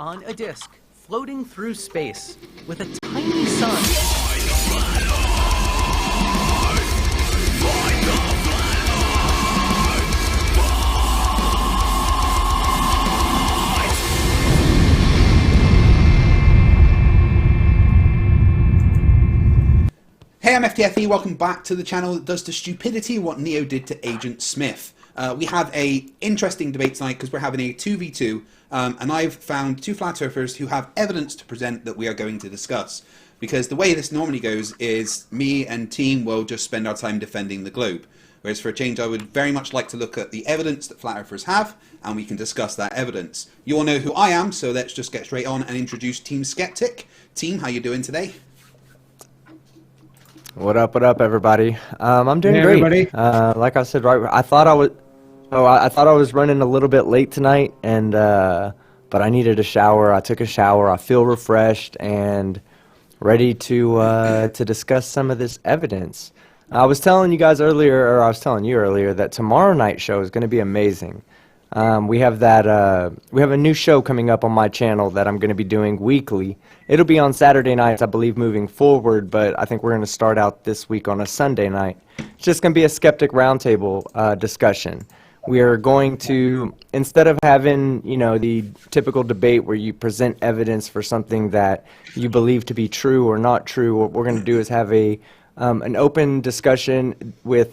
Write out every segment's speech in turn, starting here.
on a disk floating through space with a tiny sun. Hey, I'm FTFE, welcome back to the channel that does to stupidity what Neo did to Agent Smith. We have a interesting debate tonight because we're having a 2v2, and I've found two flat earthers who have evidence to present that we are going to discuss. Because the way this normally goes is me and team will just spend our time defending the globe. Whereas for a change, I would very much like to look at the evidence that flat earthers have, and we can discuss that evidence. You all know who I am, so let's just get straight on and introduce Team Skeptic. Team, how you doing today? What up, everybody? I'm doing great. Everybody. Like I said, right, I thought I was running a little bit late tonight, and but I needed a shower. I took a shower. I feel refreshed and ready to discuss some of this evidence. I was telling you guys earlier, or I was telling you earlier, that tomorrow night's show is going to be amazing. We have a new show coming up on my channel that I'm going to be doing weekly. It'll be on Saturday nights, I believe, moving forward, but I think we're going to start out this week on a Sunday night. It's just going to be a Skeptic Roundtable discussion. We are going to, instead of having, the typical debate where you present evidence for something that you believe to be true or not true, what we're going to do is have an open discussion with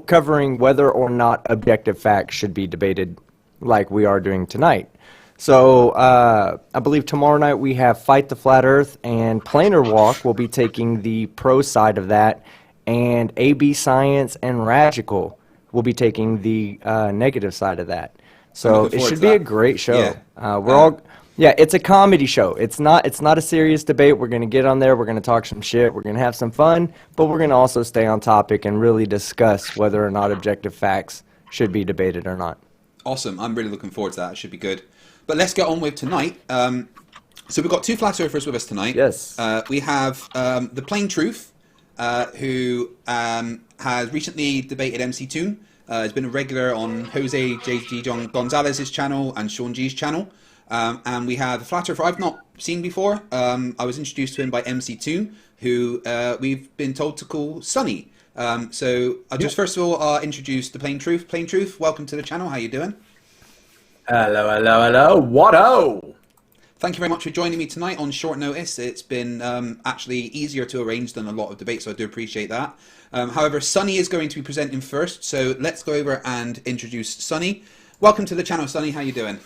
covering whether or not objective facts should be debated like we are doing tonight. So I believe tomorrow night we have Fight the Flat Earth, and Planar Walk will be taking the pro side of that, and AB Science and Radical will be taking the negative side of that. So it should be a great show. Yeah. It's a comedy show. It's not a serious debate. We're going to get on there. We're going to talk some shit. We're going to have some fun, but we're going to also stay on topic and really discuss whether or not objective facts should be debated or not. Awesome. I'm really looking forward to that. It should be good. But let's get on with tonight. So we've got two flat earthers with us tonight. Yes. We have the Plain Truth, who has recently debated MC Toon. Has been a regular on Jose J.G. Gonzalez's channel and Sean G's channel. And we have the flat earther I've not seen before. I was introduced to him by MC Toon, who we've been told to call Sunny. So I'll just first of all introduce the Plain Truth. Plain Truth, welcome to the channel. How you doing? Hello. What-o? Thank you very much for joining me tonight on short notice. It's been actually easier to arrange than a lot of debates, so I do appreciate that. However, Sunny is going to be presenting first, so let's go over and introduce Sunny. Welcome to the channel, Sunny. How you doing?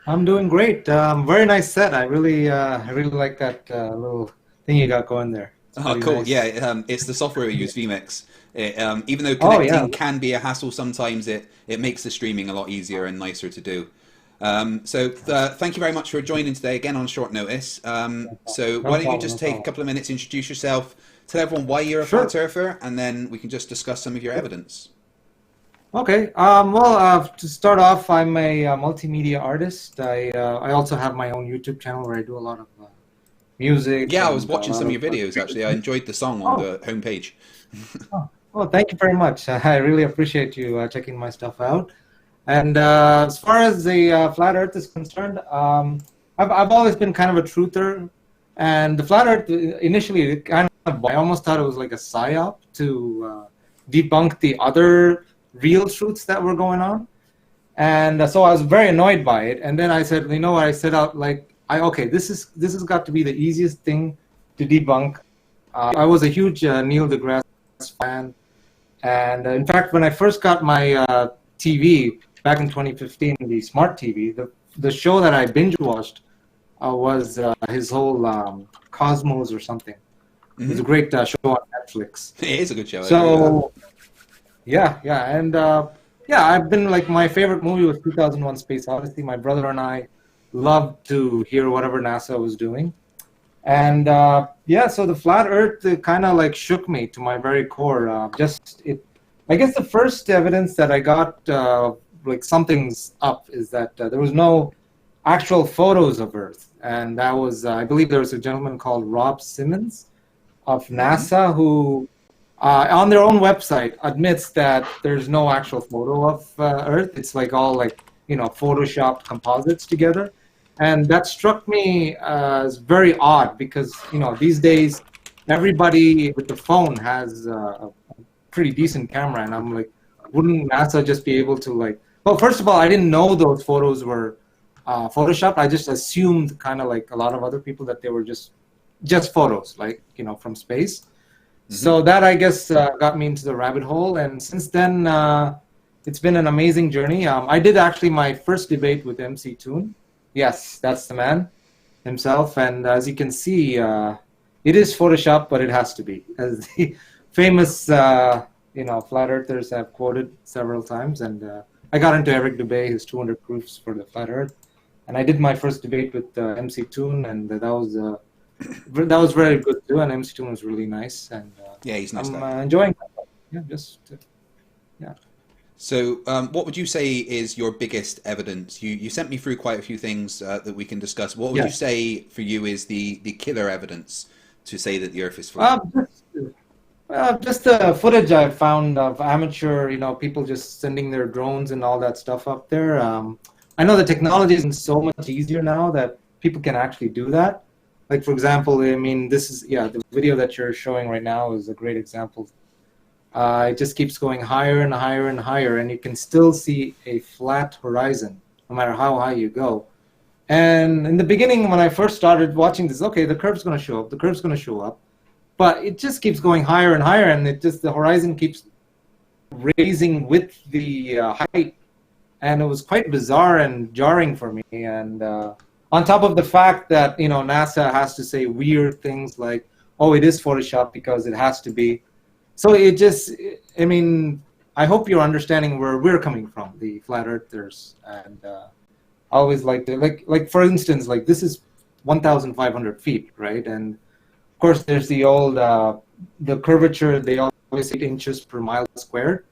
I'm doing great. Very nice set. I really like that little thing you got going there. Oh, cool. Nice. Yeah, it's the software we use, vMix. Even though connecting can be a hassle sometimes, it makes the streaming a lot easier and nicer to do. So thank you very much for joining today again on short notice. So why don't you just take a couple of minutes, introduce yourself, tell everyone why you're a flat earther, and then we can just discuss some of your evidence. Okay. Well, to start off, I'm a multimedia artist. I also have my own YouTube channel where I do a lot of music. Yeah, I was watching some of your videos, actually. I enjoyed the song on the homepage. Well, thank you very much. I really appreciate you checking my stuff out. And as far as the flat earth is concerned, I've always been kind of a truther. And the flat earth, initially, I almost thought it was like a psyop to debunk the other real truths that were going on. And so I was very annoyed by it. And then I said, you know what, I set out like, this has got to be the easiest thing to debunk. I was a huge Neil deGrasse fan, and in fact, when I first got my TV back in 2015, the smart TV, the show that I binge watched was his whole Cosmos or something. Mm-hmm. It was a great show on Netflix. It is a good show. So, and I've been like, my favorite movie was 2001: Space Odyssey. My brother and I loved to hear whatever NASA was doing. And so the flat earth kind of like shook me to my very core. I guess the first evidence that I got, like something's up, is that there was no actual photos of Earth. And that was, I believe there was a gentleman called Rob Simmons of NASA who, on their own website, admits that there's no actual photo of Earth. It's like all like, photoshopped composites together. And that struck me as very odd because, these days everybody with the phone has a pretty decent camera, and I'm like, wouldn't NASA just be able to well, first of all, I didn't know those photos were photoshopped. I just assumed, kind of like a lot of other people, that they were just photos, from space. Mm-hmm. So that, I guess, got me into the rabbit hole, and since then it's been an amazing journey. I did actually my first debate with MC Toon. Yes, that's the man himself, and as you can see, it is Photoshop, but it has to be, as the famous flat earthers have quoted several times. And I got into Eric Dubay, his 200 proofs for the flat earth, and I did my first debate with MC Toon, and that was very good too. And MC Toon was really nice, and yeah, he's nice. I'm enjoying that. Yeah. So, what would you say is your biggest evidence? You sent me through quite a few things that we can discuss. What would you say for you is the killer evidence to say that the Earth is flat? Just the footage I found of amateur, people just sending their drones and all that stuff up there. I know the technology is so much easier now that people can actually do that. Like, for example, this is, the video that you're showing right now is a great example. It just keeps going higher and higher and higher, and you can still see a flat horizon, no matter how high you go. And in the beginning, when I first started watching this, okay, the curve's going to show up, the curve's going to show up. But it just keeps going higher and higher, and the horizon keeps raising with the height. And it was quite bizarre and jarring for me. And on top of the fact that, NASA has to say weird things like, oh, it is Photoshop because it has to be. So it just, I hope you're understanding where we're coming from, the flat earthers. And I always like to, like for instance, this is 1,500 feet, right? And of course, there's the old, the curvature, they always say 8 inches per mile squared.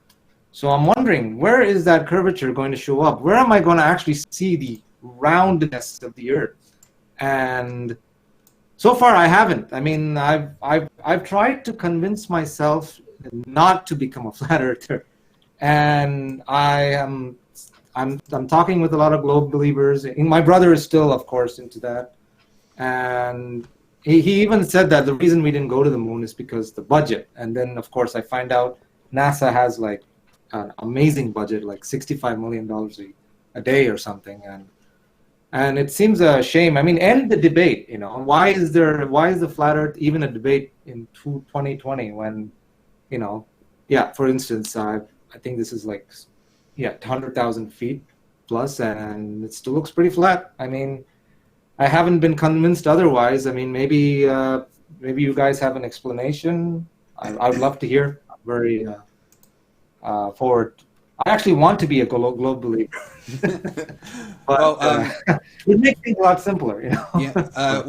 So I'm wondering, where is that curvature going to show up? Where am I going to actually see the roundness of the Earth? And so far, I haven't. I've tried to convince myself not to become a flat earther, and I'm talking with a lot of globe believers. My brother is still, of course, into that, and he even said that the reason we didn't go to the moon is because the budget. And then, of course, I find out NASA has an amazing budget, like $65 million a day or something, and it seems a shame. End the debate. Why is the flat Earth even a debate in 2020 when, for instance, I think this is 100,000 feet plus, and it still looks pretty flat. I haven't been convinced otherwise. Maybe you guys have an explanation. I would love to hear. I'm very forward. I actually want to be a globe believer. But, it makes things a lot simpler, Yeah.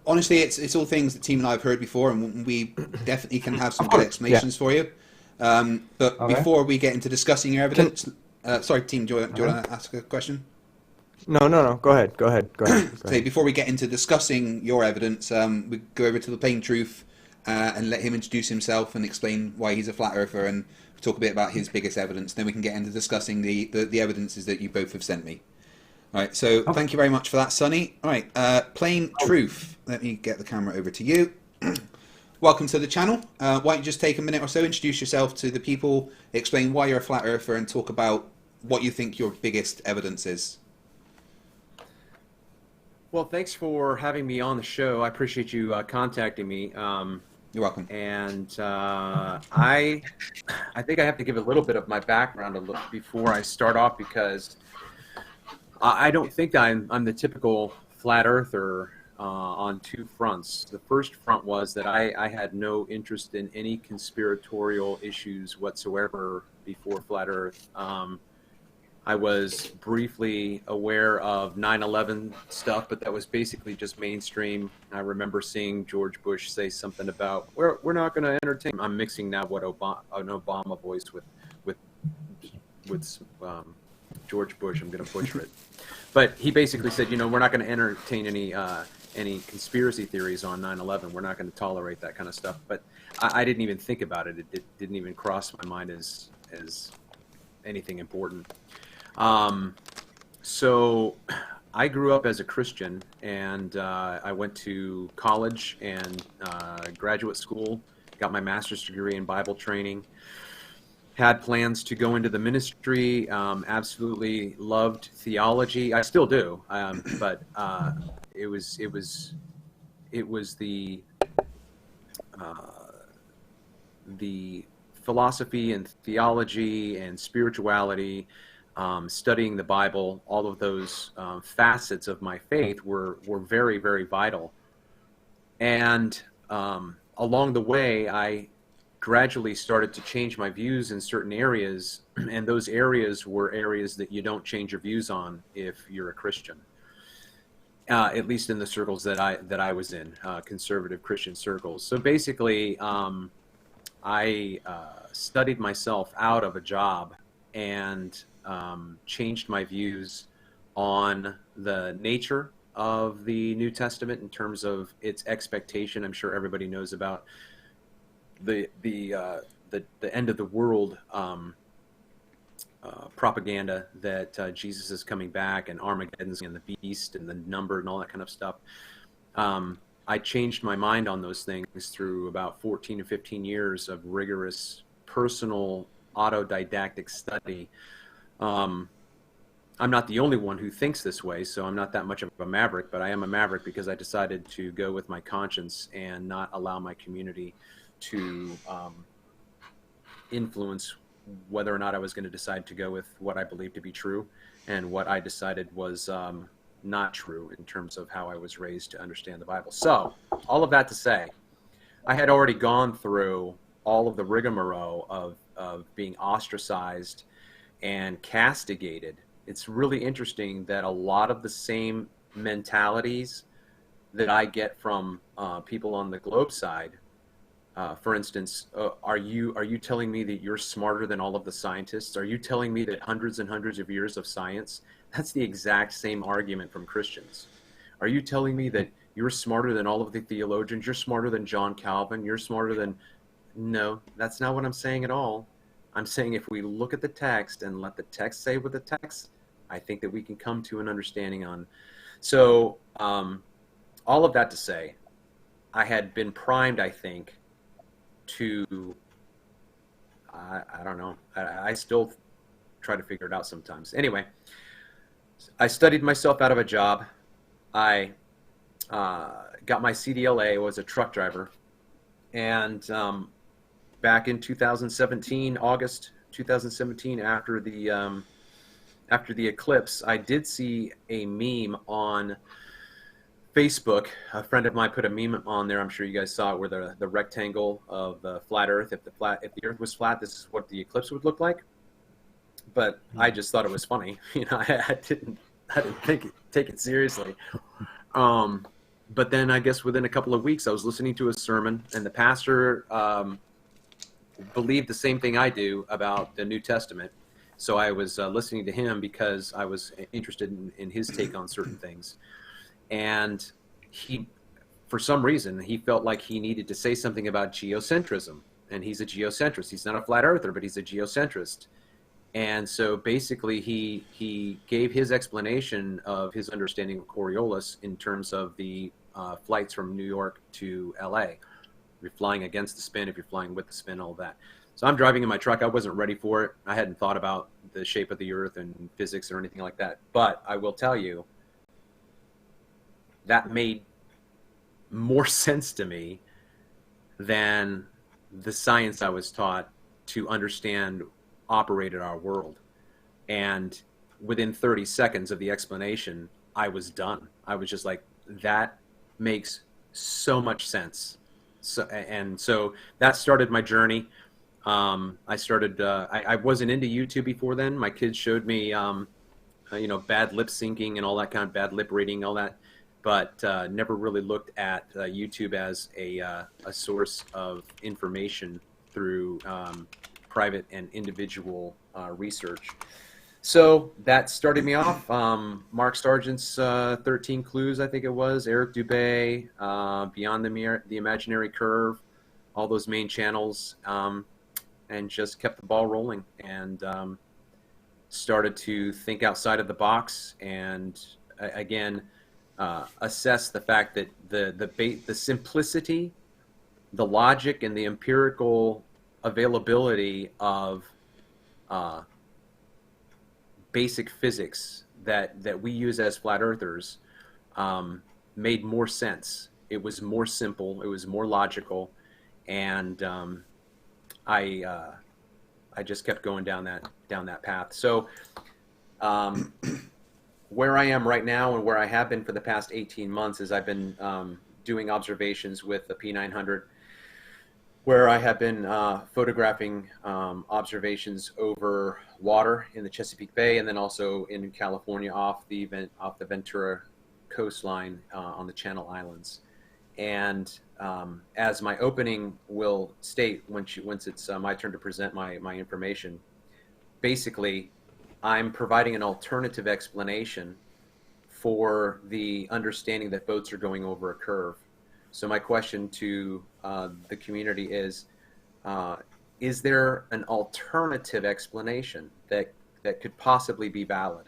Honestly, it's all things that Team and I have heard before, and we definitely can have some good explanations for you. But before we get into discussing your evidence, sorry, Team, do you want to ask a question? No. Go ahead. So before we get into discussing your evidence, we go over to the Plain Truth and let him introduce himself and explain why he's a flat earther, and talk a bit about his biggest evidence. Then we can get into discussing the evidences that you both have sent me. All right, so thank you very much for that, Sonny. All right, Plain Truth. Let me get the camera over to you. Welcome to the channel. Why don't you just take a minute or so, introduce yourself to the people, explain why you're a flat earther, and talk about what you think your biggest evidence is. Well, thanks for having me on the show. I appreciate you contacting me. You're welcome. And I think I have to give a little bit of my background before I start off, because I don't think I'm the typical flat earther on two fronts. The first front was that I had no interest in any conspiratorial issues whatsoever before flat earth. I was briefly aware of 9/11 stuff, but that was basically just mainstream. I remember seeing George Bush say something about we're not going to entertain. I'm mixing now what an Obama voice with George Bush. I'm going to butcher it, but he basically said, we're not going to entertain any conspiracy theories on 9/11. We're not going to tolerate that kind of stuff. But I didn't even think about it. It didn't even cross my mind as anything important. So I grew up as a Christian, and I went to college and graduate school, got my master's degree in Bible training, had plans to go into the ministry, absolutely loved theology. I still do, but it was the philosophy and theology and spirituality, studying the Bible, all of those facets of my faith were very, very vital. And along the way, I gradually started to change my views in certain areas, and those areas were areas that you don't change your views on if you're a Christian. At least in the circles that I was in, conservative Christian circles. So basically, I studied myself out of a job and changed my views on the nature of the New Testament in terms of its expectation. I'm sure everybody knows about the end of the world propaganda that Jesus is coming back and Armageddon's and the beast and the number and all that kind of stuff. I changed my mind on those things through about 14 to 15 years of rigorous personal autodidactic study. I'm not the only one who thinks this way, so I'm not that much of a maverick, but I am a maverick because I decided to go with my conscience and not allow my community to influence whether or not I was going to decide to go with what I believed to be true and what I decided was not true in terms of how I was raised to understand the Bible. So all of that to say, I had already gone through all of the rigmarole of being ostracized and castigated. It's really interesting that a lot of the same mentalities that I get from people on the globe side, for instance, are you telling me that you're smarter than all of the scientists? Are you telling me that hundreds and hundreds of years of science? That's the exact same argument from Christians. Are you telling me that you're smarter than all of the theologians? You're smarter than John Calvin? You're smarter than... No, that's not what I'm saying at all. I'm saying if we look at the text and let the text say what the text, I think that we can come to an understanding on. So all of that to say, I had been primed, I think, to, I don't know, I still try to figure it out sometimes. Anyway, I studied myself out of a job. I got my CDLA, was a truck driver, and back in 2017, August 2017, after the eclipse, I did see a meme on Facebook. A friend of mine put a meme on there. I'm sure you guys saw it, where the rectangle of the flat Earth. If the Earth was flat, this is what the eclipse would look like. But I just thought it was funny. You know, I didn't take it seriously. But then I guess within a couple of weeks, I was listening to a sermon, and the pastor believed the same thing I do about the New Testament. So I was listening to him because I was interested in his take on certain things. And he, for some reason, he felt like he needed to say something about geocentrism. And he's a geocentrist. He's not a flat earther, but he's a geocentrist. And so basically he gave his explanation of his understanding of Coriolis in terms of the flights from New York to LA. If you're flying against the spin, if you're flying with the spin, all that. So I'm driving in my truck. I wasn't ready for it. I hadn't thought about the shape of the Earth and physics or anything like that. But I will tell you, that made more sense to me than the science I was taught to understand operated our world. And within 30 seconds of the explanation, I was done. I was just like, that makes so much sense. So that started my journey. I started, I wasn't into YouTube before then. My kids showed me, bad lip syncing and all that kind of bad lip reading, all that, but never really looked at YouTube as a source of information through private and individual research. So that started me off. Mark Sargent's 13 Clues, I think it was, Eric Dubay, Beyond the Imaginary Curve, all those main channels, and just kept the ball rolling and started to think outside of the box and again, assess the fact that the simplicity, the logic, and the empirical availability of basic physics that we use as flat earthers made more sense. It was more simple. It was more logical, and I just kept going down that path. So where I am right now, and where I have been for the past 18 months, is I've been doing observations with the P900, where I have been photographing observations over water in the Chesapeake Bay, and then also in California off the Ventura coastline on the Channel Islands. And as my opening will state, once it's my turn to present my information, basically I'm providing an alternative explanation for the understanding that boats are going over a curve. So my question to the community is there an alternative explanation that could possibly be valid?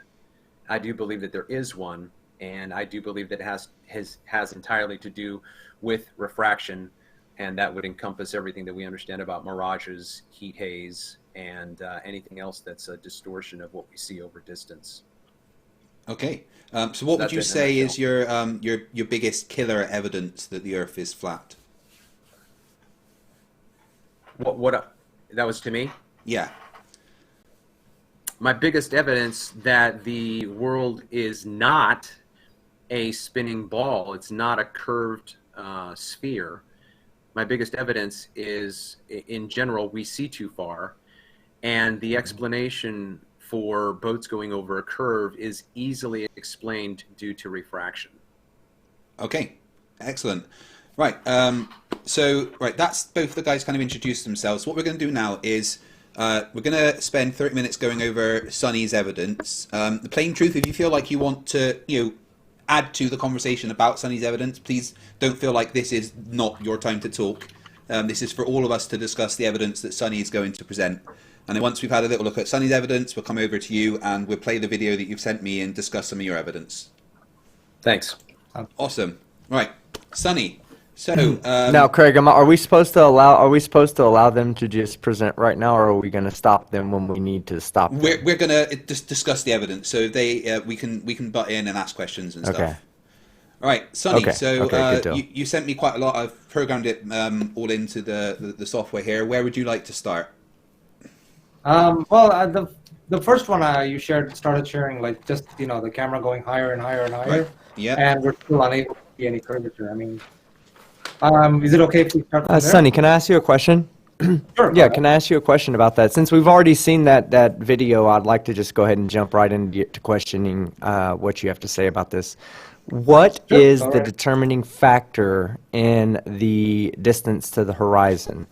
I do believe that there is one, and I do believe that it has entirely to do with refraction, and that would encompass everything that we understand about mirages, heat haze, and anything else that's a distortion of what we see over distance. Okay. So what would you say is your biggest killer evidence that the Earth is flat? What that was to me? Yeah. My biggest evidence that the world is not a spinning ball, it's not a curved sphere. My biggest evidence is, in general, we see too far, and the explanation for boats going over a curve is easily explained due to refraction. Okay, excellent. Right, that's both the guys kind of introduced themselves. What we're going to do now is we're going to spend 30 minutes going over Sonny's evidence. The plain truth, if you feel like you want to, add to the conversation about Sonny's evidence, please don't feel like this is not your time to talk. This is for all of us to discuss the evidence that Sonny is going to present. And then once we've had a little look at Sonny's evidence, we'll come over to you and we'll play the video that you've sent me and discuss some of your evidence. Thanks. Awesome. Right, Sonny. So now, Craig, are we supposed to allow them to just present right now, or are we going to stop them when we need to stop them? We're going to just discuss the evidence, so we can butt in and ask questions and stuff. All right, Sonny. Okay. So you sent me quite a lot. I've programmed it all into the software here. Where would you like to start? Well, the first one you started sharing, like just the camera going higher and higher and higher. Right. Yeah. And we're still unable to see any curvature. I mean, is it okay if we start from there? Sonny, can I ask you a question? Sure. Yeah, can I ask you a question about that? Since we've already seen that video, I'd like to just go ahead and jump right into questioning what you have to say about this. What is the determining factor in the distance to the horizon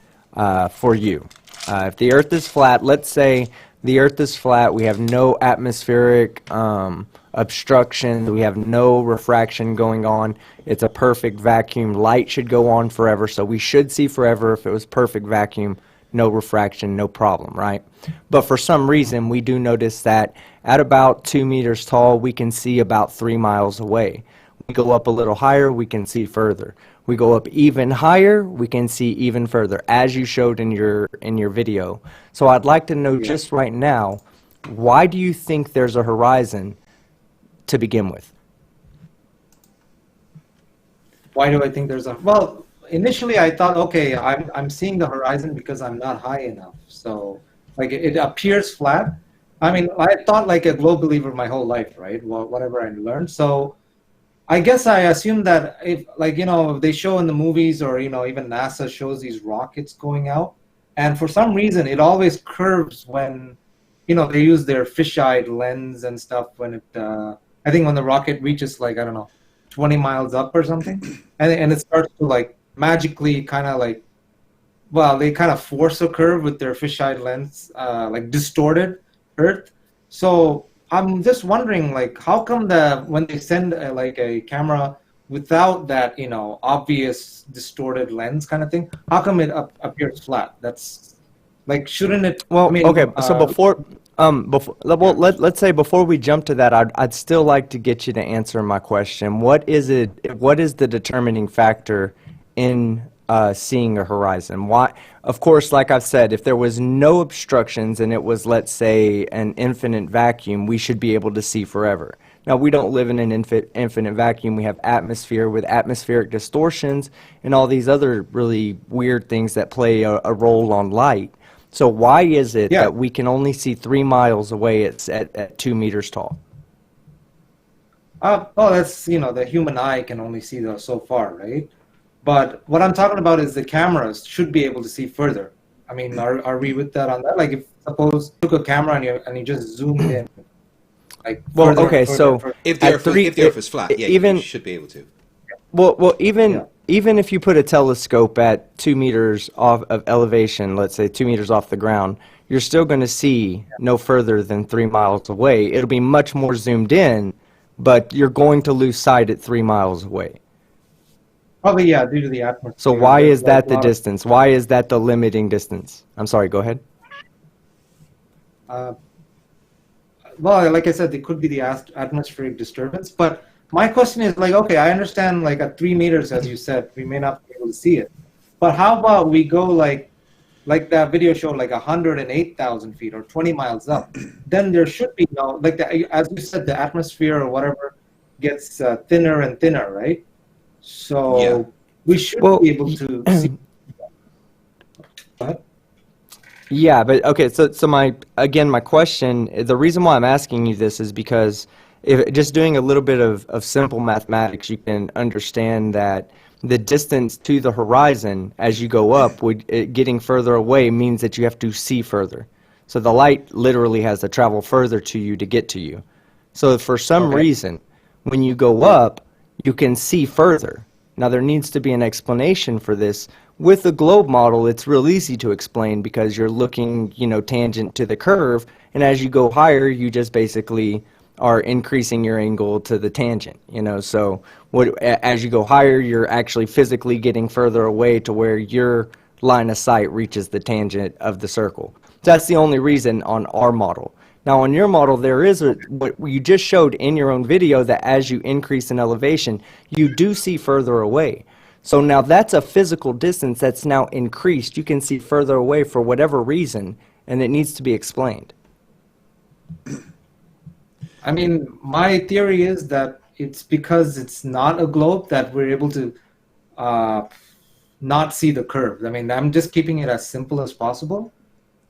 for you? If the Earth is flat, let's say the Earth is flat, we have no atmospheric obstruction, we have no refraction going on, it's a perfect vacuum, light should go on forever, so we should see forever if it was perfect vacuum, no refraction, no problem, right? But for some reason, we do notice that at about 2 meters tall, we can see about 3 miles away. We go up a little higher, we can see further. We go up even higher, we can see even further, as you showed in your video. So I'd like to know just right now, why do you think there's a horizon to begin with? Why do I think there's a... Well, initially I thought, okay, I'm seeing the horizon because I'm not high enough. So, like, it appears flat. I mean, I thought like a globe believer my whole life, right? Well, whatever I learned. So, I guess I assume that if, like, they show in the movies or, even NASA shows these rockets going out. And for some reason, it always curves when, they use their fisheye lens and stuff when it, I think when the rocket reaches, like, I don't know, 20 miles up or something. And it starts to, like, magically kind of like, well, they kind of force a curve with their fisheye lens, like distorted Earth. So I'm just wondering, like, how come when they send like a camera without that, obvious distorted lens kind of thing, how come it appears flat? That's like, shouldn't it? Well, I mean, okay. So Well, let's say before we jump to that, I'd still like to get you to answer my question. What is it? What is the determining factor in seeing a horizon? Why? Of course, like I've said, if there was no obstructions and it was, let's say, an infinite vacuum, we should be able to see forever. Now, we don't live in an infinite vacuum. We have atmosphere with atmospheric distortions and all these other really weird things that play a role on light. So why is it that we can only see 3 miles away at 2 meters tall? That's, the human eye can only see those so far, right? But what I'm talking about is the cameras should be able to see further. I mean, are we with that on that? Like, if suppose you took a camera and you just zoomed in, like, further, further. If the Earth is flat, you should be able to. Even if you put a telescope at 2 meters off of elevation, let's say 2 meters off the ground, you're still going to see no further than 3 miles away. It'll be much more zoomed in, but you're going to lose sight at 3 miles away. Probably, due to the atmosphere. So why is that the distance? Why is that the limiting distance? I'm sorry, go ahead. Well, like I said, it could be the atmospheric disturbance, but my question is, like, okay, I understand, like, at 3 meters, as you said, we may not be able to see it. But how about we go, like that video showed, like 108,000 feet or 20 miles up? Then there should be no, like, as you said, the atmosphere or whatever gets thinner and thinner, right? So we should be able to see. What? Yeah, but okay, so my question, the reason why I'm asking you this is because if just doing a little bit of simple mathematics, you can understand that the distance to the horizon as you go up, getting further away means that you have to see further. So the light literally has to travel further to you to get to you. So for some reason, when you go up, you can see further. Now there needs to be an explanation for this. With the globe model, it's real easy to explain because you're looking, tangent to the curve, and as you go higher, you just basically are increasing your angle to the tangent, so as you go higher, you're actually physically getting further away to where your line of sight reaches the tangent of the circle. So that's the only reason on our model. Now on your model, there is what you just showed in your own video, that as you increase in elevation, you do see further away. So now that's a physical distance that's now increased. You can see further away for whatever reason, and it needs to be explained. I mean, my theory is that it's because it's not a globe that we're able to not see the curve. I mean, I'm just keeping it as simple as possible.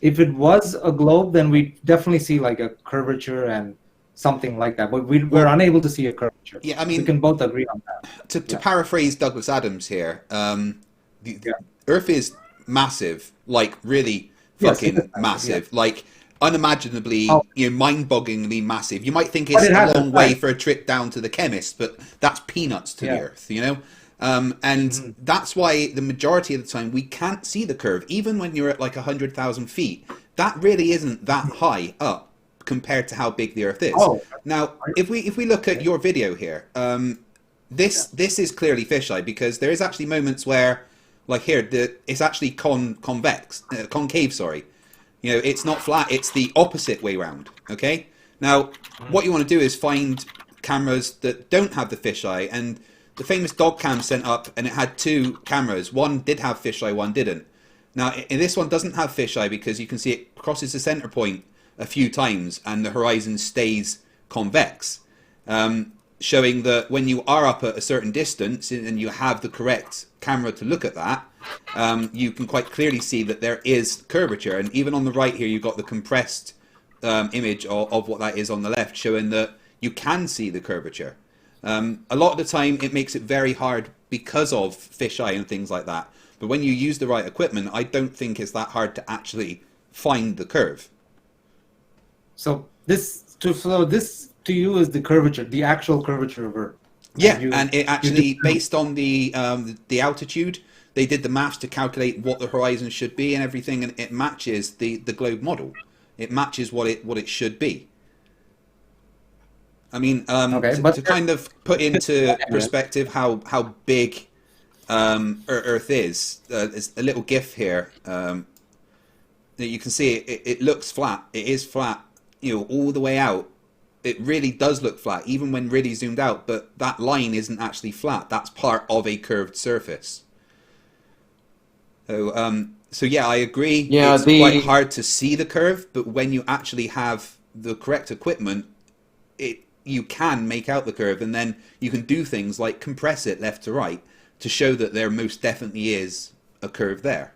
If it was a globe, then we definitely see like a curvature and something like that. But we're unable to see a curvature. Yeah, I mean, we can both agree on that. To paraphrase Douglas Adams here, the Earth is massive, like really fucking massive. Yeah. Like unimaginably, mind-bogglingly massive. You might think it's a long way for a trip down to the chemist, but that's peanuts to the Earth, And that's why the majority of the time we can't see the curve, even when you're at like 100,000 feet. That really isn't that high up compared to how big the Earth is. Now, if we look at your video here, this is clearly fisheye because there is actually moments where, like here, it's actually concave. Sorry. It's not flat, it's the opposite way round, okay? Now, what you want to do is find cameras that don't have the fisheye, and the famous dog cam sent up, and it had 2 cameras. One did have fisheye, one didn't. Now, in this one doesn't have fisheye because you can see it crosses the center point a few times, and the horizon stays convex, showing that when you are up at a certain distance, and you have the correct camera to look at that, you can quite clearly see that there is curvature. And even on the right here, you've got the compressed image of what that is on the left, showing that you can see the curvature. A lot of the time, it makes it very hard because of fisheye and things like that. But when you use the right equipment, I don't think it's that hard to actually find the curve. So this to you is the curvature, the actual curvature of Earth. Yeah, and it actually, based on the altitude, they did the maths to calculate what the horizon should be and everything, and it matches the globe model. It matches what it should be. I mean, to kind of put into perspective how big Earth is, there's a little GIF here that you can see. It looks flat. It is flat all the way out, it really does look flat, even when really zoomed out, but that line isn't actually flat. That's part of a curved surface. So yeah, I agree. Yeah, it's quite hard to see the curve, but when you actually have the correct equipment, you can make out the curve, and then you can do things like compress it left to right to show that there most definitely is a curve there.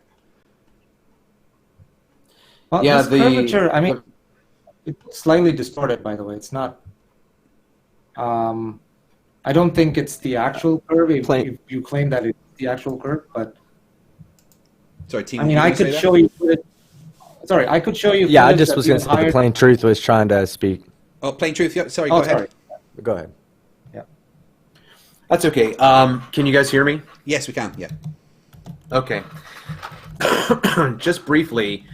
Well, Yeah, this curvature, I mean, it's slightly distorted, by the way. It's not. I don't think it's the actual curve. If you claim that it's the actual curve, but sorry, team. I mean, I could show you. Sorry, I could show you. Yeah, I just was going to say the plain truth was trying to speak. Oh, plain truth. Yeah, sorry. Go ahead. Go ahead. Yeah, That's okay. Can you guys hear me? Yes, we can. Yeah. Okay. Just briefly,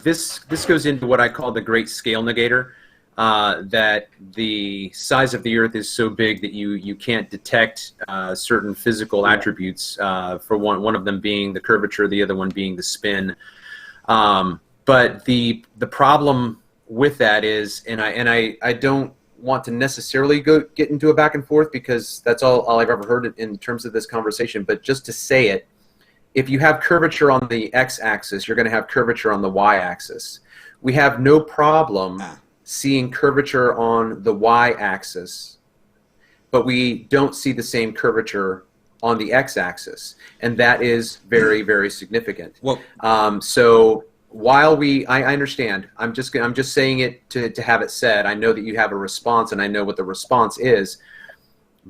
this goes into what I call the great scale negator, that the size of the Earth is so big that you can't detect certain physical attributes, for one of them being the curvature, the other one being the spin. But the problem with that is, and I don't want to necessarily get into a back and forth, because that's all I've ever heard in terms of this conversation, but just to say it, if you have curvature on the x-axis, you're going to have curvature on the y-axis. We have no problem seeing curvature on the y-axis, but we don't see the same curvature on the x-axis, and that is very, very significant. Well, so while I understand, I'm just saying it to have it said. I know that you have a response, and I know what the response is,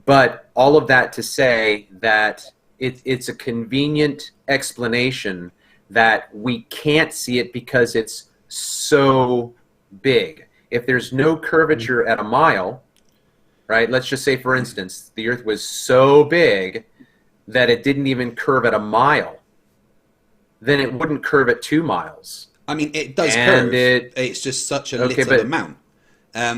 but all of that to say that it's a convenient explanation that we can't see it because it's so big. If there's no curvature at a mile, right? Let's just say, for instance, the Earth was so big that it didn't even curve at a mile, then it wouldn't curve at 2 miles. I mean, it does curve. It's just such a little amount. I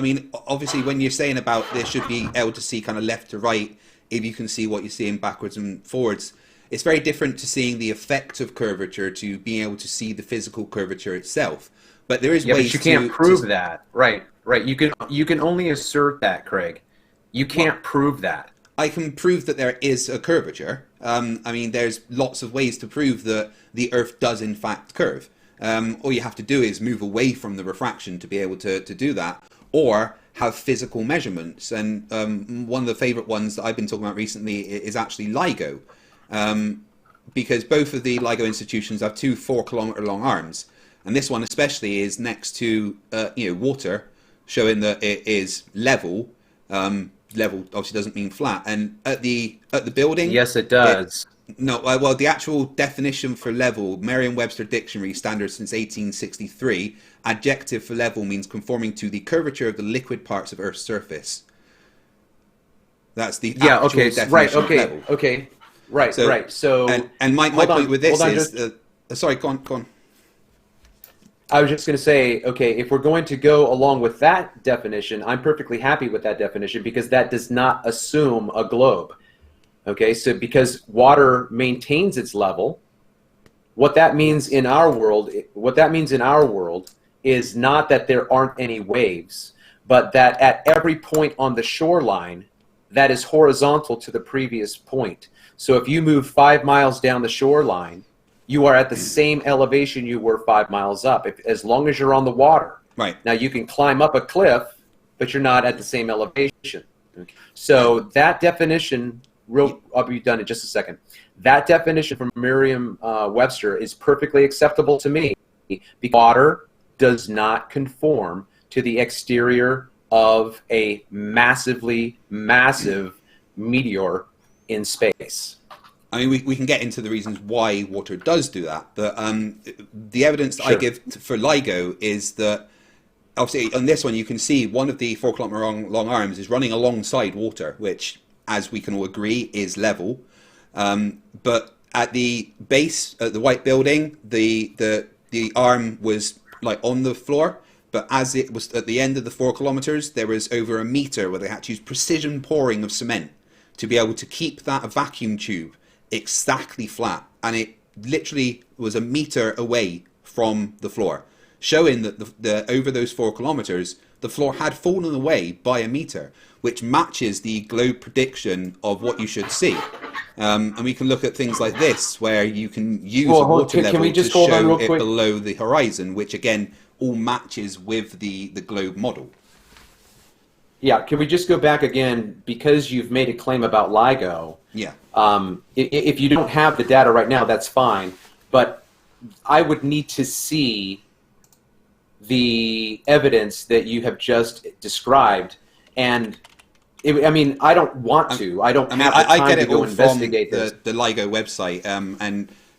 mean, obviously, when you're saying about there should be able to see kind of left to right, if you can see what you're seeing backwards and forwards, it's very different to seeing the effect of curvature to being able to see the physical curvature itself. But there is ways but you can't prove that. Right. You can only assert that, Craig. You can't prove that. I can prove that there is a curvature. I mean, there's lots of ways to prove that the Earth does in fact curve. All you have to do is move away from the refraction to be able to do that, or have physical measurements. And one of the favorite ones that I've been talking about recently is actually LIGO, because both of the LIGO institutions have 2 4-kilometer long arms, and this one especially is next to water, showing that it is level. Level obviously doesn't mean flat, and at the building, yes, it does. Well, the actual definition for level, Merriam-Webster Dictionary, standard since 1863, adjective for level means conforming to the curvature of the liquid parts of Earth's surface. That's the actual definition of level. Right. So, and my point with this is, sorry, go on. I was just going to say, okay, if we're going to go along with that definition, I'm perfectly happy with that definition, because that does not assume a globe. Okay, so because water maintains its level, what that means in our world is not that there aren't any waves, but that at every point on the shoreline, that is horizontal to the previous point. So if you move 5 miles down the shoreline, you are at the same elevation you were 5 miles up, as long as you're on the water. Right. Now, you can climb up a cliff, but you're not at the same elevation. So that definition, I'll be done in just a second. That definition from Merriam-Webster is perfectly acceptable to me, because water does not conform to the exterior of a massive meteor in space. I mean, we can get into the reasons why water does do that, but the evidence that I give for LIGO is that, obviously, on this one, you can see one of the 4-kilometer long arms is running alongside water, which, as we can all agree, is level. But at the base, at the white building, the arm was like on the floor, but as it was at the end of the 4 kilometers, there was over a meter where they had to use precision pouring of cement to be able to keep that vacuum tube exactly flat, and it literally was a meter away from the floor, showing that the over those 4 kilometers, the floor had fallen away by a meter, which matches the globe prediction of what you should see. And we can look at things like this, where you can use a water level to show it below the horizon, which again all matches with the globe model. Yeah, can we just go back again, because you've made a claim about LIGO? Yeah. If you don't have the data right now, that's fine, but I would need to see the evidence that you have just described, and I mean, I don't want to. I don't have the time to go investigate this. The LIGO website,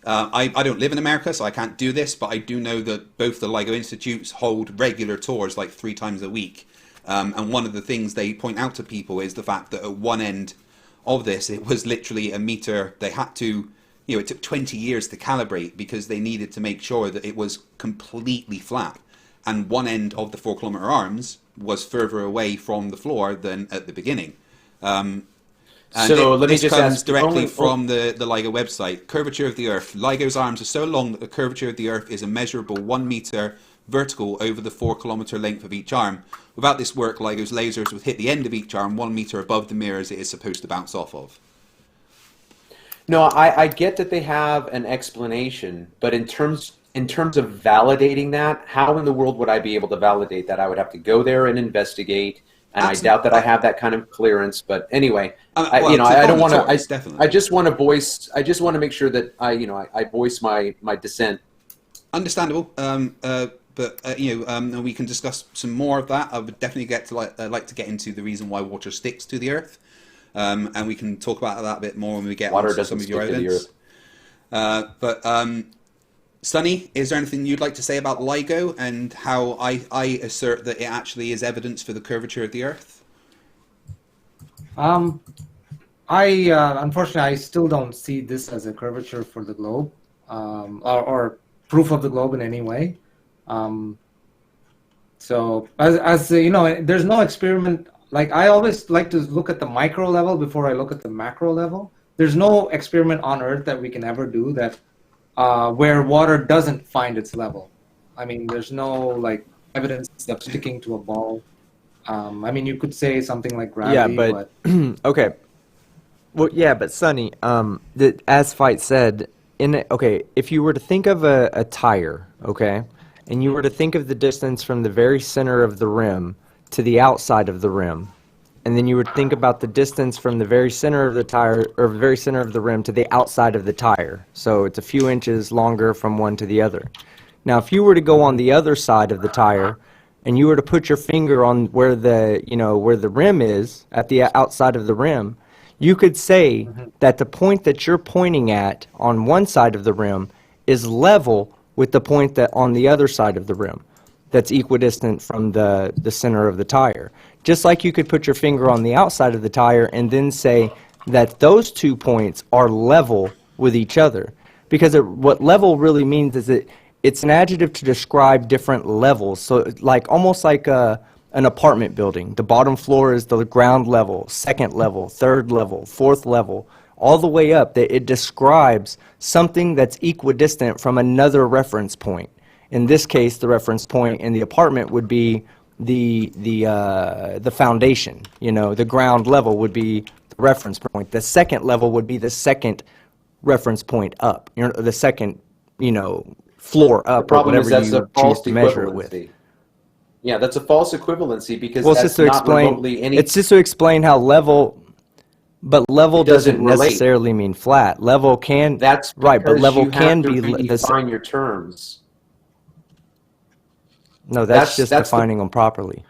I don't live in America, so I can't do this, but I do know that both the LIGO institutes hold regular tours, like 3 times a week. And one of the things they point out to people is the fact that at one end of this, it was literally a meter. They had to, it took 20 years to calibrate because they needed to make sure that it was completely flat. And one end of the 4 kilometer arms was further away from the floor than at the beginning. And so let me this just comes ask, directly from the LIGO website. Curvature of the Earth. LIGO's arms are so long that the curvature of the Earth is a measurable 1 meter vertical over the 4 kilometer length of each arm. Without this work, LIGO's lasers would hit the end of each arm 1 meter above the mirrors it is supposed to bounce off of. No, I get that they have an explanation, but in terms of validating that, how in the world would I be able to validate that? I would have to go there and investigate, and I doubt that I have that kind of clearance. But anyway, I don't want to. I just want to voice. I just want to make sure that I voice my dissent. Understandable. But we can discuss some more of that. I would definitely like to get into the reason why water sticks to the Earth, and we can talk about that a bit more when we get onto some of your evidence. Sonny, is there anything you'd like to say about LIGO and how I assert that it actually is evidence for the curvature of the Earth? Unfortunately, I still don't see this as a curvature for the globe, or proof of the globe in any way. So as there's no experiment. Like, I always like to look at the micro level before I look at the macro level. There's no experiment on Earth that we can ever do that where water doesn't find its level. I mean, there's no evidence of sticking to a ball. I mean, you could say something like gravity. Yeah, but okay. Well, yeah, but Sonny, as Fight said, if you were to think of a tire, okay, and you were to think of the distance from the very center of the rim to the outside of the rim, and then you would think about the distance from the very center of the tire, or the very center of the rim to the outside of the tire. So it's a few inches longer from one to the other. Now, if you were to go on the other side of the tire, and you were to put your finger on where the rim is, at the outside of the rim, you could say that the point that you're pointing at on one side of the rim is level with the point that on the other side of the rim that's equidistant from the center of the tire. Just like you could put your finger on the outside of the tire and then say that those 2 points are level with each other. Because what level really means is that it's an adjective to describe different levels. So almost like an apartment building. The bottom floor is the ground level, second level, third level, fourth level, all the way up. That it describes something that's equidistant from another reference point. In this case, the reference point in the apartment would be the foundation. The ground level would be the reference point. The second level would be the second reference point up. The second, floor up, or whatever you choose to measure it with. Yeah, that's a false equivalency because that's not remotely any. It's just to explain how level. But level doesn't necessarily mean flat. Level can. That's right, but level can be. Define your terms. No, that's just defining them properly.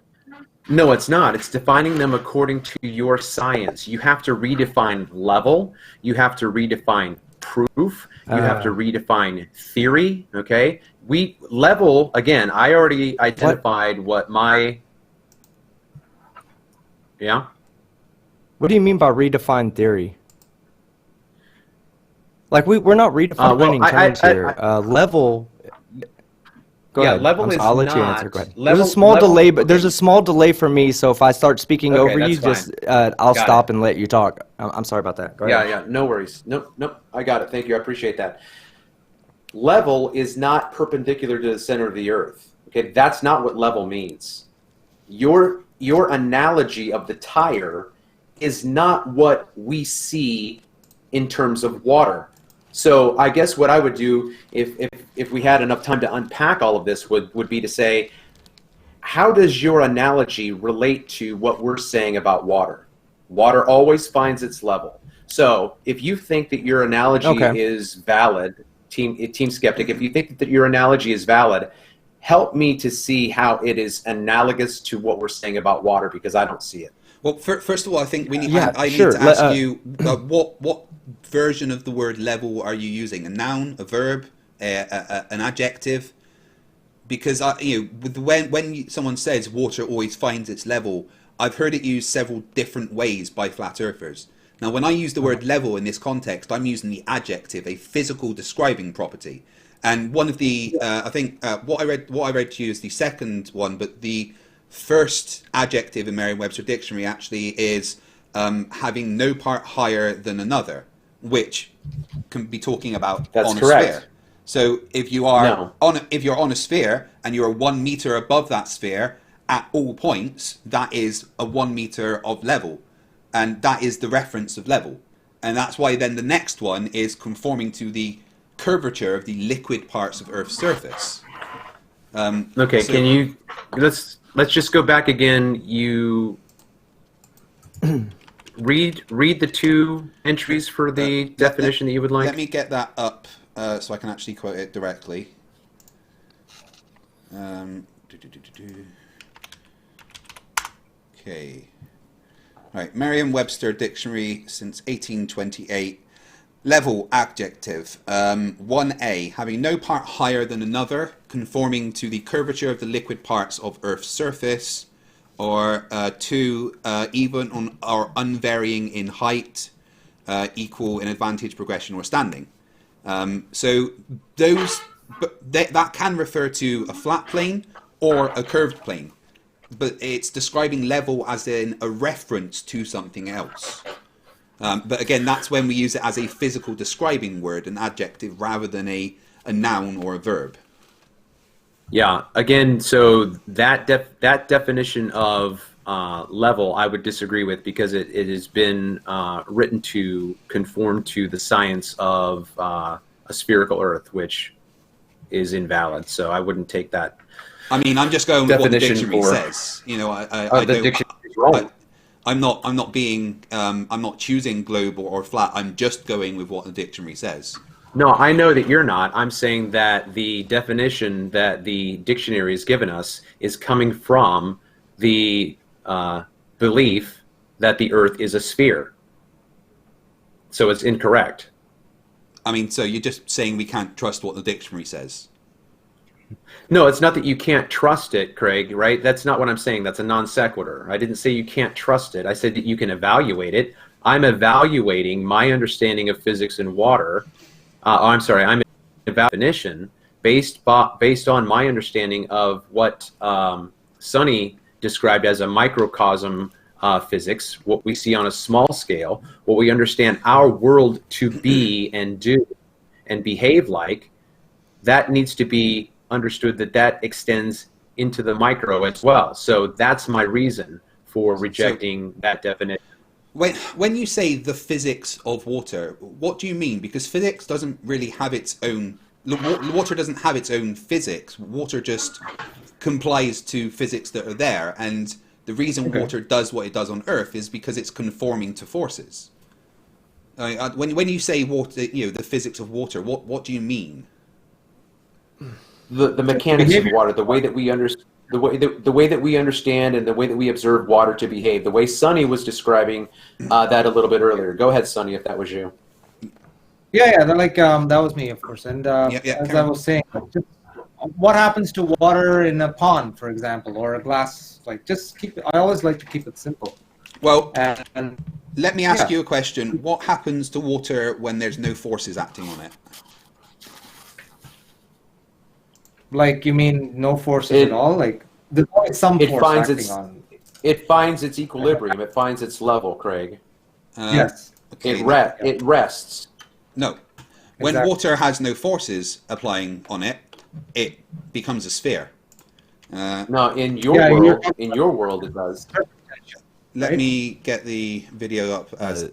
No, it's not. It's defining them according to your science. You have to redefine level. You have to redefine proof. You have to redefine theory. Okay. Level, again, I already identified what my. Yeah. What do you mean by redefine theory? We're not redefining terms here. Level. Go ahead. Level is I'll let not. you answer. Go ahead. There's a small delay, but there's a small delay for me. So if I start speaking over you, just I'll stop and let you talk. I'm sorry about that. Go ahead. Yeah. No worries. Nope. I got it. Thank you. I appreciate that. Level is not perpendicular to the center of the Earth. Okay, that's not what level means. Your analogy of the tire is not what we see in terms of water. So I guess what I would do if we had enough time to unpack all of this would be to say, how does your analogy relate to what we're saying about water? Water always finds its level. So if you think that your analogy is valid, Team Skeptic, if you think that your analogy is valid, help me to see how it is analogous to what we're saying about water, because I don't see it. Well, first of all, I think we need. Yeah, I need sure. to ask you what version of the word level are you using? A noun, a verb, an adjective? Because when someone says water always finds its level, I've heard it used several different ways by flat earthers. Now, when I use the word level in this context, I'm using the adjective, a physical describing property. And one of the, I think, what I read to you is the second one, but the first adjective in Merriam-Webster Dictionary actually is having no part higher than another, which can be talking about on a sphere. So if you are if you're on a sphere and you're 1 meter above that sphere at all points, that is a 1 meter of level, and that is the reference of level. And that's why then the next one is conforming to the curvature of the liquid parts of Earth's surface. Okay, so can you let's just go back again. You read the two entries for the definition that you would like. Let me get that up so I can actually quote it directly. Okay. Right, Merriam-Webster Dictionary since 1828. Level adjective. 1A, having no part higher than another, conforming to the curvature of the liquid parts of Earth's surface. Or 2, even on or unvarying in height, equal in advantage, progression, or standing. So that can refer to a flat plane or a curved plane, but it's describing level as in a reference to something else. But again, that's when we use it as a physical describing word, an adjective, rather than a noun or a verb. Yeah, again, so that definition of level I would disagree with, because it has been written to conform to the science of a spherical Earth, which is invalid. So I wouldn't take that. I mean, I'm just going with what the dictionary says. You know, the dictionary is wrong. I'm not choosing globe or flat. I'm just going with what the dictionary says. No, I know that you're not. I'm saying that the definition that the dictionary has given us is coming from the belief that the Earth is a sphere. So it's incorrect. I mean, so you're just saying we can't trust what the dictionary says? No, it's not that you can't trust it, Craig, right? That's not what I'm saying. That's a non sequitur. I didn't say you can't trust it. I said that you can evaluate it. I'm evaluating my understanding of physics and water. I'm definition based on my understanding of what Sonny described as a microcosm physics, what we see on a small scale, what we understand our world to be and do and behave like. That needs to be understood, that extends into the micro as well. So that's my reason for rejecting that definition. When you say the physics of water, what do you mean? Because physics doesn't really have its own... Water doesn't have its own physics. Water just complies to physics that are there. And the reason water does what it does on Earth is because it's conforming to forces. When you say water, the physics of water, what do you mean? The mechanics of water, the way that we understand. The way that we understand and the way that we observe water to behave, the way Sonny was describing that a little bit earlier. Go ahead, Sonny, if that was you. Yeah, that was me, of course. And as I was saying, just what happens to water in a pond, for example, or a glass? I always like to keep it simple. Well, and let me ask you a question. What happens to water when there's no forces acting on it? Like, you mean no forces at all? Like, there's always some force acting on it. It finds its equilibrium. It finds its level, Craig. Yes. Okay, it rests. No. When water has no forces applying on it, it becomes a sphere. No, in your Yeah, world, it does. Let Right. me get the video up as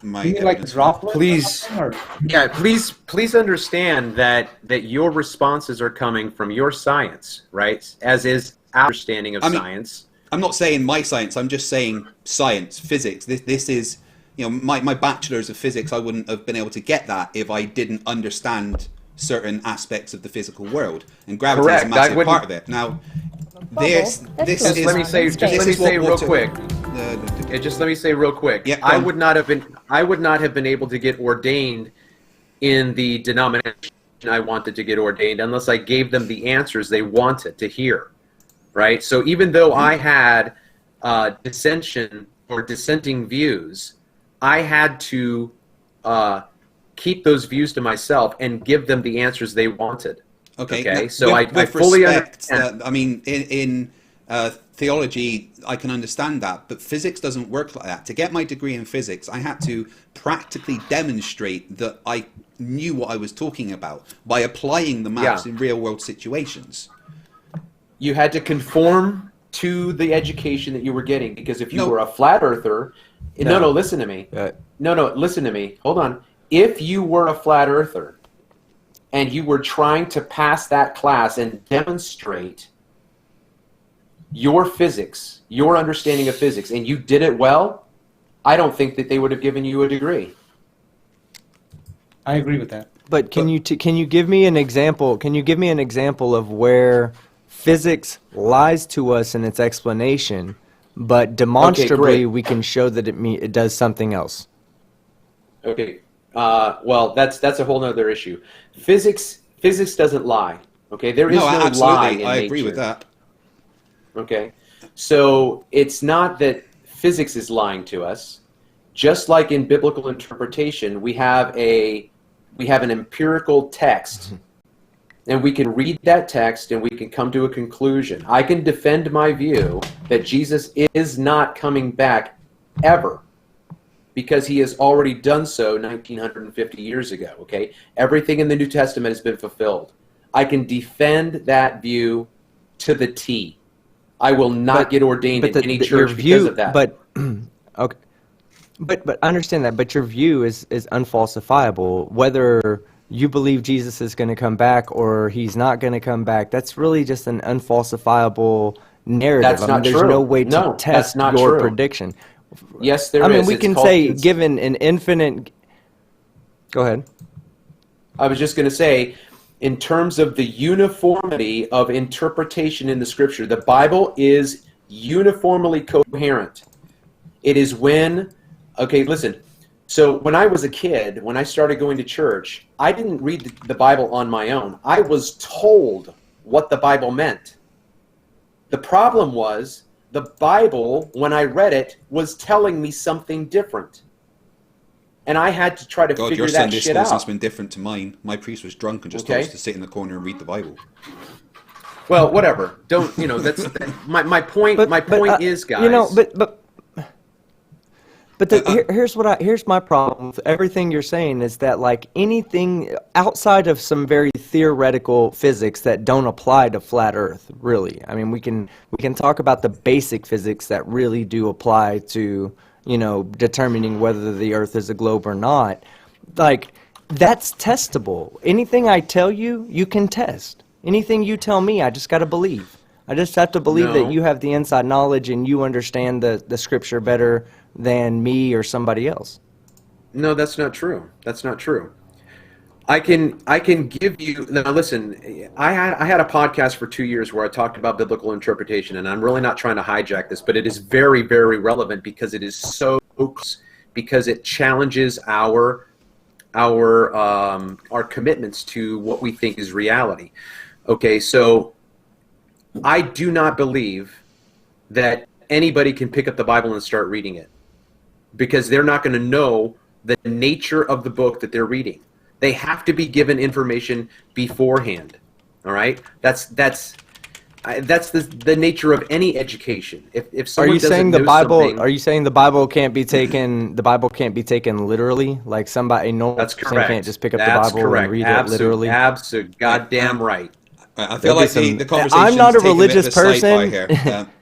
my You mean like evidence. droplets? or Please. something, or- Yeah, please understand that your responses are coming from your science, right? As is our understanding of I mean, science. I'm not saying my science. I'm just saying science, physics. This is, my bachelor's of physics. I wouldn't have been able to get that if I didn't understand certain aspects of the physical world, and gravity is a Correct. I massive wouldn't- part of it. Now, this That's is cool. Let me say, That's just great. let me is what say real water- quick. Yeah, just let me say real quick. Yeah, go I on. would not have been able to get ordained in the denomination I wanted to get ordained unless I gave them the answers they wanted to hear, right? So even though I had dissension or dissenting views, I had to keep those views to myself and give them the answers they wanted. Okay. Okay, Now, so I with fully respect, understand. I mean, in theology, I can understand that, but physics doesn't work like that. To get my degree in physics, I had to practically demonstrate that I knew what I was talking about by applying the maths Yeah. in real world situations. You had to conform to the education that you were getting, because if you No. were a flat earther, no, listen to me. No, listen to me. Hold on. If you were a flat earther and you were trying to pass that class and demonstrate your physics, your understanding of physics, and you did it well, I don't think that they would have given you a degree. I agree with that. But can you give me an example? Can you give me an example of where physics lies to us in its explanation, but demonstrably great. we can show that it does something else? Okay. Well, that's a whole nother issue. Physics doesn't lie. Okay, there is no lie absolutely, in I nature. agree with that. Okay, so it's not that physics is lying to us. Just like in biblical interpretation, we have an empirical text, and we can read that text and we can come to a conclusion. I can defend my view that Jesus is not coming back ever, because he has already done so 1950 years ago. Okay, everything in the New Testament has been fulfilled. I can defend that view to the T. I will not get ordained in any church because of that. But okay, but I understand that. But your view is unfalsifiable. Whether you believe Jesus is going to come back or he's not going to come back, that's really just an unfalsifiable narrative. That's not there's true. no way to No, test that's not your true. prediction. Yes, there is. I mean, we It's can called say, given an infinite. Go ahead. I was just going to say, in terms of the uniformity of interpretation in the Scripture, the Bible is uniformly coherent. It is okay, listen. So when I was a kid, when I started going to church, I didn't read the Bible on my own. I was told what the Bible meant. The problem was, the Bible, when I read it, was telling me something different. And I had to try to God, figure your that Sunday shit school has out. been different to mine. My priest was drunk and just Okay. told us to sit in the corner and read the Bible. Well, whatever. Don't that's my point. My point is, guys. Here's my problem with everything you're saying is that, like, anything outside of some very theoretical physics that don't apply to flat Earth, really. I mean, we can talk about the basic physics that really do apply to, determining whether the Earth is a globe or not. Like, that's testable. Anything I tell you, you can test. Anything you tell me, I just got to believe. I just have to believe No. that you have the inside knowledge and you understand the scripture better than me or somebody else. No, that's not true. That's not true. I can give you now. Listen, I had a podcast for 2 years where I talked about biblical interpretation, and I'm really not trying to hijack this, but it is very, very relevant because it is so because it challenges our commitments to what we think is reality. Okay, so I do not believe that anybody can pick up the Bible and start reading it, because they're not going to know the nature of the book that they're reading. They have to be given information beforehand. All right, that's the nature of any education. If someone doesn't know something, Are you saying the Bible can't be taken? The Bible can't be taken literally, like a normal that's person correct. can't just pick up That's the Bible correct. and read it literally. Absolutely, goddamn right. I feel There'll like be the some- conversation. I'm not a religious person. Here.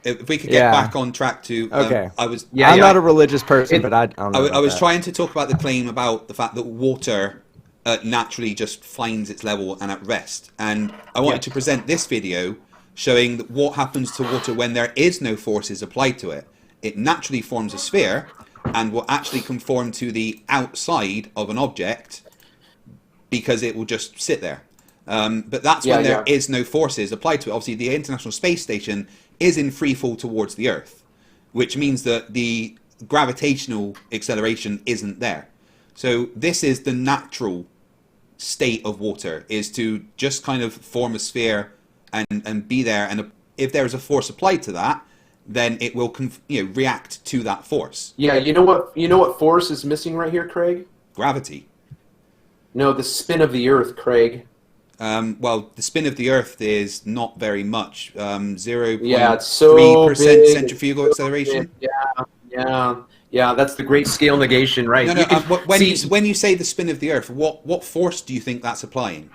If we could get Yeah. back on track to, Okay. Yeah, I'm yeah. not a religious person, but I don't know I about was that. trying to talk about the claim about the fact that water naturally just finds its level and at rest. And I wanted to present this video showing that what happens to water when there is no forces applied to it. It naturally forms a sphere and will actually conform to the outside of an object because it will just sit there. But that's when there is no forces applied to it. Obviously, the International Space Station is in free fall towards the Earth, which means that the gravitational acceleration isn't there. So this is the natural state of water, is to just kind of form a sphere and be there. And if there is a force applied to that, then it will react to that force. Yeah, you know what force is missing right here, Craig? Gravity. No, the spin of the Earth, Craig. Well, the spin of the Earth is not very much. 0.3% Yeah, it's so big. centrifugal acceleration. Yeah. That's the great scale negation, right? No, You can when you say the spin of the Earth, what force do you think that's applying?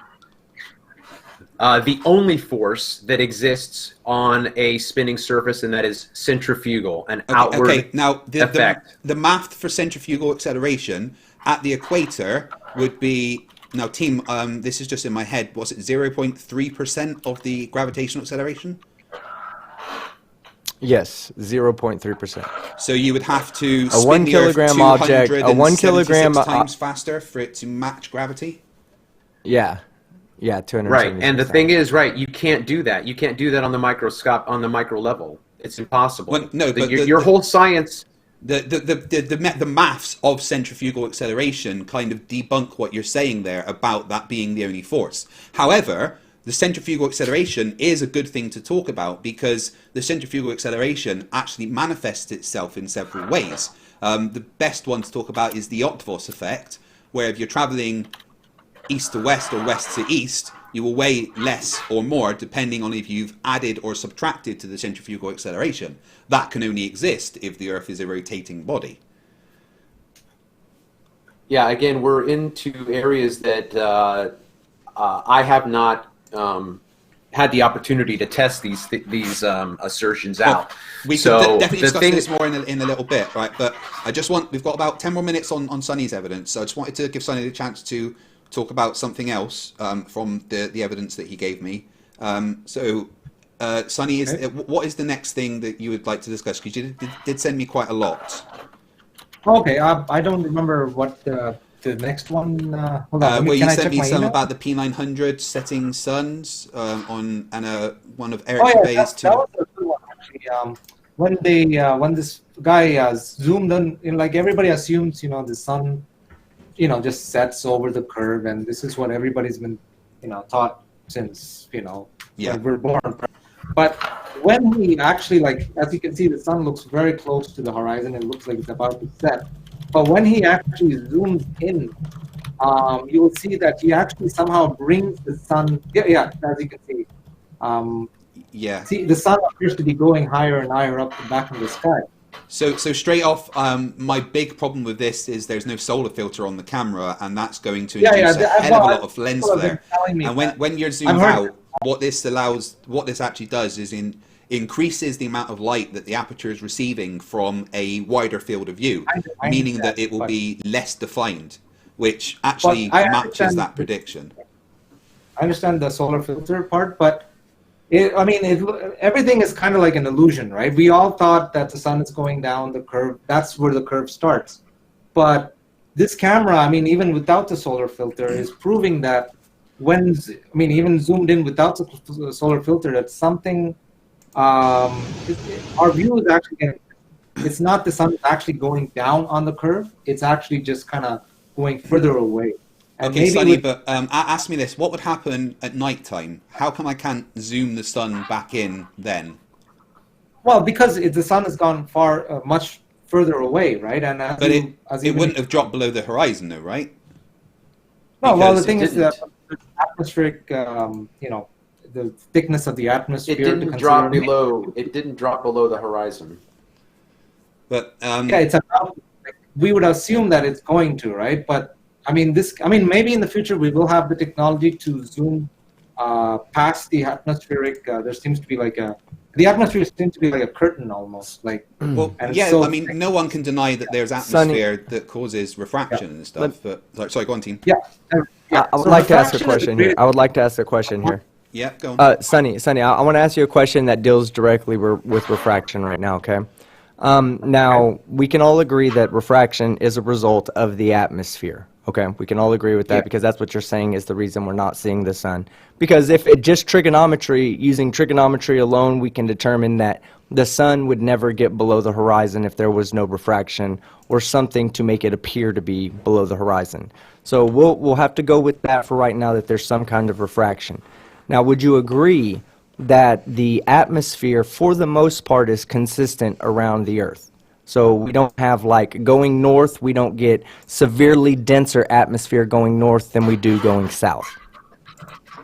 the only force that exists on a spinning surface, and that is centrifugal, an outward Okay, now effect. the math for centrifugal acceleration at the equator would be, now team, this is just in my head, was it 0.3% of the gravitational acceleration? Yes, 0.3%. So you would have to A spin 1 the Earth kilogram object, a 1 276 kilogram times faster for it to match gravity? Yeah, 270. Right, and the thing is, right, you can't do that. You can't do that on the microscope, on the micro level. It's impossible. Well, no, but your whole science. The maths of centrifugal acceleration kind of debunk what you're saying there about that being the only force. However, the centrifugal acceleration is a good thing to talk about because the centrifugal acceleration actually manifests itself in several ways. The best one to talk about is the Optvos effect, where if you're traveling east to west or west to east, you will weigh less or more depending on if you've added or subtracted to the centrifugal acceleration. That can only exist if the Earth is a rotating body. Yeah, again, we're into areas that I have not had the opportunity to test these assertions out. We can definitely discuss this more in a little bit, right? But we've got about 10 more minutes on Sonny's evidence, so I just wanted to give Sonny the chance to talk about something else from the evidence that he gave me. Sonny, what is the next thing that you would like to discuss? Because you did send me quite a lot. Okay, I don't remember what the next one. Hold on, well, you can I sent check me my some email? about the P900 setting suns one of Eric Oh yeah, Bay's that was a good one actually. When this guy zoomed in, like everybody assumes, the sun, just sets over the curve, and this is what everybody's been, taught since, when we're born. But when we actually, as you can see, the sun looks very close to the horizon. It looks like it's about to set. But when he actually zooms in, you will see that he actually somehow brings the sun. Yeah, as you can see. See, the sun appears to be going higher and higher up the back of the sky. So straight off, my big problem with this is there's no solar filter on the camera, and that's going to induce a hell of a lot of lens flare. And when you're zoomed out, what this actually does is increases the amount of light that the aperture is receiving from a wider field of view, meaning that it will be less defined, which actually matches that prediction. I understand the solar filter part, but everything is kind of like an illusion, right? We all thought that the sun is going down the curve. That's where the curve starts. But this camera, even without the solar filter, is proving that even zoomed in without the solar filter, that something, our view is actually it's not the sun actually going down on the curve. It's actually just kind of going further away. And okay, Sonny, but ask me this. What would happen at night time? How come I can't zoom the sun back in then? Well, because the sun has gone much further away, right? And it wouldn't have dropped below the horizon, though, right? No, well, the thing is the atmospheric, the thickness of the atmosphere. It didn't drop below. It didn't drop below the horizon. But it's about. We would assume that it's going to, right? But maybe in the future we will have the technology to zoom past the atmospheric, there seems to be the atmosphere seems to be like a curtain almost, Well, and it's yeah, so I mean, no one can deny that there's atmosphere that causes refraction and stuff. But sorry, go on, team. yeah. I would So like to ask a refraction is the question here. greatest- I would like to ask a question here. Yeah, go on. Sonny, I want to ask you a question that deals directly with refraction right now, okay? Now, we can all agree that refraction is a result of the atmosphere, okay? We can all agree with that because that's what you're saying is the reason we're not seeing the sun. Because if it just using trigonometry alone, we can determine that the sun would never get below the horizon if there was no refraction or something to make it appear to be below the horizon. So we'll have to go with that for right now, that there's some kind of refraction. Now, would you agree that the atmosphere, for the most part, is consistent around the Earth? So we don't have, going north, we don't get severely denser atmosphere going north than we do going south.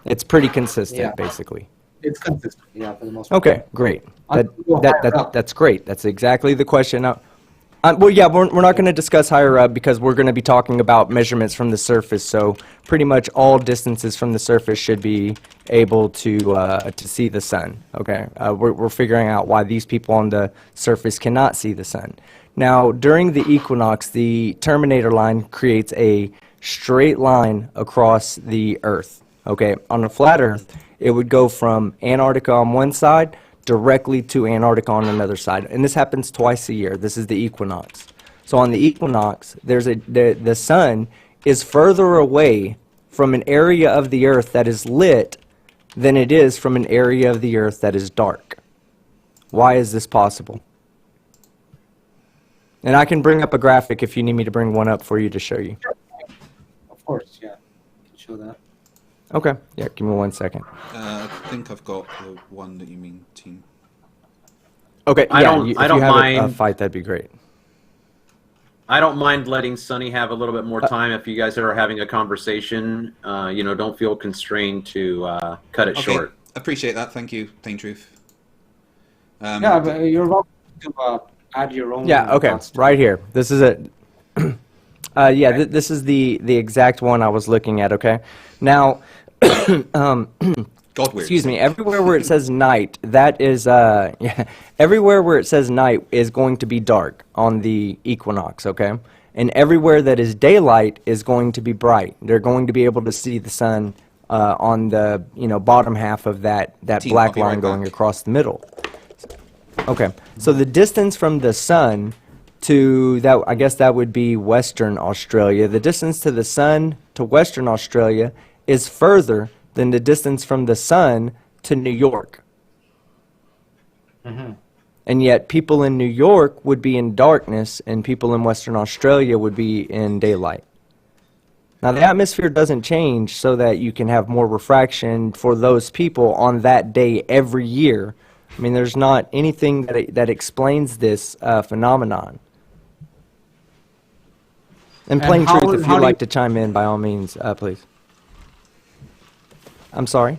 It's pretty consistent, basically. It's consistent, yeah, for the most part. Okay, great. Up. That's great. That's exactly the question. Well, yeah, we're not going to discuss higher up because we're going to be talking about measurements from the surface. So pretty much all distances from the surface should be able to see the sun. Okay, we're figuring out why these people on the surface cannot see the sun. Now, during the equinox, the terminator line creates a straight line across the Earth. Okay, on a flat Earth, it would go from Antarctica on one side directly to Antarctica on another side, and this happens twice a year. This is the equinox. So on the equinox, the sun is further away from an area of the Earth that is lit than it is from an area of the Earth that is dark. Why is this possible? And I can bring up a graphic if you need me to bring one up for you to show you. Of course, yeah. I can show that. Okay. Yeah, give me 1 second. I think I've got the one that you mean, team. Okay. I don't if you have mind. a fight, that'd be great. I don't mind letting Sonny have a little bit more time if you guys are having a conversation. Don't feel constrained to cut it short. Appreciate that. Thank you, Plain Truth. Yeah, but you're welcome to add your own. Yeah. Okay. thoughts to Right here. This is it. This is the exact one I was looking at. Okay. Now, God weird. excuse me. Everywhere where it says night, that is everywhere where it says night is going to be dark on the equinox. Okay. And everywhere that is daylight is going to be bright. They're going to be able to see the sun on the bottom half of that Team, black I'll be line right going back. across the middle. Okay, so the distance from the sun to that, I guess that would be Western Australia. The distance to the sun to Western Australia is further than the distance from the sun to New York. And yet people in New York would be in darkness and people in Western Australia would be in daylight. Now the atmosphere doesn't change so that you can have more refraction for those people on that day every year. I mean, there's not anything that explains this phenomenon. And plain how- truth, if how you'd do like you- to chime in, by all means, please. I'm sorry?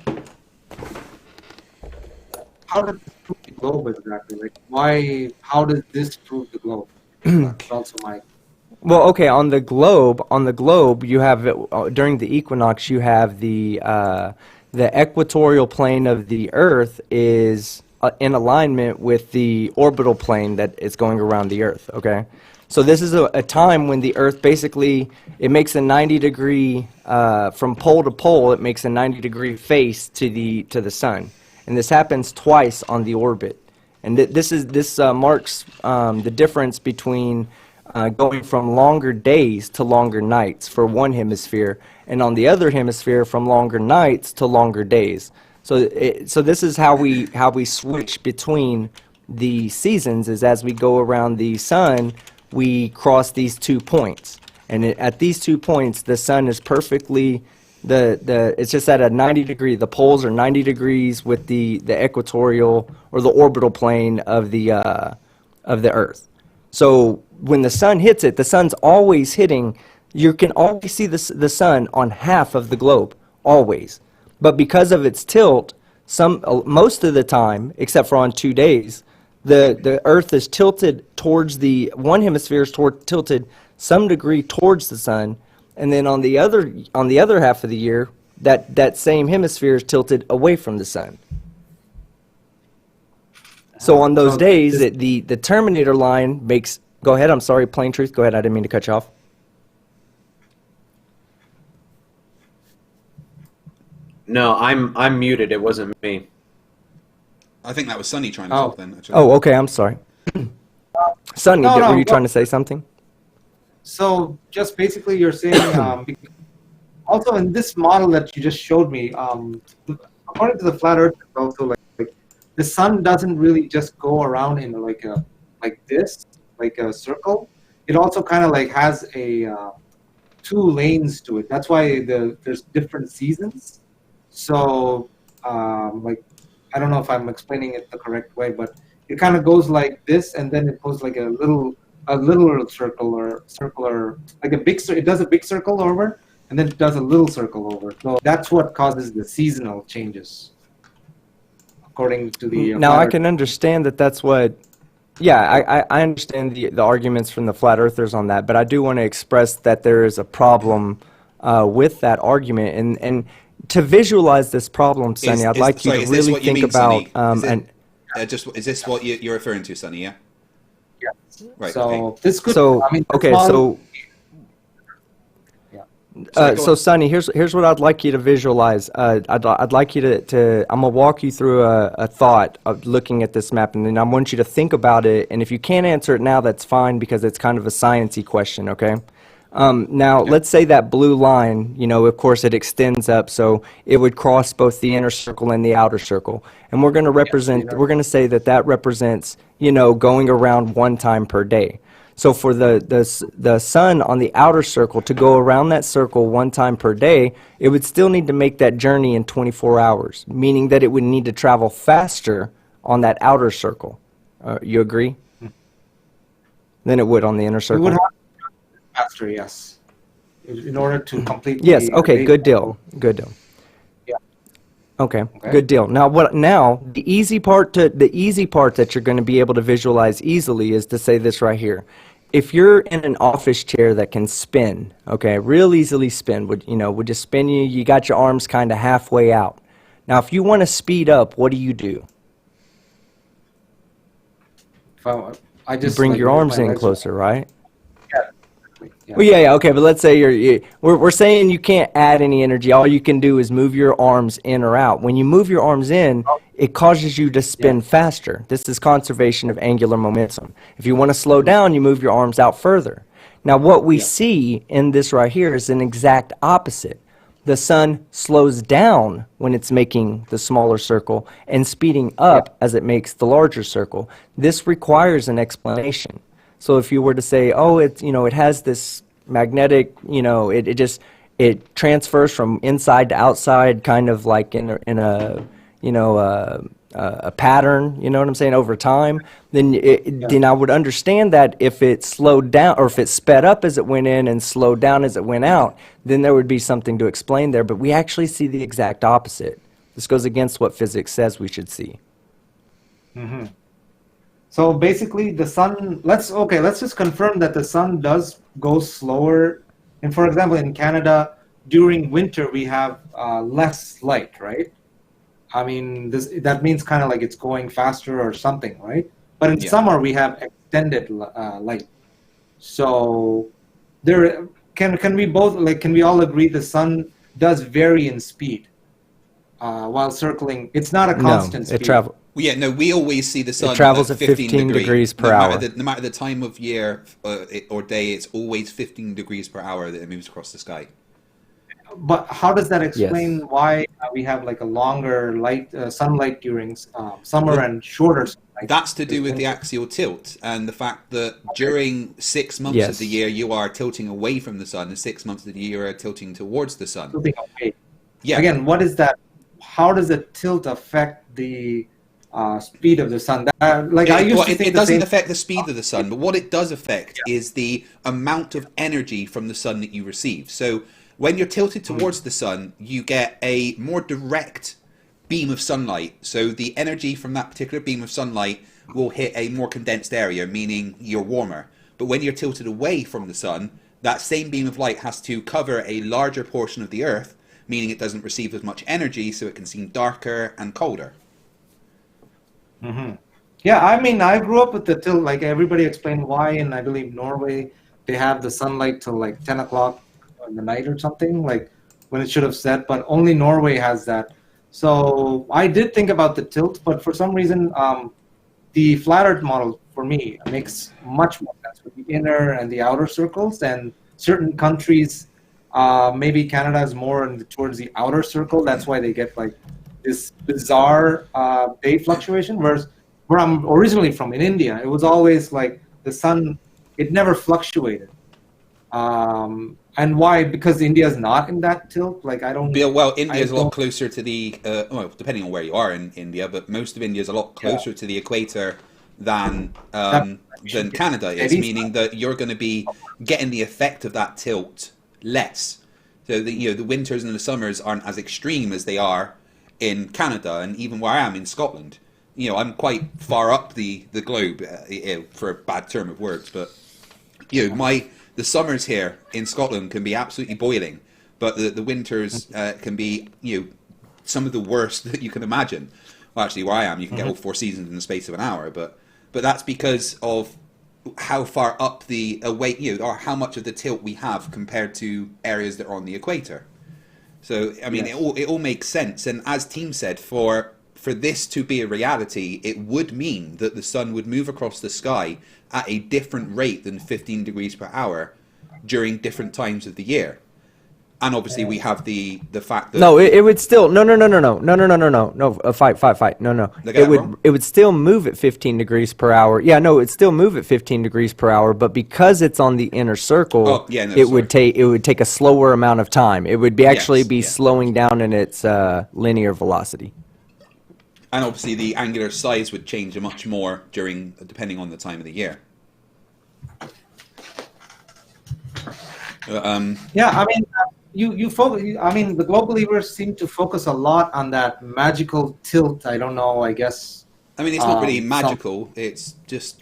How does this prove the globe exactly? How does this prove the globe? That's also my. Well, okay, on the globe, you have during the equinox, you have the equatorial plane of the Earth is in alignment with the orbital plane that is going around the Earth. Okay, so this is a time when the Earth basically it makes a 90-degree from pole to pole. It makes a 90-degree face to the sun, and this happens twice on the orbit. And this marks the difference between going from longer days to longer nights for one hemisphere, and on the other hemisphere from longer nights to longer days. So this is how we switch between the seasons. Is as we go around the sun, we cross these 2 points, and at these 2 points, the sun is perfectly it's just at a 90-degree. The poles are 90 degrees with the equatorial or the orbital plane of the Earth. So when the sun hits it, the sun's always hitting. You can always see the sun on half of the globe, always. But because of its tilt, most of the time, except for on 2 days, the Earth is tilted towards one hemisphere is tilted some degree towards the sun, and then on the other half of the year, that same hemisphere is tilted away from the sun. So on those days, the terminator line makes. Go ahead. I'm sorry. Plain truth. Go ahead. I didn't mean to cut you off. No, I'm muted. It wasn't me. I think that was Sunny trying to talk then. Actually. Oh, okay. I'm sorry. Sonny, were you trying to say something? So just basically you're saying, also in this model that you just showed me, according to the flat earth, also like the sun doesn't really just go around in like a circle. It also kind of like has a 2 lanes to it. That's why there's different seasons. So like, I don't know if I'm explaining it the correct way, but it kind of goes like this, and then it goes like a little circle or like a big. It does a big circle over, and then it does a little circle over. So that's what causes the seasonal changes, according to the. Now I can understand that. That's what. Yeah, I understand the arguments from the flat earthers on that, but I do want to express that there is a problem with that argument, and to visualize this problem, Sonny, I'd like you to really think about. Is this what you're referring to, Sonny? Yeah. Yeah. Right. So okay. this could. So I mean, okay, model, so Sonny, here's what I'd like you to visualize. I'd like you to I'm gonna walk you through a thought of looking at this map, and then I want you to think about it. And if you can't answer it now, that's fine, because it's kind of a sciencey question. Okay. Now, let's say that blue line, of course, it extends up, so it would cross both the inner circle and the outer circle. And we're going to we're going to say that represents, going around 1 time per day. So for the sun on the outer circle to go around that circle 1 time per day, it would still need to make that journey in 24 hours, meaning that it would need to travel faster on that outer circle. You agree? Than it would on the inner circle. Faster, yes. In order to complete. Yes. Okay. Good deal. Good deal. Yeah. Okay. Good deal. Now, the easy part that you're going to be able to visualize easily is to say this right here. If you're in an office chair that can spin, okay, real easily spin, would just spin you. You got your arms kind of halfway out. Now, if you want to speed up, what do? I just you bring like, your arms in closer, right? Yeah. Well, yeah, okay, but let's say we're saying you can't add any energy. All you can do is move your arms in or out. When you move your arms in, it causes you to spin faster. This is conservation of angular momentum. If you want to slow down, you move your arms out further. Now, what we see in this right here is an exact opposite. The sun slows down when it's making the smaller circle and speeding up as it makes the larger circle. This requires an explanation. So if you were to say, oh, it has this magnetic, it transfers from inside to outside, kind of like in a pattern, you know what I'm saying, over time, then I would understand that if it slowed down, or if it sped up as it went in and slowed down as it went out, then there would be something to explain there. But we actually see the exact opposite. This goes against what physics says we should see. Mm-hmm. So basically, the sun. Let's just confirm that the sun does go slower. And for example, in Canada, during winter we have less light, right? I mean, that means kind of like it's going faster or something, right? But in summer we have extended light. So there can we both can we all agree the sun does vary in speed while circling? It's not a constant speed. It travels. Well, yeah, no, we always see the sun. It travels at 15 degrees per hour. No matter the time of year or day, it's always 15 degrees per hour that it moves across the sky. But how does that explain why we have like a longer sunlight during summer and shorter sunlight? That's to do with the axial tilt and the fact that during 6 months of the year you are tilting away from the sun, and 6 months of the year you are tilting towards the sun. Tilting away. Yeah. Again, what is that? How does the tilt affect the speed of the sun? It doesn't affect the speed of the sun, but what it does affect is the amount of energy from the sun that you receive. So when you're tilted towards the sun, you get a more direct beam of sunlight. So the energy from that particular beam of sunlight will hit a more condensed area, meaning you're warmer. But when you're tilted away from the sun, that same beam of light has to cover a larger portion of the Earth, meaning it doesn't receive as much energy, so it can seem darker and colder. Mm-hmm. Yeah, I mean, I grew up with the tilt, like everybody explained why, and I believe Norway, they have the sunlight till like 10 o'clock in the night or something, like when it should have set, but only Norway has that. So I did think about the tilt, but for some reason, the flat Earth model for me makes much more sense with the inner and the outer circles, and certain countries, maybe Canada is more towards the outer circle. That's why they get like this bizarre day fluctuation. Whereas where I'm originally from in India, it was always like the sun, it never fluctuated. And why? Because India is not in that tilt. Like I don't. Yeah, well, India is a lot closer to the well, depending on where you are in India, but most of India is a lot closer to the equator than Canada is, meaning that you're going to be getting the effect of that tilt less. So the winters and the summers aren't as extreme as they are in Canada, and even where I am in Scotland. I'm quite far up the globe, for a bad term of words, but the summers here in Scotland can be absolutely boiling, but the winters can be some of the worst that you can imagine. Well, actually, where I am, you can get all 4 seasons in the space of an hour, but that's because of how far up the away, or how much of the tilt we have compared to areas that are on the equator. So, I mean, it all makes sense. And as Team said, for this to be a reality, it would mean that the sun would move across the sky at a different rate than 15 degrees per hour during different times of the year. And obviously, we have the fact that it would still no fight no it would still move at 15 degrees per hour. Yeah, no, it'd still move at 15 degrees per hour, but because it's on the inner circle, it would take a slower amount of time. It would be slowing down in its linear velocity. And obviously, the angular size would change much more depending on the time of the year. I mean. You focus. I mean, the global believers seem to focus a lot on that magical tilt. I don't know. I guess. I mean, it's not really magical. It's just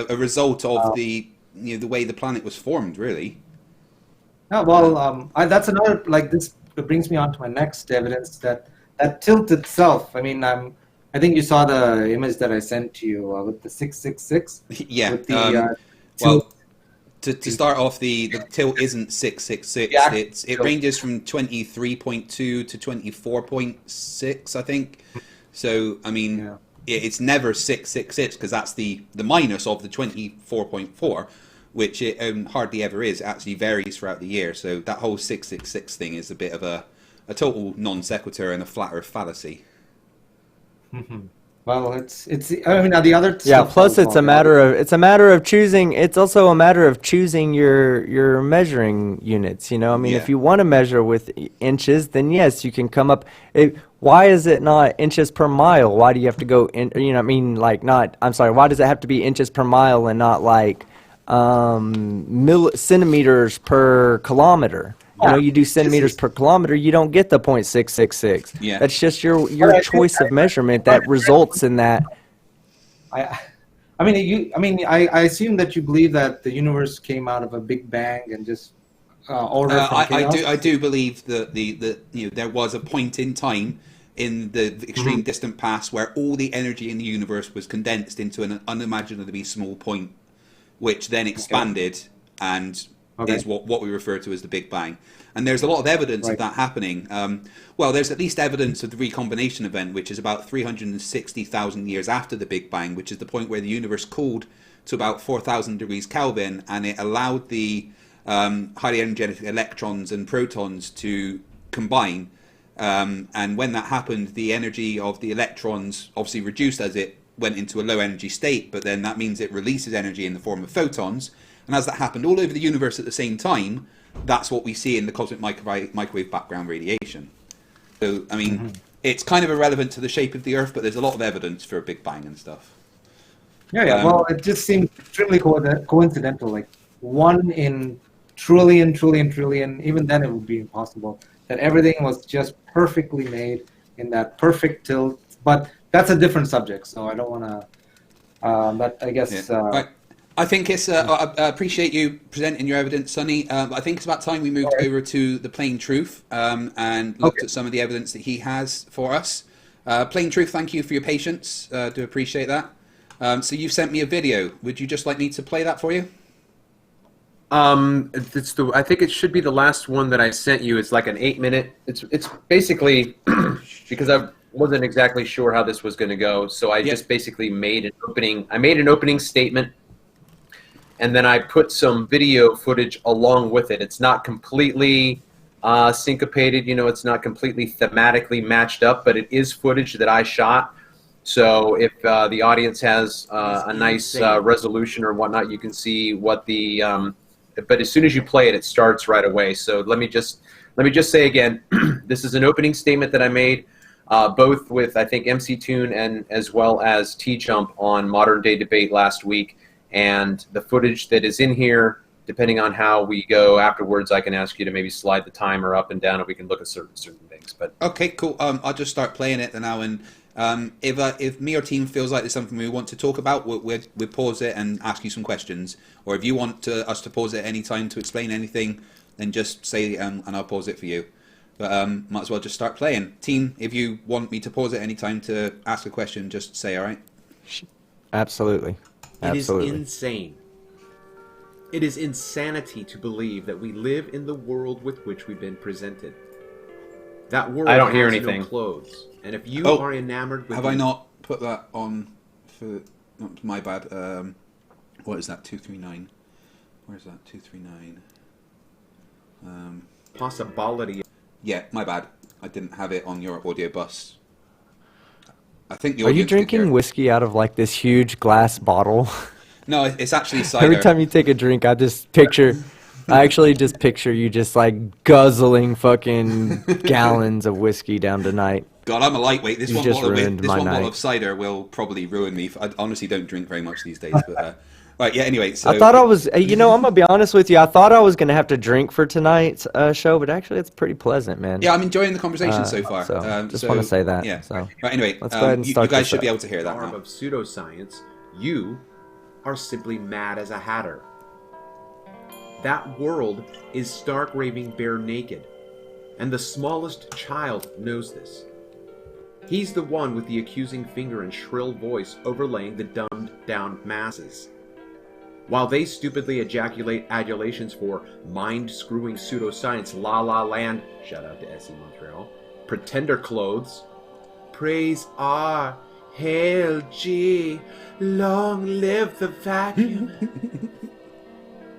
a result of the way the planet was formed, really. Yeah. Well, that's another this. It brings me on to my next evidence that tilt itself. I mean, I think you saw the image that I sent to you with the 666. Yeah. With the, well. To start off, the tilt isn't 666. It ranges from 23.2 to 24.6, I think. So I mean, it's never 666 because that's the minus of the 24.4, which it hardly ever is. It actually varies throughout the year. So that whole 666 thing is a bit of a total non sequitur and a flat Earth fallacy. Mm-hmm. Well, it's. I mean, the other. Yeah. Plus, it's a matter of choosing. It's also a matter of choosing your measuring units. I mean, if you want to measure with inches, then yes, you can come up. Why is it not inches per mile? Why do you have to go in? I mean, I'm sorry. Why does it have to be inches per mile and not centimeters per kilometer? You do centimeters per kilometer, you don't get the 0.666. Yeah. That's just your choice of measurement that results in that. I assume that you believe that the universe came out of a big bang and just ordered from chaos. I do believe that there was a point in time in the extreme distant past where all the energy in the universe was condensed into an unimaginably small point, which then expanded and is what we refer to as the Big Bang. And there's a lot of evidence of that happening. Well, there's at least evidence of the recombination event, which is about 360,000 years after the Big Bang, which is the point where the universe cooled to about 4,000 degrees Kelvin, and it allowed the highly energetic electrons and protons to combine. And when that happened, the energy of the electrons obviously reduced as it went into a low energy state, but then that means it releases energy in the form of photons. And as that happened all over the universe at the same time, that's what we see in the cosmic microwave background radiation. So, I mean, it's kind of irrelevant to the shape of the Earth, but there's a lot of evidence for a Big Bang and stuff. Yeah. Well, it just seems extremely coincidental. Like 1 in trillion, even then it would be impossible. That everything was just perfectly made in that perfect tilt. But that's a different subject, so I don't want to... but I guess... I think it's. I appreciate you presenting your evidence, Sonny. I think it's about time we moved over to the plain truth and looked at some of the evidence that he has for us. Plain truth, thank you for your patience. Do appreciate that. So you've sent me a video. Would you just like me to play that for you? I think it should be the last one that I sent you. It's like an 8-minute. It's basically because I wasn't exactly sure how this was going to go, so I just basically made an opening. I made an opening statement, and then I put some video footage along with it. It's not completely syncopated, it's not completely thematically matched up, but it is footage that I shot. So if the audience has a nice resolution or whatnot, you can see what the. But as soon as you play it, it starts right away. So let me just say again, this is an opening statement that I made, both with I think MC Toon and as well as T Jump on Modern Day Debate last week. And the footage that is in here, depending on how we go afterwards, I can ask you to maybe slide the timer up and down, and we can look at certain things. But okay, cool. I'll just start playing it now, and if me or team feels like there's something we want to talk about, we'll pause it and ask you some questions. Or if you want us to pause it at any time to explain anything, then just say and I'll pause it for you. But might as well just start playing. Team, if you want me to pause at any time to ask a question, just say, all right? Absolutely. It is insane. It is insanity to believe that we live in the world with which we've been presented. That world I don't hear has anything. no clothes. And if you are enamored with Have I not put that on for... Oh, my bad. What is that? 239. Where is that? 239. Possibility. Yeah, my bad. I didn't have it on your audio bus. I think the Are you audience did hear drinking it. whiskey out of like this huge glass bottle? No, it's actually cider. Every time you take a drink, I actually just picture you just like guzzling fucking gallons of whiskey down tonight. God, I'm a lightweight. This You one, just bottle, ruined this my one bottle night. of cider will probably ruin me. I honestly don't drink very much these days. But right, yeah. Anyway, so I thought I was, I'm gonna be honest with you. I thought I was gonna have to drink for tonight's show, but actually, it's pretty pleasant, man. yeah, I'm enjoying the conversation so far. So just want to say that. Yeah. So Right. Anyway, let's go ahead and you start guys this should up. be able to hear that garb now. of pseudoscience, you are simply mad as a hatter. That world is stark raving bare naked, and the smallest child knows this. He's the one with the accusing finger and shrill voice overlaying the dumbed down masses. While they stupidly ejaculate adulations for mind-screwing pseudoscience la la land, shout out to SE Montreal, pretender clothes, praise R, hail G, long live the vacuum.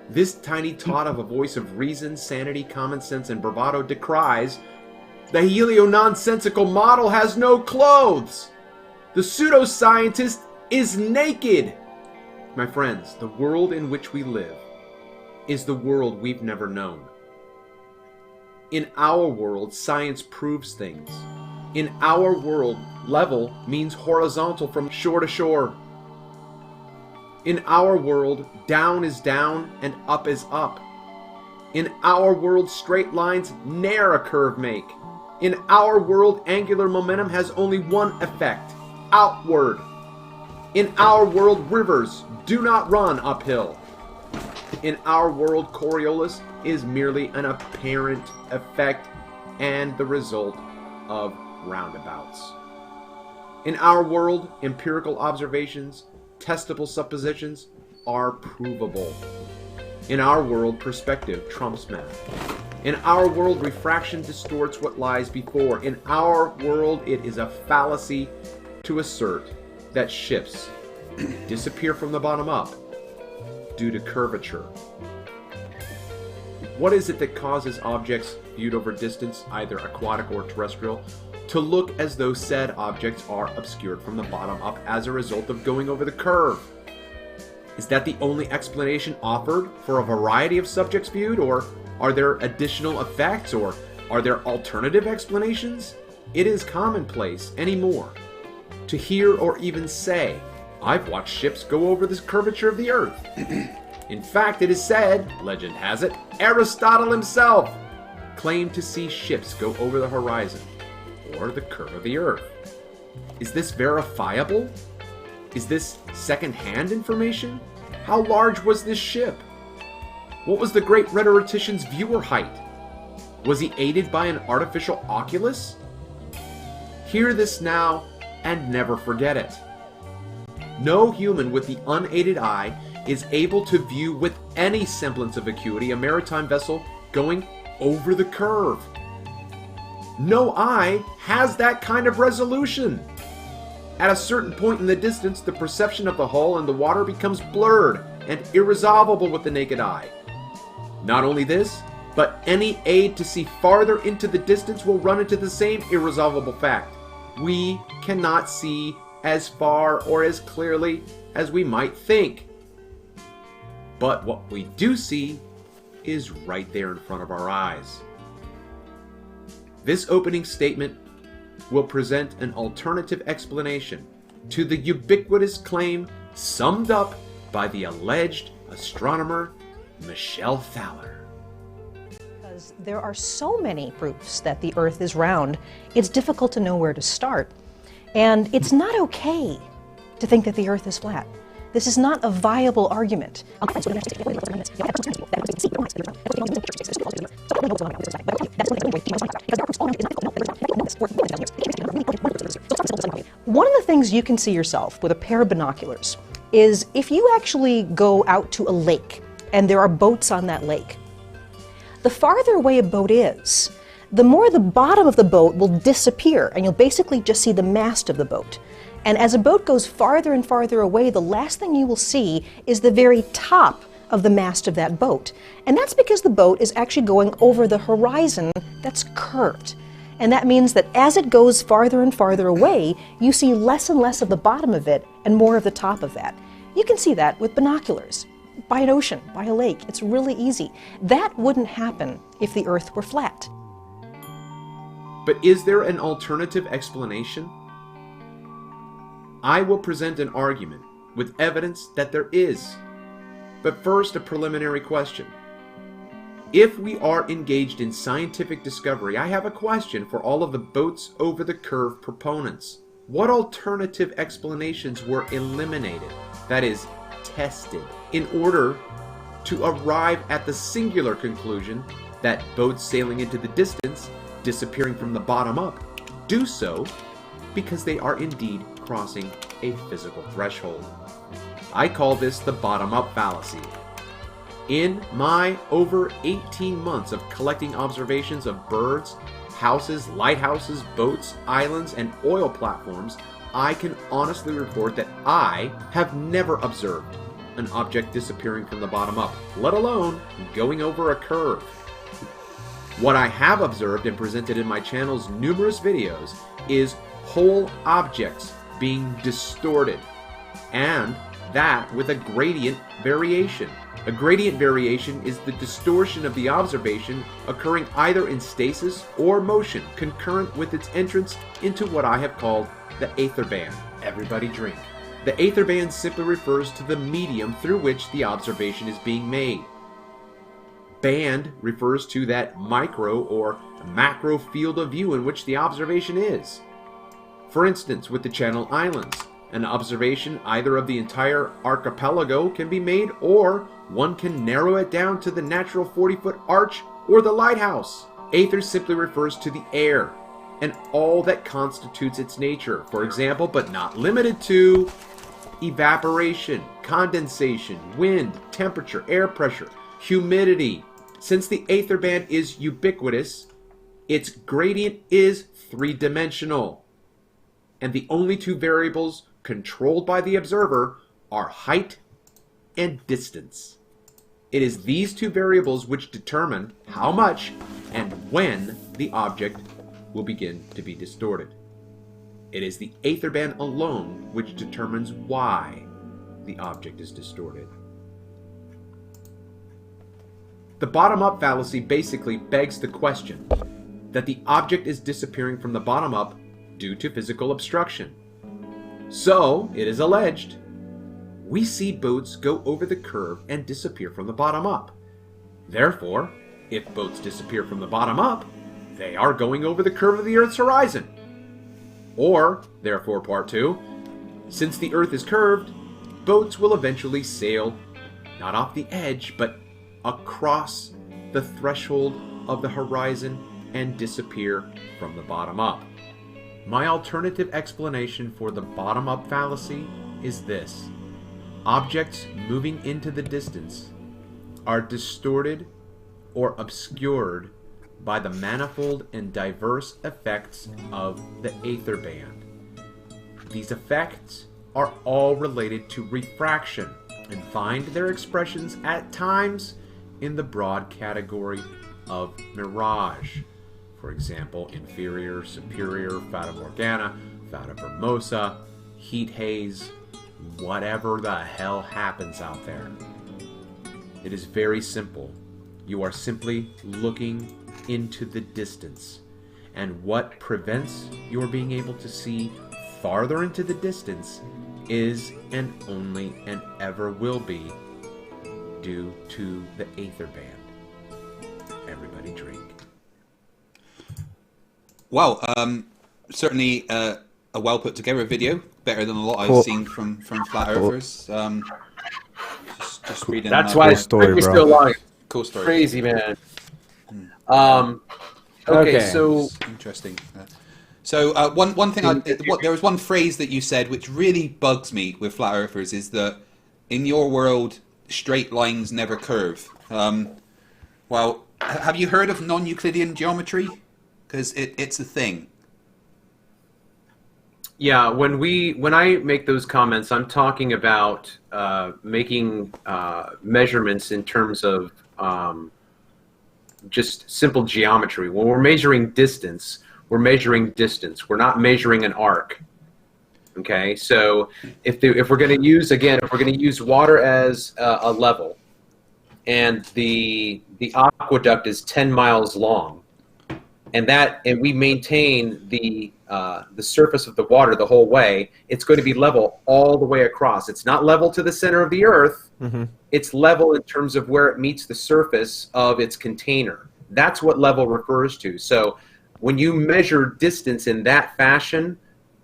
This tiny tot of a voice of reason, sanity, common sense, and bravado decries the helio-nonsensical model has no clothes. The pseudoscientist is naked. My friends, the world in which we live is the world we've never known. In our world, science proves things. In our world, level means horizontal from shore to shore. In our world, down is down and up is up. In our world, straight lines ne'er a curve make. In our world, angular momentum has only one effect: outward. In our world, rivers do not run uphill. In our world, Coriolis is merely an apparent effect and the result of roundabouts. In our world, empirical observations, testable suppositions are provable. In our world, perspective trumps math. In our world, refraction distorts what lies before. In our world, it is a fallacy to assert that ships disappear from the bottom up due to curvature. What is it that causes objects viewed over distance, either aquatic or terrestrial, to look as though said objects are obscured from the bottom up as a result of going over the curve? Is that the only explanation offered for a variety of subjects viewed, or are there additional effects, or are there alternative explanations? It is commonplace anymore to hear or even say, "I've watched ships go over this curvature of the earth." In fact, it is said, legend has it, Aristotle himself claimed to see ships go over the horizon, or the curve of the earth. Is this verifiable? Is this second-hand information? How large was this ship? What was the great rhetorician's viewer height? Was he aided by an artificial oculus? Hear this now and never forget it. No human with the unaided eye is able to view with any semblance of acuity a maritime vessel going over the curve. No eye has that kind of resolution. At a certain point in the distance, the perception of the hull and the water becomes blurred and irresolvable with the naked eye. Not only this, but any aid to see farther into the distance will run into the same irresolvable fact. We cannot see as far or as clearly as we might think. But what we do see is right there in front of our eyes. This opening statement will present an alternative explanation to the ubiquitous claim summed up by the alleged astronomer Michelle Thaler. Because there are so many proofs that the Earth is round, it's difficult to know where to start. And it's not okay to think that the Earth is flat. This is not a viable argument. One of the things you can see yourself with a pair of binoculars is if you actually go out to a lake and there are boats on that lake. The farther away a boat is, the more the bottom of the boat will disappear and you'll basically just see the mast of the boat. And as a boat goes farther and farther away, the last thing you will see is the very top of the mast of that boat. And that's because the boat is actually going over the horizon that's curved. And that means that as it goes farther and farther away, you see less and less of the bottom of it and more of the top of that. You can see that with binoculars, by an ocean, by a lake. It's really easy. That wouldn't happen if the Earth were flat. But is there an alternative explanation? I will present an argument with evidence that there is. But first, a preliminary question. If we are engaged in scientific discovery, I have a question for all of the boats over the curve proponents. What alternative explanations were eliminated, that is, tested, in order to arrive at the singular conclusion that boats sailing into the distance, disappearing from the bottom up, do so because they are indeed crossing a physical threshold? I call this the bottom-up fallacy. In my over 18 months of collecting observations of birds, houses, lighthouses, boats, islands, and oil platforms, I can honestly report that I have never observed an object disappearing from the bottom up, let alone going over a curve. What I have observed and presented in my channel's numerous videos is whole objects being distorted, and that with a gradient variation. A gradient variation is the distortion of the observation occurring either in stasis or motion concurrent with its entrance into what I have called the aether band. Everybody drink. The aether band simply refers to the medium through which the observation is being made. Band refers to that micro or macro field of view in which the observation is. For instance, with the Channel Islands, an observation either of the entire archipelago can be made, or one can narrow it down to the natural 40-foot arch or the lighthouse. Aether simply refers to the air and all that constitutes its nature. For example, but not limited to, evaporation, condensation, wind, temperature, air pressure, humidity. Since the aether band is ubiquitous, its gradient is three-dimensional. And the only two variables controlled by the observer are height and distance. It is these two variables which determine how much and when the object will begin to be distorted. It is the aether band alone which determines why the object is distorted. The bottom-up fallacy basically begs the question that the object is disappearing from the bottom up due to physical obstruction. So, it is alleged, we see boats go over the curve and disappear from the bottom up. Therefore, if boats disappear from the bottom up, they are going over the curve of the Earth's horizon. Or, therefore part 2, since the Earth is curved, boats will eventually sail, not off the edge, but across the threshold of the horizon and disappear from the bottom up. My alternative explanation for the bottom-up fallacy is this. Objects moving into the distance are distorted or obscured by the manifold and diverse effects of the aether band. These effects are all related to refraction and find their expressions at times in the broad category of mirage. For example, inferior, superior, fata morgana, fata brumosa, heat haze, whatever the hell happens out there. It is very simple. You are simply looking into the distance. And what prevents your being able to see farther into the distance is and only and ever will be due to the aether band. Everybody drink. Well, certainly a well put together video, better than a lot I've seen from flat earthers. Just reading. That's why story, we're bro. still lying. Cool story. Crazy, man. Okay, so Interesting. So one thing, there was one phrase that you said which really bugs me with flat earthers is that in your world straight lines never curve. Well, have you heard of non-Euclidean geometry? Because it's a thing. yeah, when I make those comments, I'm talking about making measurements in terms of just simple geometry. When we're measuring distance, we're measuring distance. We're not measuring an arc. Okay, so if we're going to use, again, if we're going to use water as a level, and the aqueduct is 10 miles long, and we maintain the surface of the water the whole way, it's going to be level all the way across. It's not level to the center of the earth. Mm-hmm. It's level in terms of where it meets the surface of its container. That's what level refers to. So when you measure distance in that fashion,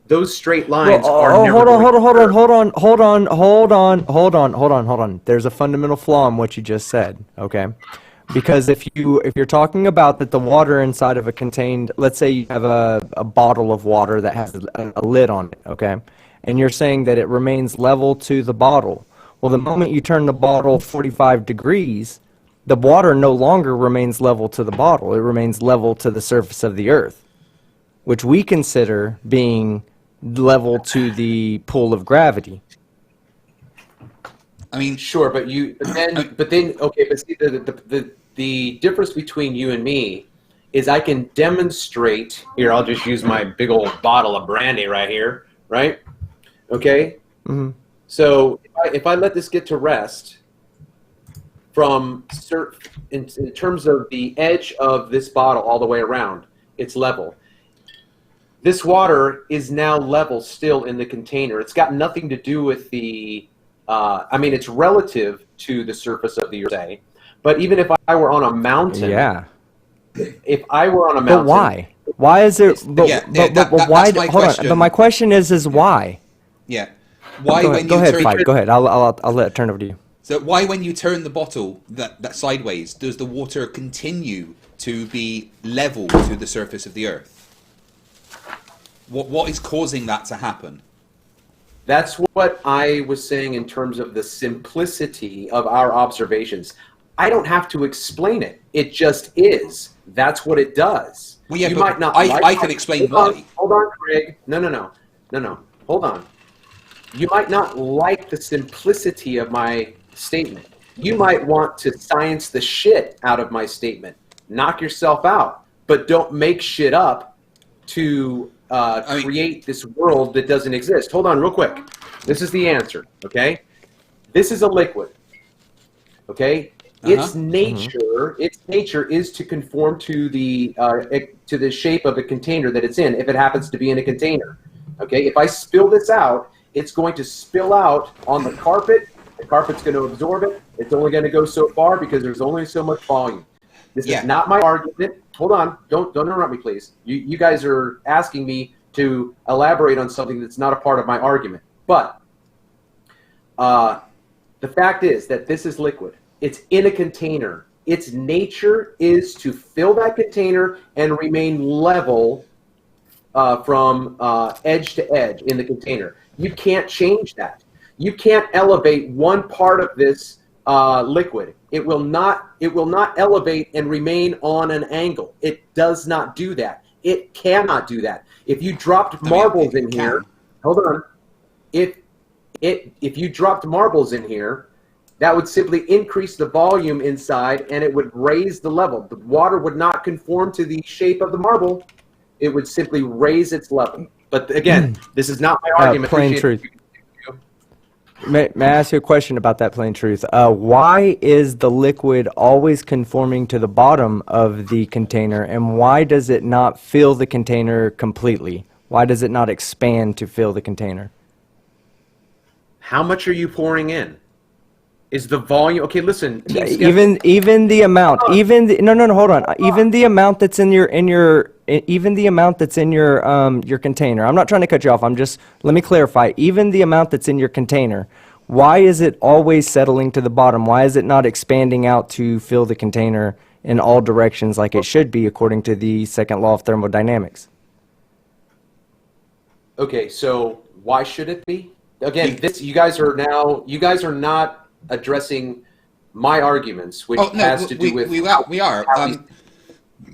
those straight lines are never hold on. There's a fundamental flaw in what you just said, okay? Because if you're talking about that the water inside of a contained, let's say you have a bottle of water that has a lid on it, okay? And you're saying that it remains level to the bottle. Well, the moment you turn the bottle 45 degrees, the water no longer remains level to the bottle. It remains level to the surface of the earth, which we consider being level to the pull of gravity. I mean, sure, but then okay, but see the difference between you and me is I can demonstrate here. I'll just use my big old bottle of brandy right here, right? Okay. Mm-hmm. So if I let this get to rest from in terms of the edge of this bottle all the way around, it's level. This water is now level still in the container. It's got nothing to do with the, I mean, it's relative to the surface of the earth, but even if I were on a mountain, Yeah. if I were on a mountain. But why? Why is it? But why? Hold on. But my question is why? Yeah. Why Go when ahead, go you ahead, turn, fight. Go ahead. I'll let it turn over to you. So why when you turn the bottle that sideways does the water continue to be level to the surface of the earth? What is causing that to happen? That's what I was saying in terms of the simplicity of our observations. I don't have to explain it. It just is. That's what it does. Well, yeah, you but might not. I can explain why. Hold on, Craig. No. Hold on. You might not like the simplicity of my statement. You might want to science the shit out of my statement. Knock yourself out. But don't make shit up to create this world that doesn't exist. Hold on real quick. This is the answer, okay? This is a liquid, okay? Its nature is to conform to the shape of the container that it's in, if it happens to be in a container, okay? If I spill this out, it's going to spill out on the carpet. The carpet's going to absorb it. It's only going to go so far because there's only so much volume. This is not my argument. Hold on. Don't interrupt me, please. You guys are asking me to elaborate on something that's not a part of my argument. But the fact is that this is liquid. It's in a container. Its nature is to fill that container and remain level from edge to edge in the container. You can't change that. You can't elevate one part of this liquid. It will not elevate and remain on an angle. It does not do that. It cannot do that. If you dropped marbles in here, hold on. If you dropped marbles in here, that would simply increase the volume inside and it would raise the level. The water would not conform to the shape of the marble. It would simply raise its level. But again, this is not my argument. Plain truth. May I ask you a question about that plain truth? Why is the liquid always conforming to the bottom of the container, and why does it not fill the container completely? Why does it not expand to fill the container? How much are you pouring in? Is the volume okay? Listen, even the amount, hold on. Even the amount that's in your your container. I'm not trying to cut you off. Let me clarify. Even the amount that's in your container, why is it always settling to the bottom? Why is it not expanding out to fill the container in all directions like it should be according to the second law of thermodynamics? Okay, so why should it be? Again, you guys are not addressing my arguments, which has to do with we are.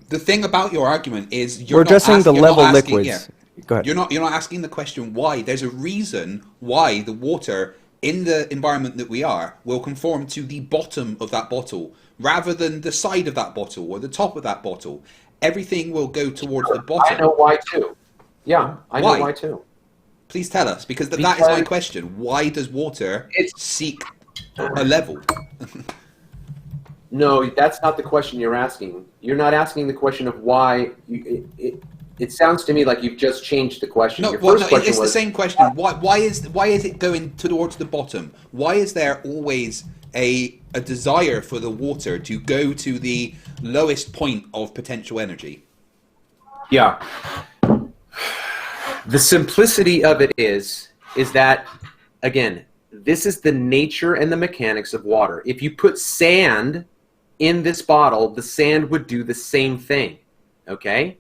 The thing about your argument is we're addressing the level liquids. Yeah, Go ahead. you're not asking the question why. There's a reason why the water in the environment that we are will conform to the bottom of that bottle rather than the side of that bottle or the top of that bottle. Everything will go towards the bottom. I know why too. Yeah, I know why too. Please tell us, because that is my question. Why does water seek a level? No, that's not the question you're asking. You're not asking the question of why. It sounds to me like you've just changed the question. No, it's the same question. Why is it going towards the bottom? Why is there always a desire for the water to go to the lowest point of potential energy? Yeah. The simplicity of it is that, again, this is the nature and the mechanics of water. If you put sand in this bottle, the sand would do the same thing, okay?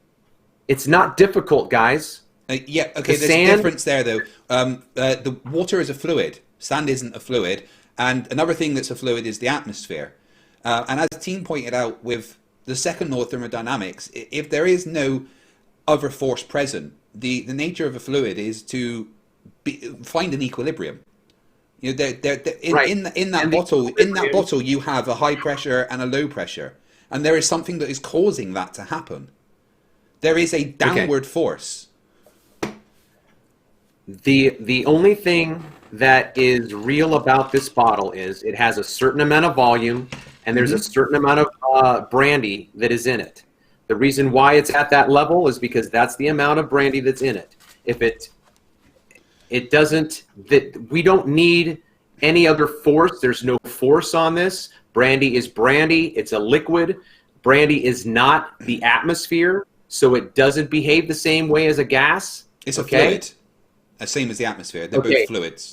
It's not difficult, guys. Yeah, okay, there's a difference there, though. The water is a fluid. Sand isn't a fluid. And another thing that's a fluid is the atmosphere. And as Team pointed out with the second law of thermodynamics, if there is no other force present, the nature of a fluid is to find an equilibrium. You know, in that bottle, you have a high pressure and a low pressure, and there is something that is causing that to happen. There is a downward force. The only thing that is real about this bottle is it has a certain amount of volume, and there's a certain amount of brandy that is in it. The reason why it's at that level is because that's the amount of brandy that's in it. If we don't need any other force. There's no force on this. Brandy is brandy. It's a liquid. Brandy is not the atmosphere, so it doesn't behave the same way as a gas. It's a fluid. Same as the atmosphere. They're both fluids.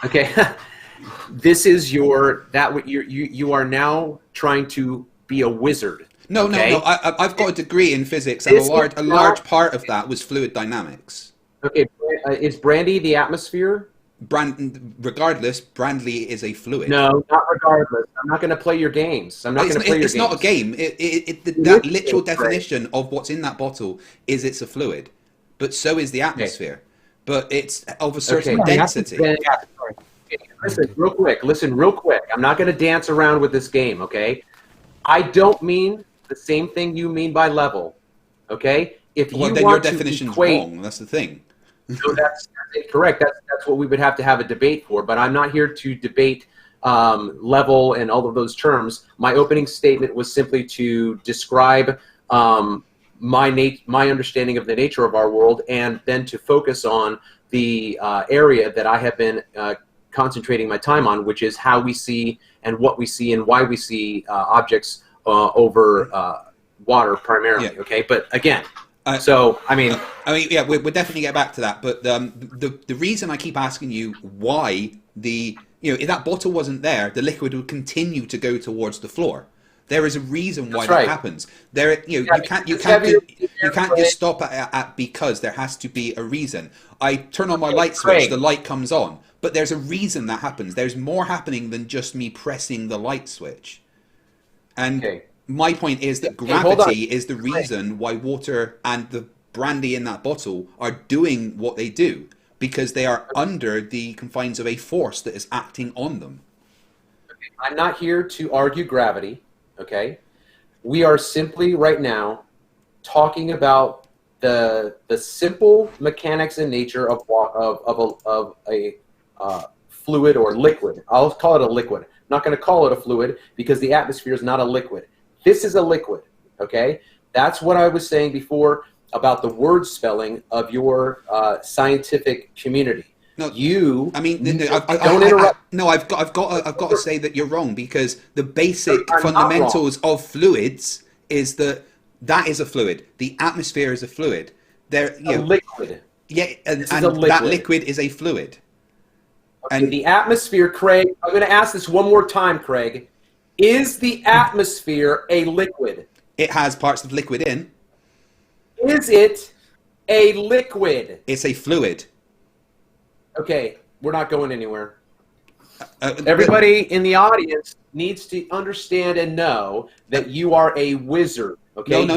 Okay. This is you are now trying to be a wizard. No. I've got a degree in physics, and a large part of that was fluid dynamics. Okay, is brandy the atmosphere? Regardless, brandy is a fluid. No, not regardless. I'm not going to play your games. I'm not going to play your games. It's not a game. That literal definition of what's in that bottle is it's a fluid, but so is the atmosphere. But it's of a certain density. Listen real quick. I'm not going to dance around with this game, okay? I don't mean the same thing you mean by level, okay? If you then want your definition's to equate, wrong. That's the thing. No, that's incorrect. That's what we would have to have a debate for. But I'm not here to debate level and all of those terms. My opening statement was simply to describe my understanding of the nature of our world, and then to focus on the area that I have been concentrating my time on, which is how we see and what we see and why we see objects over water primarily. Yeah. Okay, but again. We'll definitely get back to that. But the reason I keep asking you why if that bottle wasn't there, the liquid would continue to go towards the floor. There is a reason why that happens. You can't just stop at because. There has to be a reason. I turn on my light switch, the light comes on, but there's a reason that happens. There's more happening than just me pressing the light switch. And my point is that gravity is the reason why water and the brandy in that bottle are doing what they do, because they are under the confines of a force that is acting on them. I'm not here to argue gravity, okay? We are simply right now talking about the simple mechanics and nature of a fluid or liquid. I'll call it a liquid. I'm not going to call it a fluid because the atmosphere is not a liquid. This is a liquid, okay? That's what I was saying before about the word spelling of your scientific community. No, don't interrupt. I've got to say that you're wrong, because the basic fundamentals of fluids is that is a fluid. The atmosphere is a fluid. Liquid. Yeah, and that liquid is a fluid. Okay, and the atmosphere, Craig, I'm going to ask this one more time, Craig. Is the atmosphere a liquid? It has parts of liquid in. Is it a liquid? It's a fluid. Okay, we're not going anywhere. Everybody in the audience needs to understand and know that you are a wizard. Okay,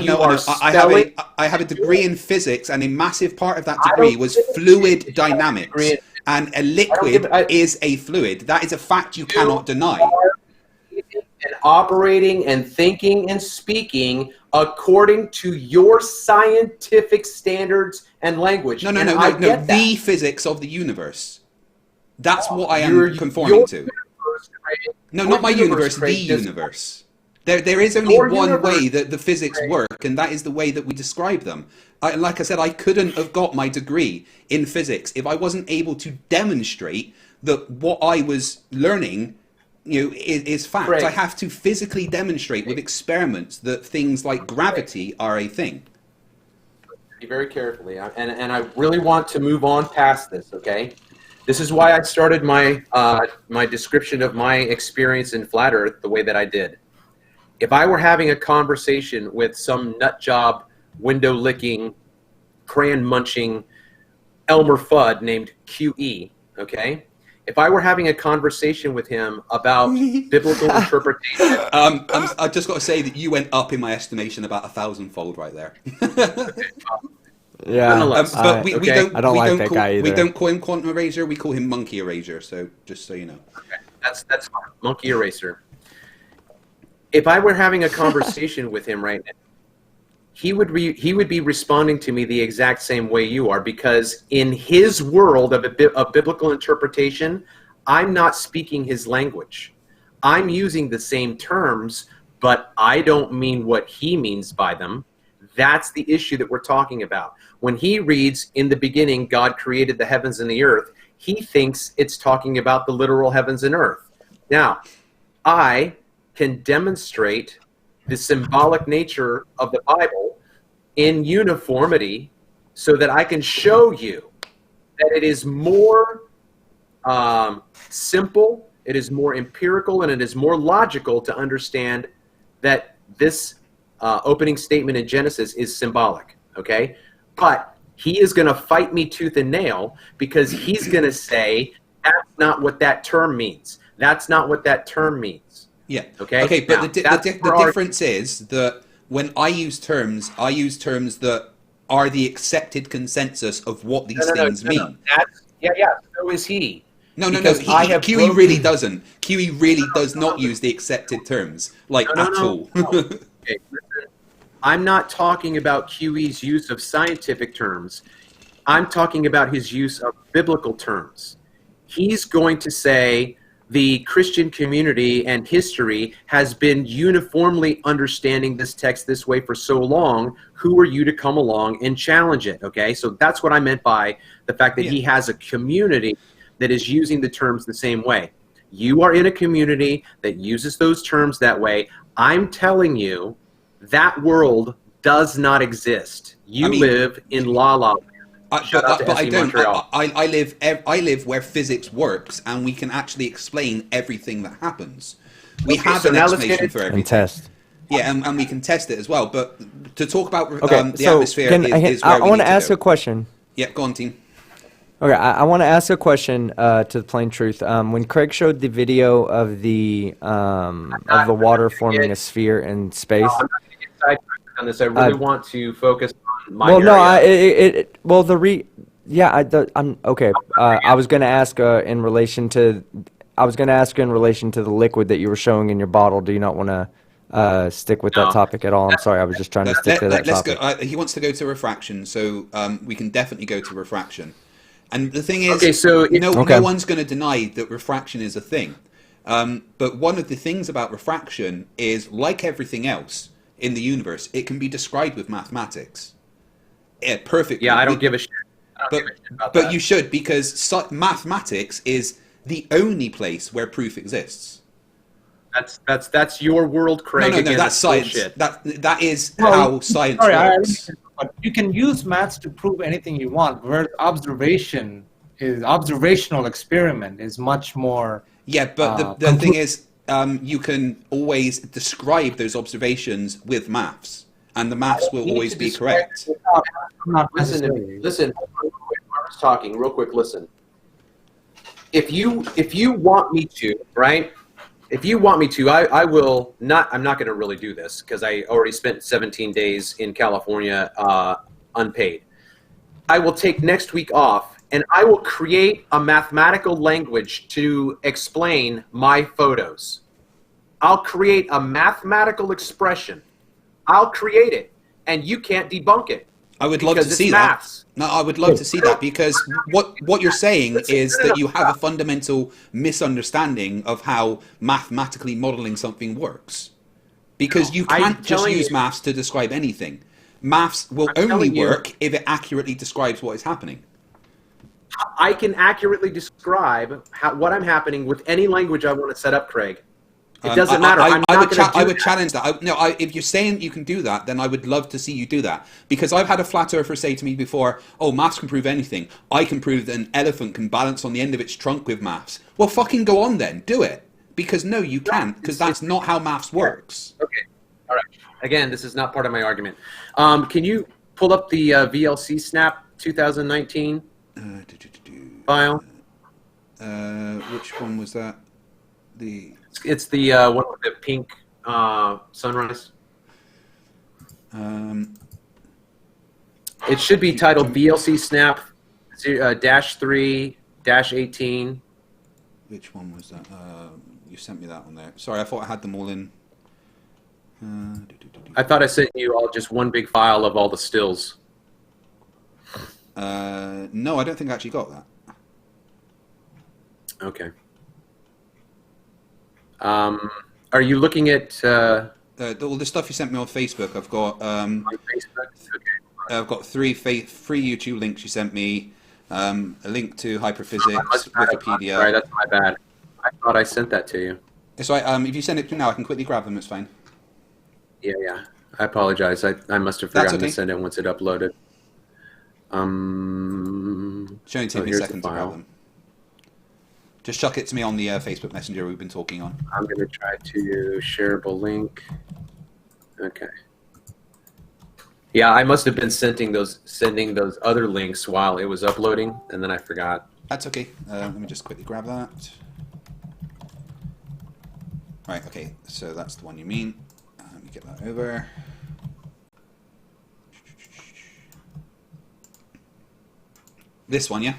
I have a degree in physics, and a massive part of that degree was fluid dynamics. And a liquid is a fluid. That is a fact you cannot deny. And operating and thinking and speaking according to your scientific standards and language. No. The physics of the universe. That's what I am conforming to. No, not my universe, the universe. There is only one way that the physics work, and that is the way that we describe them. Like I said, I couldn't have got my degree in physics if I wasn't able to demonstrate that what I was learning is fact. Craig. I have to physically demonstrate with experiments that things like gravity are a thing. Very carefully, and I really want to move on past this, okay? This is why I started my my description of my experience in Flat Earth the way that I did. If I were having a conversation with some nut job, window-licking, crayon-munching Elmer Fudd named QE, okay? If I were having a conversation with him about biblical interpretation... I've just got to say that you went up in my estimation about 1,000-fold right there. Yeah, but we don't like that guy either. We don't call him Quantum Eraser, we call him Monkey Eraser, so just so you know. Okay, that's fine. Monkey Eraser. If I were having a conversation with him right now, he would be responding to me the exact same way you are, because in his world of biblical interpretation, I'm not speaking his language. I'm using the same terms, but I don't mean what he means by them. That's the issue that we're talking about. When he reads, in the beginning, God created the heavens and the earth, he thinks it's talking about the literal heavens and earth. Now, I can demonstrate the symbolic nature of the Bible in uniformity so that I can show you that it is more simple, it is more empirical, and it is more logical to understand that this opening statement in Genesis is symbolic, okay? But he is going to fight me tooth and nail because he's going to say, that's not what that term means. That's not what that term means. Yeah. Okay, but now, the difference is that when I use terms that are the accepted consensus of what these things mean. Yeah, so is he. No. QE really doesn't. QE really does not use the accepted terms, at all. Okay, listen. I'm not talking about QE's use of scientific terms. I'm talking about his use of biblical terms. He's going to say the Christian community and history has been uniformly understanding this text this way for so long. Who are you to come along and challenge it? Okay, so that's what I meant by the fact that he has a community that is using the terms the same way. You are in a community that uses those terms that way. I'm telling you that world does not exist. You live in La La Land. Shout out to but I SE don't. Montreal. I live where physics works, and we can actually explain everything that happens. We Okay, have so an now let's get explanation it- for everything. And test. Yeah, and we can test it as well. But to talk about Okay, the so atmosphere is I where we want need to ask go. a question. Yeah, go on, team. Okay, I want to ask a question to the plain truth. When Craig showed the video of the water forming a sphere in space. I'm not going to get sidetracked on this. I really want to focus on my Well, no, area. I'm okay. I was going to ask in relation to the liquid that you were showing in your bottle. Do you not want to stick with that No. topic at all? I'm sorry, I was just trying to stick to that Let's topic. go. He wants to go to refraction, so we can definitely go to refraction. And the thing is, Okay, so no Okay. one's going to deny that refraction is a thing. But one of the things about refraction is, like everything else in the universe, it can be described with mathematics. Yeah, perfectly. Yeah, I don't give a shit. I don't But give a shit about but that. you should, because mathematics is the only place where proof exists. That's your world, Craig. No, Again, that's science. bullshit. That is Well, how science Sorry, works. but you can use maths to prove anything you want. Whereas observational experiment is much more. Yeah, but the thing is, you can always describe those observations with maths, and the maths will You need always to be describe correct. Not Listen to me. necessarily. Listen. Whoever's talking, real quick. Listen. If you want me to, right? If you want me to, I will not. I'm not going to really do this because I already spent 17 days in California unpaid. I will take next week off, and I will create a mathematical language to explain my photos. I'll create a mathematical expression. I'll create it, and you can't debunk it. I would love to Because it's see maths. that. No, I would love to see that, because what you're saying is that you have a fundamental misunderstanding of how mathematically modeling something works. Because you I'm can't just telling use you. maths to describe anything. Maths will I'm only telling you. work if it accurately describes what is happening. I can accurately describe what I'm happening with any language I want to set up, Craig. It doesn't matter. I'm not going to do I would that. challenge that. If you're saying you can do that, then I would love to see you do that. Because I've had a flat earther say to me before, "Oh, maths can prove anything. I can prove that an elephant can balance on the end of its trunk with maths." Well, fucking go on then, do it. Because no, you can't. Because that's not how maths works. Okay. All right. Again, this is not part of my argument. Can you pull up the VLC Snap 2019 file? Which one was that? It's the one with the pink sunrise. It should be titled VLC Snap -3-18. Which one was that? You sent me that one there. Sorry, I thought I had them all in. I thought I sent you all just one big file of all the stills. No, I don't think I actually got that. Okay. Are you looking at All the stuff you sent me on Facebook, I've got. on Facebook? Okay. I've got free YouTube links you sent me. A link to Hyperphysics, Sorry, Wikipedia. that's my bad. I thought I sent that to you. It's right. If you send it to me now, I can quickly grab them. It's fine. Yeah. I apologize. I must have That's forgotten okay. to send it once it uploaded. Should only take me a here's the second to grab file. them. Just chuck it to me on the Facebook Messenger we've been talking on. I'm going to try to shareable link. Okay. Yeah, I must have been sending those other links while it was uploading, and then I forgot. That's okay. Let me just quickly grab that. Right, okay, so that's the one you mean. Let me get that over. This one, yeah?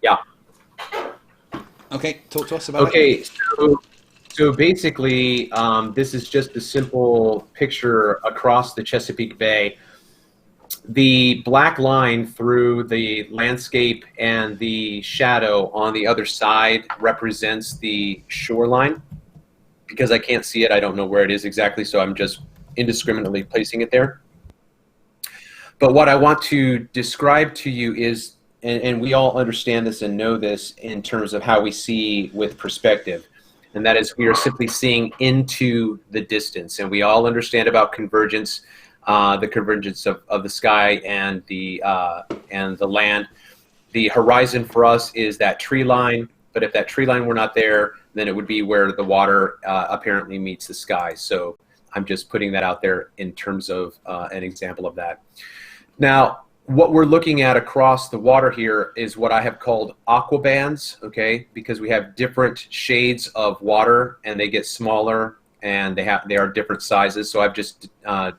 Yeah. Okay, talk to us about it. Okay, so basically, this is just a simple picture across the Chesapeake Bay. The black line through the landscape and the shadow on the other side represents the shoreline. Because I can't see it, I don't know where it is exactly, so I'm just indiscriminately placing it there. But what I want to describe to you is, and we all understand this and know this in terms of how we see with perspective, and that is we are simply seeing into the distance. And we all understand about convergence. the convergence of the sky and the land. The horizon for us is that tree line, but if that tree line were not there, then it would be where the water apparently meets the sky. So I'm just putting that out there in terms of an example of that. Now, what we're looking at across the water here is what I have called aquabands, okay? Because we have different shades of water and they get smaller and they are different sizes. So I've just termed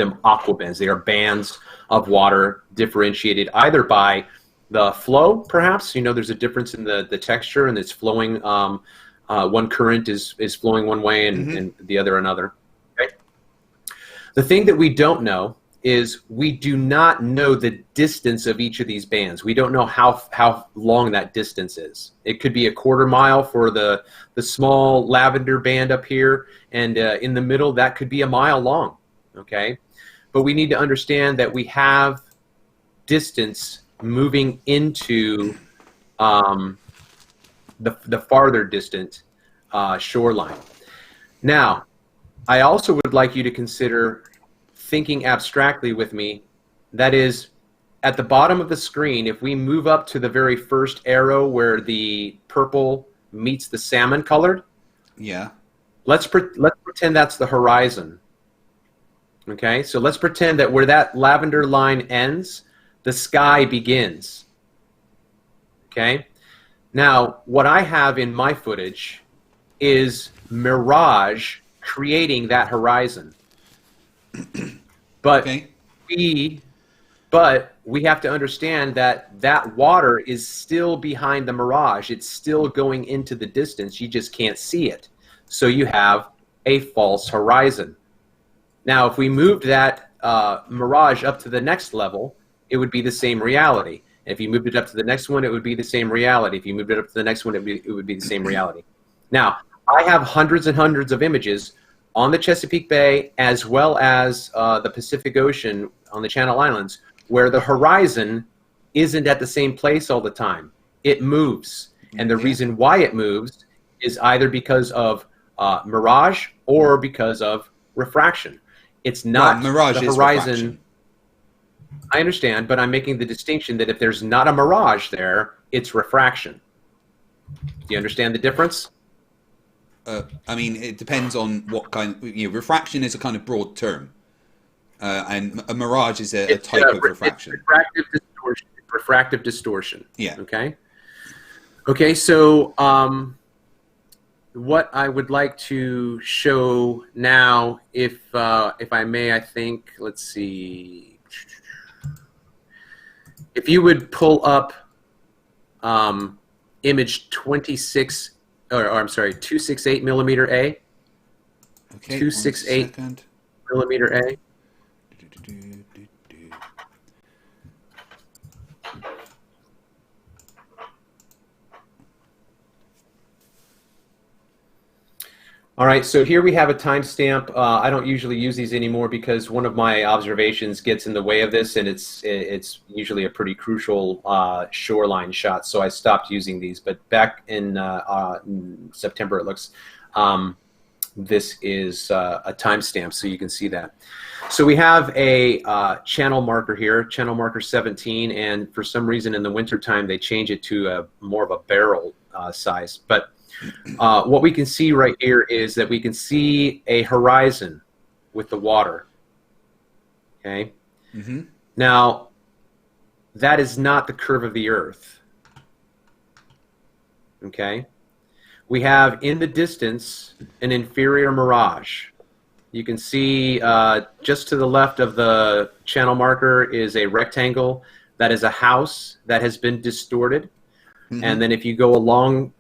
them aquabands. They are bands of water differentiated either by the flow, perhaps. You know, there's a difference in the texture and it's flowing. One current is flowing one way and the other another. Okay? The thing that we don't know is we do not know the distance of each of these bands. We don't know how long that distance is. It could be a quarter mile for the small lavender band up here, and in the middle that could be a mile long, okay? But we need to understand that we have distance moving into the farther distant shoreline. Now, I also would like you to consider thinking abstractly with me. That is, at the bottom of the screen, if we move up to the very first arrow where the purple meets the salmon colored, yeah, let's pretend that's the horizon. Okay, so let's pretend that where that lavender line ends, the sky begins. Okay, now what I have in my footage is mirage creating that horizon. But okay. we have to understand that that water is still behind the mirage. It's still going into the distance. You just can't see it. So you have a false horizon. Now, if we moved that mirage up to the next level, it would be the same reality. If you moved it up to the next one, it would be the same reality. If you moved it up to the next one, it would be the same reality. Now, I have hundreds and hundreds of images on the Chesapeake Bay as well as the Pacific Ocean on the Channel Islands where the horizon isn't at the same place all the time. It moves. And the reason why it moves is either because of mirage or because of refraction. It's not mirage the is horizon. refraction. I understand, but I'm making the distinction that if there's not a mirage there, it's refraction. Do you understand the difference? I mean, it depends on what kind. Refraction is a kind of broad term, and a mirage is a type of refraction. It's refractive distortion. Refractive distortion. Yeah. Okay. Okay. So, what I would like to show now, if I may, I think. Let's see. If you would pull up image 26. Or I'm sorry, 268 millimeter A. Okay, 268 millimeter A. All right, so here we have a timestamp. I don't usually use these anymore because one of my observations gets in the way of this, and it's usually a pretty crucial shoreline shot, so I stopped using these. But back in September, it looks, this is a timestamp, so you can see that. So we have a channel marker here, channel marker 17, and for some reason in the wintertime they change it to more of a barrel size. But what we can see right here is that we can see a horizon with the water. Okay. Mm-hmm. Now, that is not the curve of the Earth. Okay. We have in the distance an inferior mirage. You can see just to the left of the channel marker is a rectangle that is a house that has been distorted. Mm-hmm. And then if you go along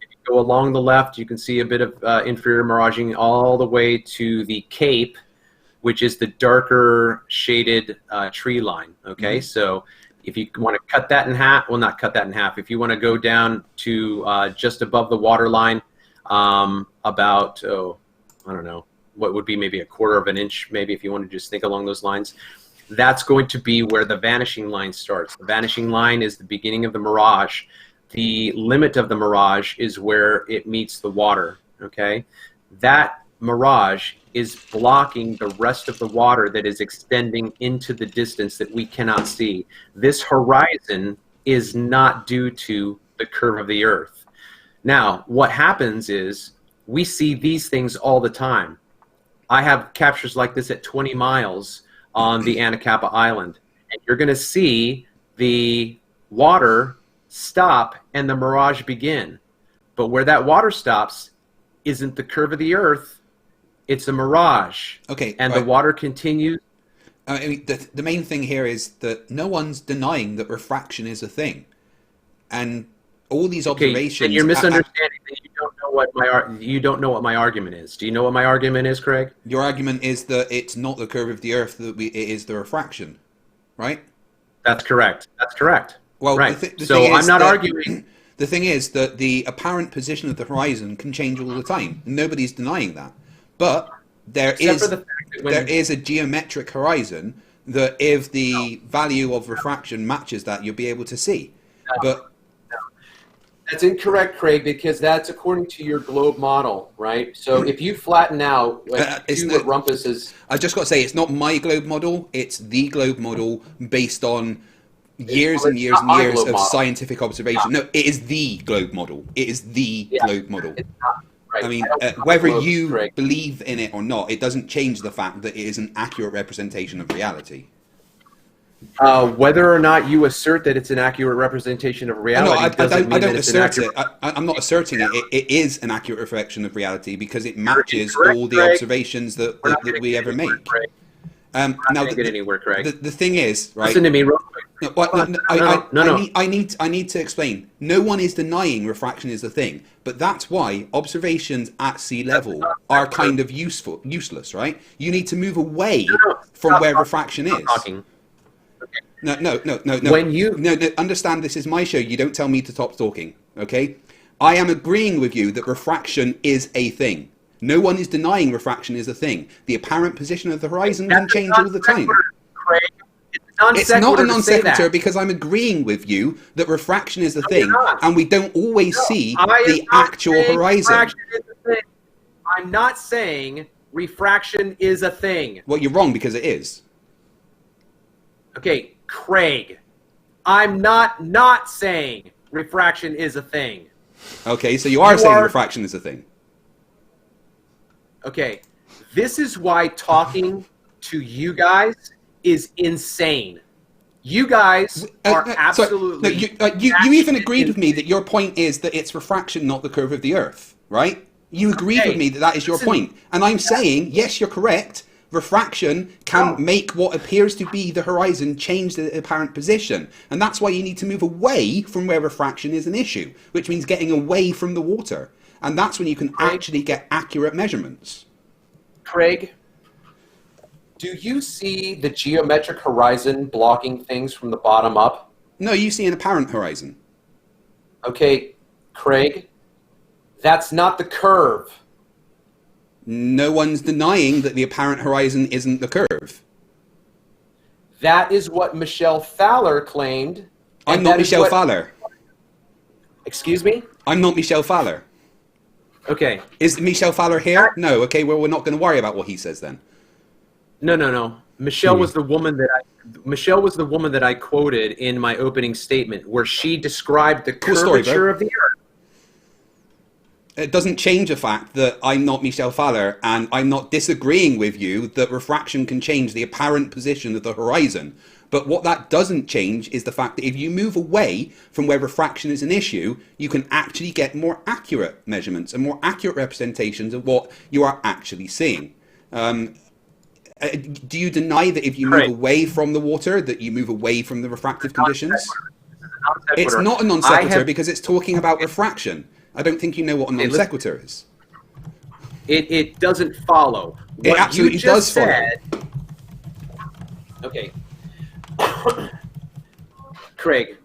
the left, you can see a bit of inferior miraging all the way to the cape, which is the darker shaded tree line. Okay, so if you want to cut that in half, well, not cut that in half. If you want to go down to just above the water line, about, I don't know, what would be maybe a quarter of an inch, maybe if you want to just think along those lines, that's going to be where the vanishing line starts. The vanishing line is the beginning of the mirage. The limit of the mirage is where it meets the water, okay? That mirage is blocking the rest of the water that is extending into the distance that we cannot see. This horizon is not due to the curve of the Earth. Now, what happens is we see these things all the time. I have captures like this at 20 miles on the Anacapa Island, and you're going to see the water stop and the mirage begin. But where that water stops isn't the curve of the Earth, it's a mirage. Okay, and right. the water continues. I mean, the main thing here is that no one's denying that refraction is a thing, and all these observations. And you're misunderstanding that you don't know what my argument is. Do you know what my argument is, Craig? Your argument is that it's not the curve of the Earth, that it is the refraction, right? That's correct. That's correct. Well, right. The So thing is I'm not that, arguing. The thing is that the apparent position of the horizon can change all the time. Nobody's denying that, but there is a geometric horizon that if the value of refraction matches that, you'll be able to see. But that's incorrect, Craig, because that's according to your globe model, right? So if you flatten out, what Rumpus is... I just got to say, it's not my globe model, it's the globe model based on years and years and years of scientific observation. No, it is the globe model. It is the globe model. It's not, right. I mean, whether you believe in it or not, it doesn't change the fact that it is an accurate representation of reality. Whether or not you assert that it's an accurate representation of reality, I don't assert it. I'm not asserting it. It is an accurate reflection of reality because it matches all the observations that we ever make. Now, get anywhere, Craig. The thing is, right? Listen to me real quick. I need to explain. No one is denying refraction is a thing, but that's why observations at sea level are kind of useless, right? You need to move away from where refraction is. No. When you understand, this is my show. You don't tell me to stop talking, okay? I am agreeing with you that refraction is a thing. No one is denying refraction is a thing. The apparent position of the horizon can change all the time. Craig. It's not a non sequitur because I'm agreeing with you that refraction is a thing, and we don't always see the actual horizon. I'm not saying refraction is a thing. Well, you're wrong because it is. Okay, Craig, I'm not saying refraction is a thing. Okay, so you are saying refraction is a thing. Okay, this is why talking to you guys is insane. You guys are absolutely... you even agreed with me that your point is that it's refraction, not the curve of the Earth, right? You agreed with me that that is your point. And I'm saying, yes, you're correct. Refraction can make what appears to be the horizon change the apparent position. And that's why you need to move away from where refraction is an issue, which means getting away from the water. And that's when you can actually get accurate measurements. Craig, do you see the geometric horizon blocking things from the bottom up? No, you see an apparent horizon. Okay, Craig, that's not the curve. No one's denying that the apparent horizon isn't the curve. That is what Michelle Fowler claimed. I'm not Michelle Fowler. Excuse me? I'm not Michelle Fowler. Okay. Is Michelle Fowler here? No. Okay, well, we're not going to worry about what he says then. No. Michelle was the woman that I quoted in my opening statement, where she described the curvature of the Earth. It doesn't change the fact that I'm not Michelle Fowler, and I'm not disagreeing with you that refraction can change the apparent position of the horizon. But what that doesn't change is the fact that if you move away from where refraction is an issue, you can actually get more accurate measurements and more accurate representations of what you are actually seeing. Do you deny that if you move away from the water, that you move away from the refractive conditions? It's not a non sequitur because it's talking about refraction. I don't think you know what a non sequitur is. It doesn't follow. It absolutely does follow. Okay. Craig,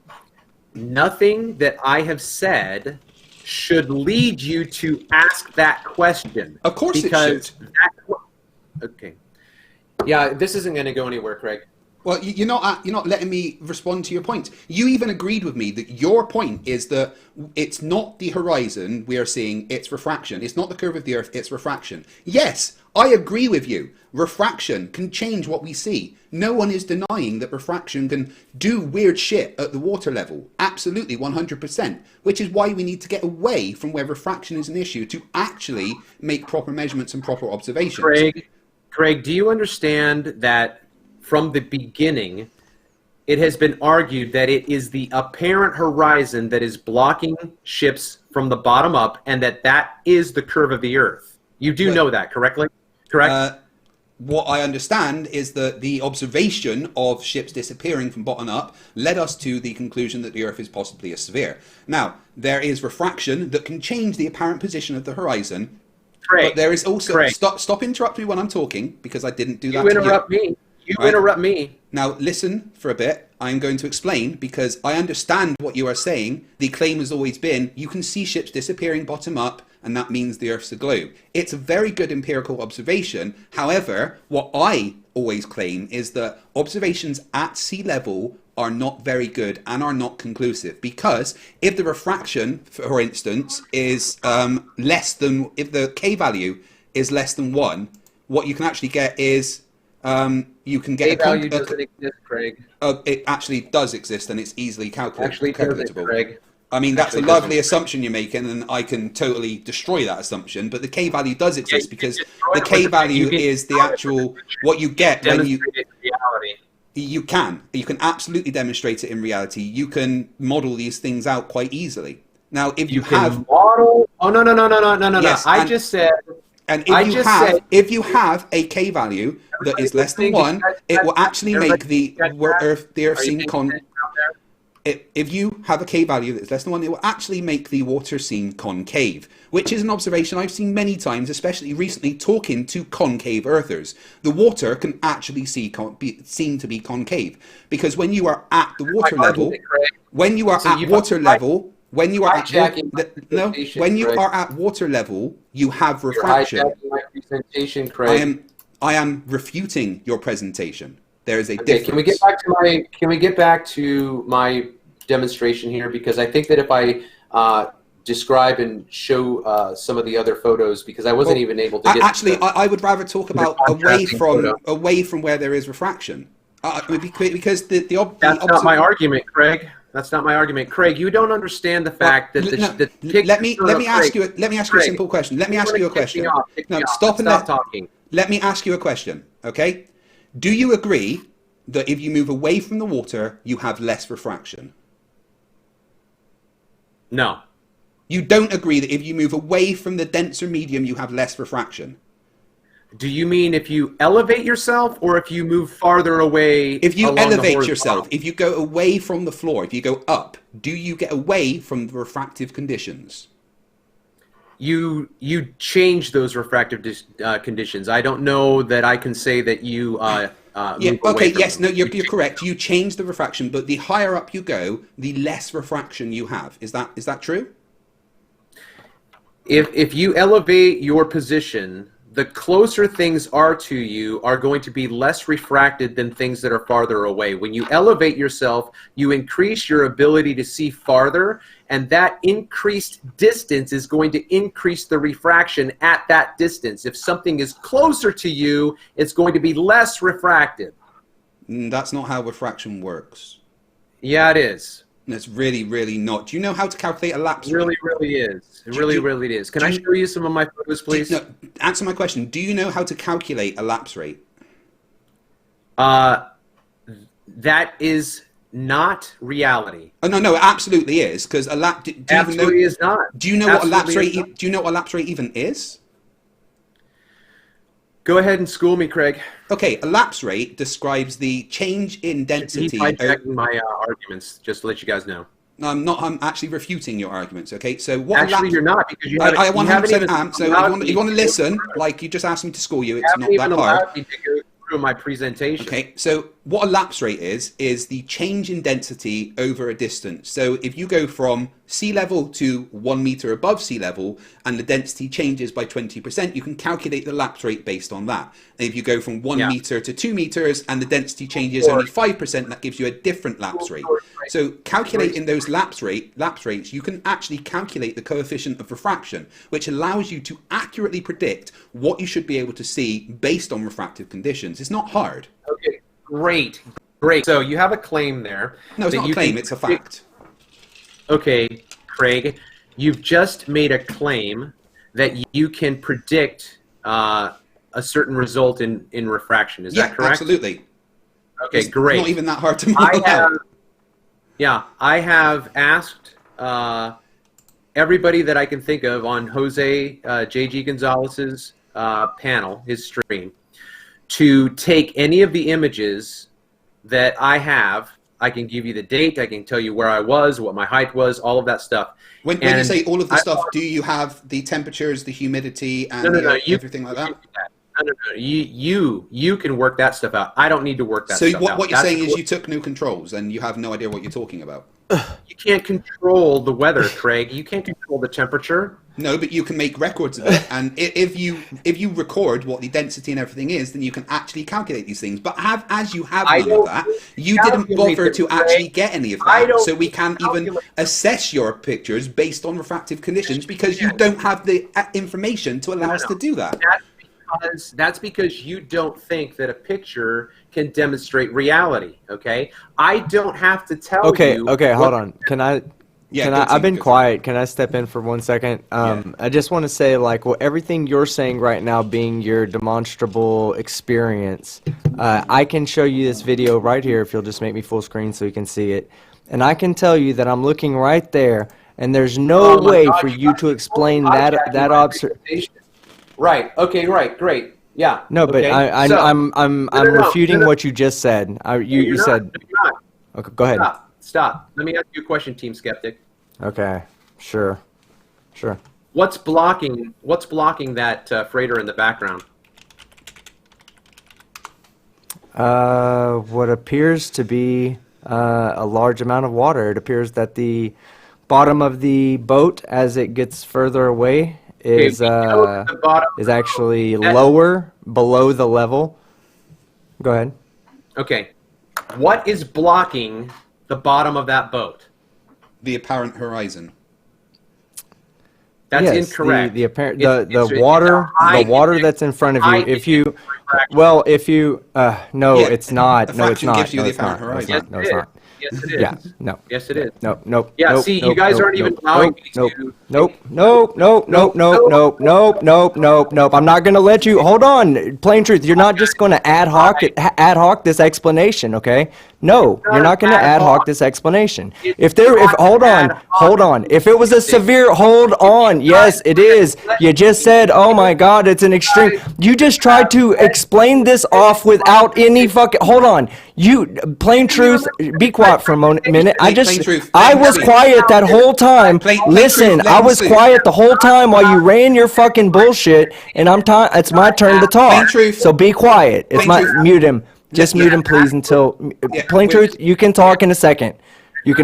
nothing that I have said should lead you to ask that question. Of course it should. Okay. Yeah, this isn't going to go anywhere, Craig. Well, you're not letting me respond to your point. You even agreed with me that your point is that it's not the horizon we are seeing, it's refraction. It's not the curve of the Earth, it's refraction. Yes, I agree with you. Refraction can change what we see. No one is denying that refraction can do weird shit at the water level. Absolutely, 100%. Which is why we need to get away from where refraction is an issue to actually make proper measurements and proper observations. Craig, do you understand that from the beginning, it has been argued that it is the apparent horizon that is blocking ships from the bottom up, and that is the curve of the Earth? You do know that, correctly? Correct? What I understand is that the observation of ships disappearing from bottom up led us to the conclusion that the Earth is possibly a sphere. Now, there is refraction that can change the apparent position of the horizon, but there is also... Stop interrupting me when I'm talking, because I didn't do that to you. You interrupt me. Now, listen for a bit. I'm going to explain, because I understand what you are saying. The claim has always been, you can see ships disappearing bottom up, and that means the Earth's a globe. It's a very good empirical observation. However, what I always claim is that observations at sea level are not very good and are not conclusive, because if the refraction, for instance, is less than, if the K value is less than 1, what you can actually get is you can get K value doesn't exist, Craig. It actually does exist, and it's easily calculable. Craig. I mean, that's a lovely assumption you're making, and I can totally destroy that assumption. But the K value does exist because the K value is the actual what you get when you. You can absolutely demonstrate it in reality. You can model these things out quite easily. Now, if you have model, no. Yes, I just said. And if you have a K value that is less than 1, it will actually make the Earth scene if you have a K value that's less than 1, it will actually make the water scene concave, which is an observation I've seen many times, especially recently talking to concave earthers. The water can actually be seen to be concave, because when you are at the water level, when you are at water level, you have refraction. You're hijacking my presentation, Craig. I am refuting your presentation. There is a difference. Can we get back to my demonstration here? Because I think that if I describe and show some of the other photos, because I wasn't even able to get I would rather talk about away from where there is refraction. Because that's not my argument, Craig. That's not my argument, Craig. You don't understand the fact that let me ask you a simple question. Let me ask you a question. Stop talking. Let me ask you a question. Okay. Do you agree that if you move away from the water, you have less refraction? No. You don't agree that if you move away from the denser medium, you have less refraction? Do you mean if you elevate yourself, or if you move farther away? If you elevate yourself, if you go away from the floor, if you go up, do you get away from the refractive conditions? You change those refractive conditions. I don't know that I can say that you you're correct. You change the refraction, but the higher up you go, the less refraction you have. Is that true? If you elevate your position, the closer things are to you are going to be less refracted than things that are farther away. When you elevate yourself, you increase your ability to see farther, and that increased distance is going to increase the refraction at that distance. If something is closer to you, it's going to be less refracted. That's not how refraction works. Yeah, it is. It's really, really not. Do you know how to calculate a lapse rate? It really is. It really is. Can I show you some of my photos, please? Answer my question. Do you know how to calculate a lapse rate? That is not reality. Oh no, it absolutely is, because a lap. Absolutely is not. Do you know what a lapse rate? Do you know what a lapse rate even is? Go ahead and school me, Craig. Okay, a lapse rate describes the change in density. He's hijacking my arguments, just to let you guys know. I'm not. I'm actually refuting your arguments. Okay, so what? Actually, you're not, because I 100% am. So if you want to listen, like you just asked me to school you, it's not that hard. Me to go through my presentation. Okay, so what a lapse rate is the change in density over a distance. So if you go from sea level to 1 meter above sea level and the density changes by 20%, you can calculate the lapse rate based on that. And if you go from 1 meter to 2 meters and the density changes only 5%, that gives you a different lapse rate. So calculating those lapse rates, you can actually calculate the coefficient of refraction, which allows you to accurately predict what you should be able to see based on refractive conditions. It's not hard. Okay. Great. So you have a claim there. No, it's not a claim, it's a fact. Okay, Craig, you've just made a claim that you can predict a certain result in refraction. Is that correct? Absolutely. Okay, it's great. not even that hard to model out. I have asked everybody that I can think of on Jose J.G. Gonzalez's panel, his stream, to take any of the images that I have. I can give you the date, I can tell you where I was, what my height was, all of that stuff. When you say all of the stuff, do you have the temperatures, the humidity, and everything like that? No. You can work that stuff out. I don't need to work that stuff out. So what you're saying is you took no controls and you have no idea what you're talking about. You can't control the weather, Craig. You can't control the temperature. No, but you can make records of it, and if you record what the density and everything is, then you can actually calculate these things. But as you have none of that, you didn't bother to actually get any of that, so we can't even assess your pictures based on refractive conditions because you don't have the information to allow us to do that. That's because you don't think that a picture can demonstrate reality. Okay, I don't have to tell you. Okay, hold on. Can I? I've been quiet. Can I step in for 1 second? I just want to say, like, well, everything you're saying right now being your demonstrable experience, I can show you this video right here if you'll just make me full screen so you can see it. And I can tell you that I'm looking right there, and there's no way for you to explain that observation. Right. Okay. Right. Great. Yeah. No, but okay. I'm refuting what you just said. You said. No, you're not. Okay, go ahead. Stop. Let me ask you a question, Team Skeptic. Okay. Sure. What's blocking that freighter in the background? What appears to be a large amount of water. It appears that the bottom of the boat, as it gets further away, is actually lower below the level. Go ahead. Okay. What is blocking the bottom of that boat? The apparent horizon. That's incorrect. The water that's in front of you. It's not. No, it's not. Gives you the apparent horizon. No, it's not. Yes, it is. Yeah, no. Yes, it is. Nope. Yeah, see, you guys aren't even allowing me to. Nope. I'm not going to let you. Hold on. Plain truth. You're not just going to ad hoc this explanation, okay? No, you're not going to ad hoc this explanation. Hold on. If it was a severe, hold on. Yes, it is. You just said, oh my God, it's an extreme. You just tried to explain this off without any fucking. Hold on. Plain truth. Be quiet for a minute. I was quiet that whole time. Listen, I was quiet the whole time while you ran your fucking bullshit, and it's my turn to talk. So be quiet. Mute him. Just mute him, please, until... Plain truth, you can talk in a second. If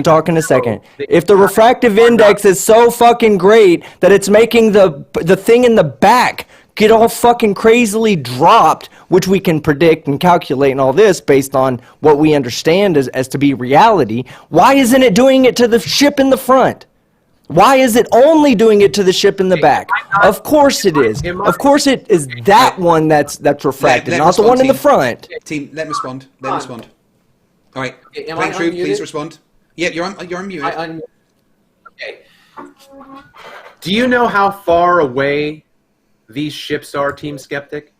the refractive index is so fucking great that it's making the thing in the back get all fucking crazily dropped, which we can predict and calculate and all this based on what we understand as to be reality, why isn't it doing it to the ship in the front? Why is it only doing it to the ship in the back? Of course it is. Of course it is that one that's refracted, not the one in the front. Team, let me respond. All right. Plain truth, please respond. Yeah, you're unmuted. Okay. Do you know how far away these ships are, Team Skeptic?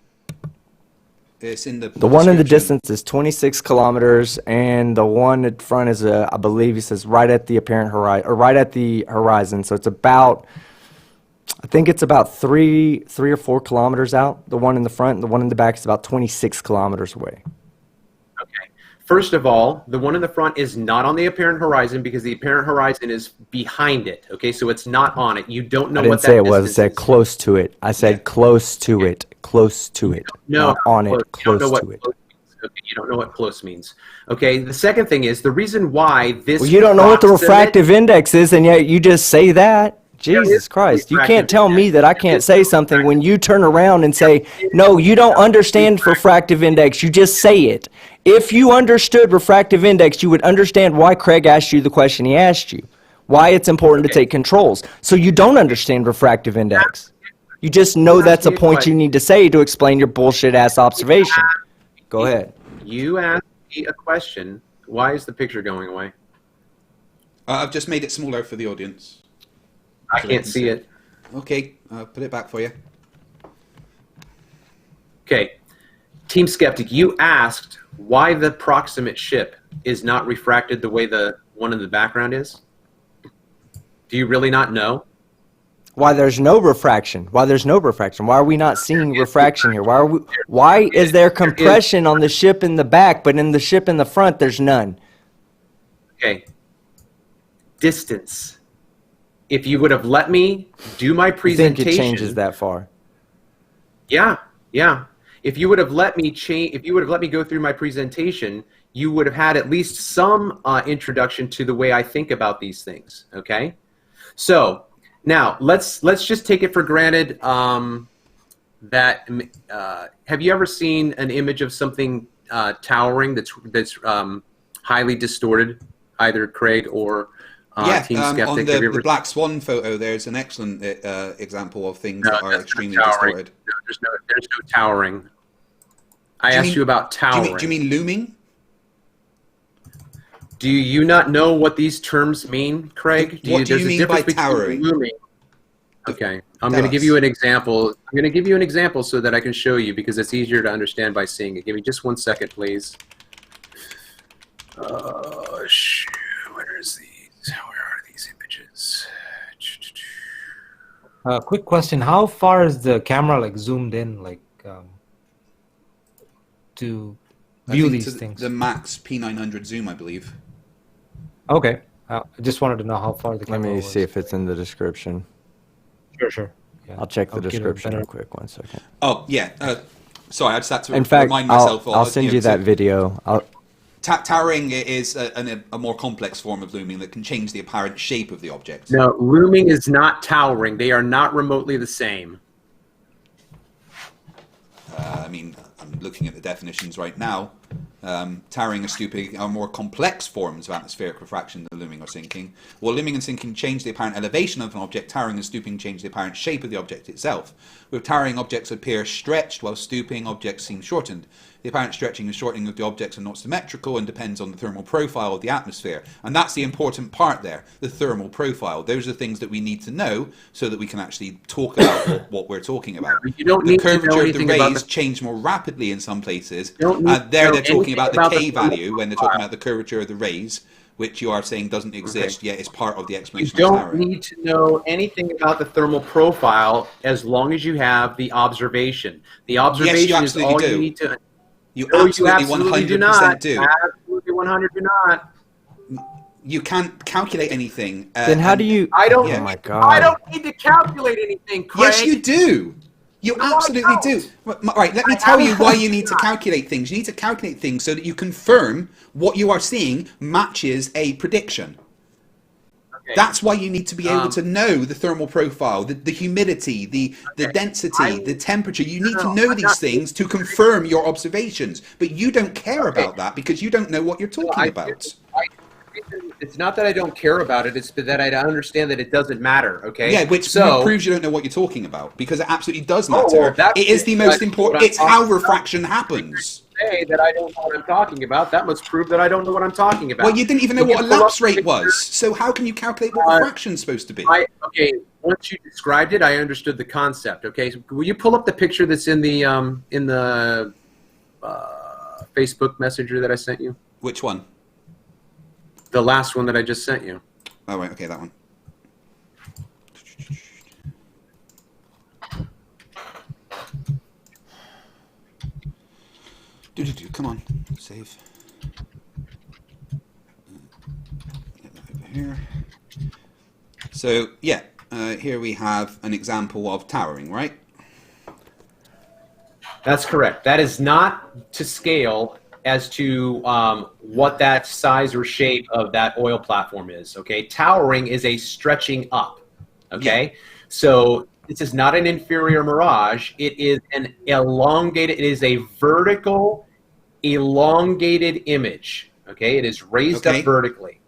It's in the one in the distance is 26 kilometers, and the one in front is I believe he says right at the apparent horizon, or right at the horizon. So it's about, I think it's about three or 4 kilometers out. The one in the front, and the one in the back is about 26 kilometers away. Okay. First of all, the one in the front is not on the apparent horizon because the apparent horizon is behind it. Okay, so it's not on it. You don't know what that distance is. I didn't say it was. I said close to it. I said close to it. Close to it. No, not on it. Close to it. Okay, you don't know what close means. Okay, the second thing is the reason why this. Well, you don't know what the proximate- refractive index is, and yet you just say that. There is Jesus Christ. You can't refractive tell me index. that I can't say something when you turn around and say, no, you don't understand refractive index. You just say it. If you understood refractive index, you would understand why Craig asked you the question he asked you, why it's important to take controls. So you don't understand refractive index. You just know that's a point you need to say to explain your bullshit-ass observation. Go ahead. You asked me a question. Why is the picture going away? I've just made it smaller for the audience. I So they can't can see it. Okay, I'll put it back for you. Okay. Team Skeptic, you asked why the proximate ship is not refracted the way the one in the background is. Do you really not know? Why there's no refraction? Why there's no refraction? Why are we not seeing refraction here? Why is there compression on the ship in the back, but in the ship in the front, there's none? Okay. Distance. If you would have let me do my You presentation. think it changes that far? Yeah, yeah. If you would have let me go through my presentation, you would have had at least some introduction to the way I think about these things. Okay. So now let's just take it for granted that have you ever seen an image of something towering that's highly distorted, either Craig or Team Skeptic? On Have you ever the Black Swan photo, there's an excellent example of things that are that's extremely not towering. distorted. No, there's no towering. I asked you about towering. Do you mean looming? Do you not know what these terms mean, Craig? What do you mean by towering? Looming. Okay, I'm Tell going to give us. you an example. I'm going to give you an example so that I can show you because it's easier to understand by seeing it. Give me just 1 second, please. Shoot, where is these? Where are these images? Quick question: how far is the camera like zoomed in, like to I view think these to things? the max P900 zoom, I believe. Okay, I just wanted to know how far the Let camera me was. see if it's in the description. Sure. Yeah. I'll check the I'll get a description better- real quick. 1 second. Oh yeah. Sorry, I just had to In fact, remind myself. I'll send you that video. Towering is a more complex form of looming that can change the apparent shape of the object. No, looming is not towering. They are not remotely the same. I mean, I'm looking at the definitions right now. Towering and stooping are more complex forms of atmospheric refraction than looming or sinking. While looming and sinking change the apparent elevation of an object, towering and stooping change the apparent shape of the object itself. With towering, objects appear stretched, while stooping, objects seem shortened. The apparent stretching and shortening of the objects are not symmetrical and depends on the thermal profile of the atmosphere. And that's the important part there, the thermal profile. Those are things that we need to know so that we can actually talk about what we're talking about. You don't The need to know curvature of the anything about rays the- change more rapidly in some places. don't need to There know they're talking anything about the about the K thermal value when they're talking about the curvature of the rays, which you are saying doesn't exist, yet is part of the You explanation of don't towering. need to know anything about the thermal profile as long as you have the observation. The observation is absolutely all do. you need to. You No, absolutely you absolutely 100% do not. do. Absolutely 100 do not. You can't calculate anything. Then how do you? I don't. Oh my I God. don't need to calculate anything, Craig. Yes, you do. You absolutely do. Right, let me tell you why you need to calculate things. You need to calculate things so that you confirm what you are seeing matches a prediction. Okay. That's why you need to be able to know the thermal profile, the humidity, the density, the temperature. You need to know these things to confirm your observations. But you don't care about that because you don't know what you're talking about. It's not that I don't care about it. It's that I understand that it doesn't matter. Okay. Yeah, which proves you don't know what you're talking about because it absolutely does matter. well, that's it is the most what important. I'm It's how talking about. refraction happens. Say that I don't know what I'm talking about. That must prove that I don't know what I'm talking about. Well, you didn't even know Can what a you pull lapse up the rate was. picture? So how can you calculate what refraction's supposed to be? Okay, once you described it, I understood the concept. Okay, so will you pull up the picture that's in the Facebook Messenger that I sent you? Which one? The last one that I just sent you. Oh, right, okay, that one. Come on, save. Get that over here. So, yeah, here we have an example of towering, right? That's correct. That is not to scale as to what that size or shape of that oil platform is. Okay, towering is a stretching up. Okay, so this is not an inferior mirage. It is an elongated. It is a vertical, elongated image. Okay, it is raised up vertically.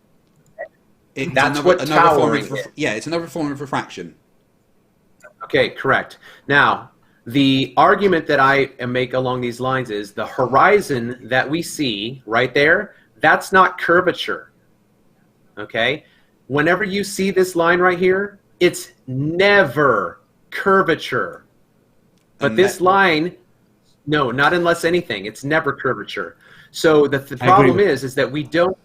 That's what towering is. Yeah, it's another form of refraction. Okay, correct. Now, the argument that I make along these lines is the horizon that we see right there, that's not curvature. Okay? Whenever you see this line right here, it's never curvature. But this line, no, not unless anything. It's never curvature. So the problem is that we don't.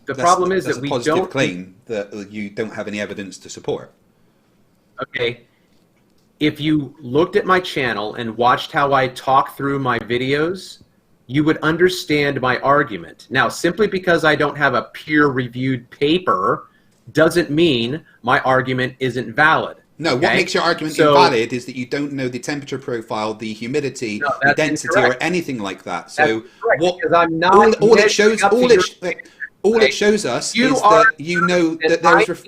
The problem is that we don't. That's a positive claim that you don't have any evidence to support. Okay. If you looked at my channel and watched how I talk through my videos, you would understand my argument. Now, simply because I don't have a peer-reviewed paper doesn't mean my argument isn't valid. No, what makes your argument invalid is that you don't know the temperature profile, the humidity, the density, or anything like that. So, all it shows us is that you know that there is.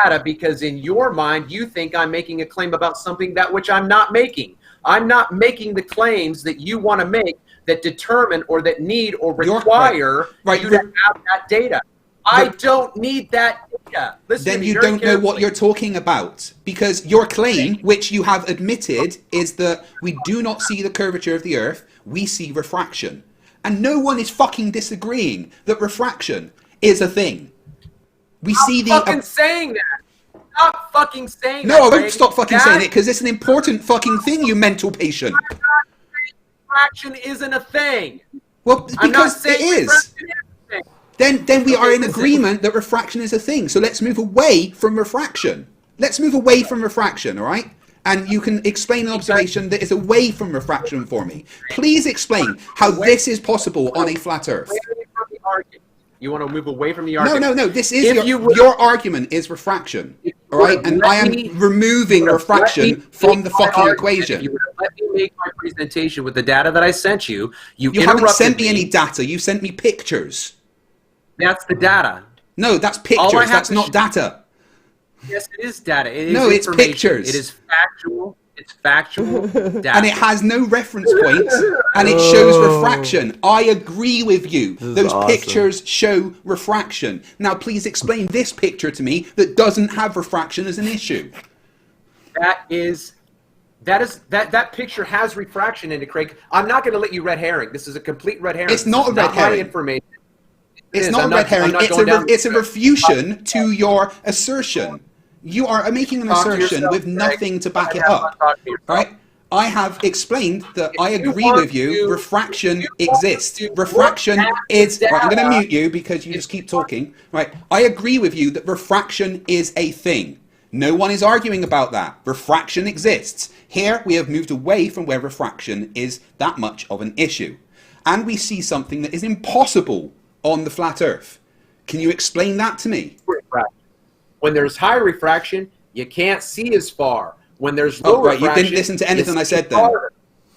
Data, because in your mind you think I'm making a claim about something that which I'm not making. I'm not making the claims that you want to make that determine or that need or require you to have that data. I don't need that data. Listen, then you don't know what you're talking about, because your claim, which you have admitted, is that we do not see the curvature of the Earth, we see refraction. And no one is fucking disagreeing that refraction is a thing. We see the. Stop fucking saying that. Stop fucking saying that. No, I won't stop fucking saying it, because it's an important fucking thing, you mental patient. Refraction isn't a thing. Well, because it is. Then we are in agreement that refraction is a thing. So let's move away from refraction. Let's move away from refraction, all right? And you can explain an observation that is away from refraction for me. Please explain how this is possible on a flat Earth. You want to move away from the argument? No. This is your argument is refraction, all right? And I am removing refraction from the fucking equation. You let me make my presentation with the data that I sent you. You haven't sent me any data. You sent me pictures. That's the data. No, that's pictures. That's not data. Yes, it is data. It is no, it's pictures. It is factual. It's factual data. And it has no reference points, and it shows refraction. I agree with you. Those pictures show refraction. Now, please explain this picture to me that doesn't have refraction as an issue. That picture has refraction in it, Craig. I'm not going to let you red herring. This is a complete red herring. It's not a red herring. Information. It's not a red herring. It's a refutation to your assertion. You are making an assertion with nothing to back it up. Right? I have explained that I agree with you. Refraction exists. Refraction is. Right, I'm going to mute you because you just keep talking. Right? I agree with you that refraction is a thing. No one is arguing about that. Refraction exists. Here we have moved away from where refraction is that much of an issue. And we see something that is impossible on the flat Earth. Can you explain that to me? When there's high refraction, you can't see as far. When there's low refraction, you didn't listen to anything I said then.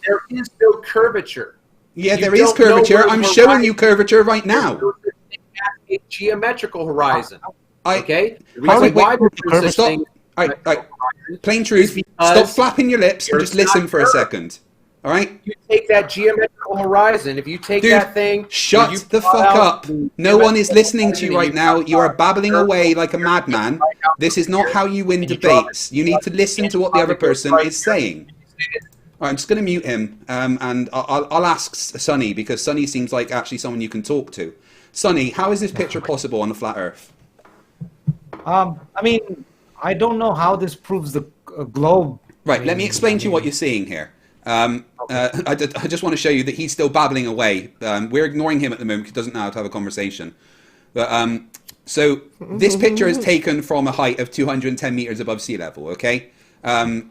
There is no curvature. Yeah, there is curvature. I'm showing you curvature right now. A geometrical horizon. Okay? Stop. Plain truth. Stop flapping your lips and just listen for a second. All right? You take that geometrical horizon. If you take that thing... Shut the fuck up. No one is listening to you right now. You are babbling away like a madman. This is not how you win debates. You need to listen to what the other person is saying. All right, I'm just going to mute him, and I'll ask Sonny, because Sonny seems like actually someone you can talk to. Sonny, how is this picture possible on the flat Earth? I mean, I don't know how this proves the globe. Right, let me explain to you what you're seeing here. I just want to show you that he's still babbling away. We're ignoring him at the moment because he doesn't know how to have a conversation. But so this picture is taken from a height of 210 meters above sea level, okay?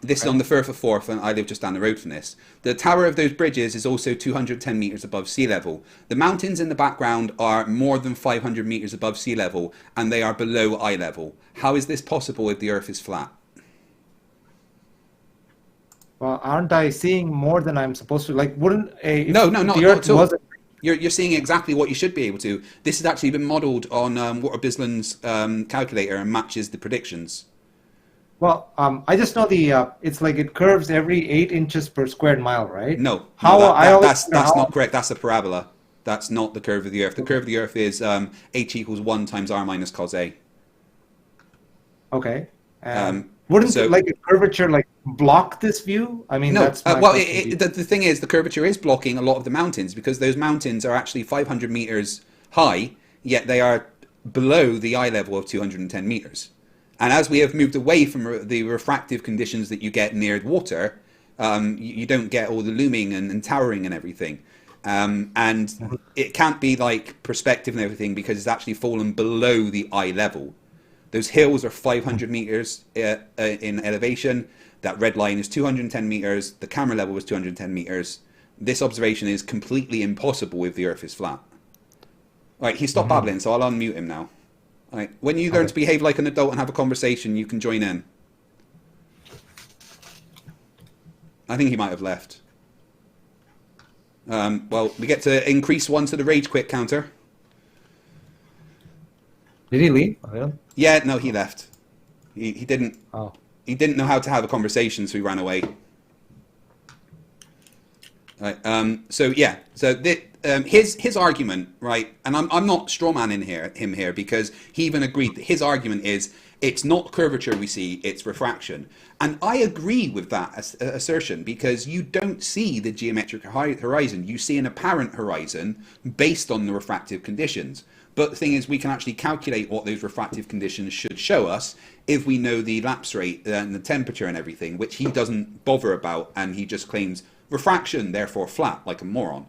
This is on the Firth of Forth, and I live just down the road from this. The tower of those bridges is also 210 meters above sea level. The mountains in the background are more than 500 meters above sea level, and they are below eye level. How is this possible if the Earth is flat? Well, aren't I seeing more than I'm supposed to? Like, wouldn't a... No, not at all. You're seeing exactly what you should be able to. This has actually been modelled on Walter Bisland's calculator and matches the predictions. Well, I just know it's like it curves every 8 inches per squared mile, right? No, That's not correct. That's a parabola. That's not the curve of the Earth. The curve of the Earth is h equals 1 times r minus cos a. Okay. Wouldn't like a curvature like block this view? I mean, no. that's my Well, the thing is, the curvature is blocking a lot of the mountains because those mountains are actually 500 meters high, yet they are below the eye level of 210 meters. And as we have moved away from the refractive conditions that you get near water, you don't get all the looming and towering and everything. And it can't be like perspective and everything because it's actually fallen below the eye level. Those hills are 500 meters in elevation. That red line is 210 meters. The camera level was 210 meters. This observation is completely impossible if the Earth is flat. All right, he stopped babbling, so I'll unmute him now. All right, when you learn to behave like an adult and have a conversation, you can join in. I think he might have left. Well, we get to increase 1 to the rage quit counter. Did he leave? Yeah, no, he left. He didn't. Oh. He didn't know how to have a conversation, so he ran away. Right. So his argument, right, and I'm not strawmanning him here because he even agreed that his argument is it's not curvature we see, it's refraction. And I agree with that assertion because you don't see the geometric horizon. You see an apparent horizon based on the refractive conditions. But the thing is, we can actually calculate what those refractive conditions should show us if we know the lapse rate and the temperature and everything, which he doesn't bother about, and he just claims refraction, therefore flat, like a moron.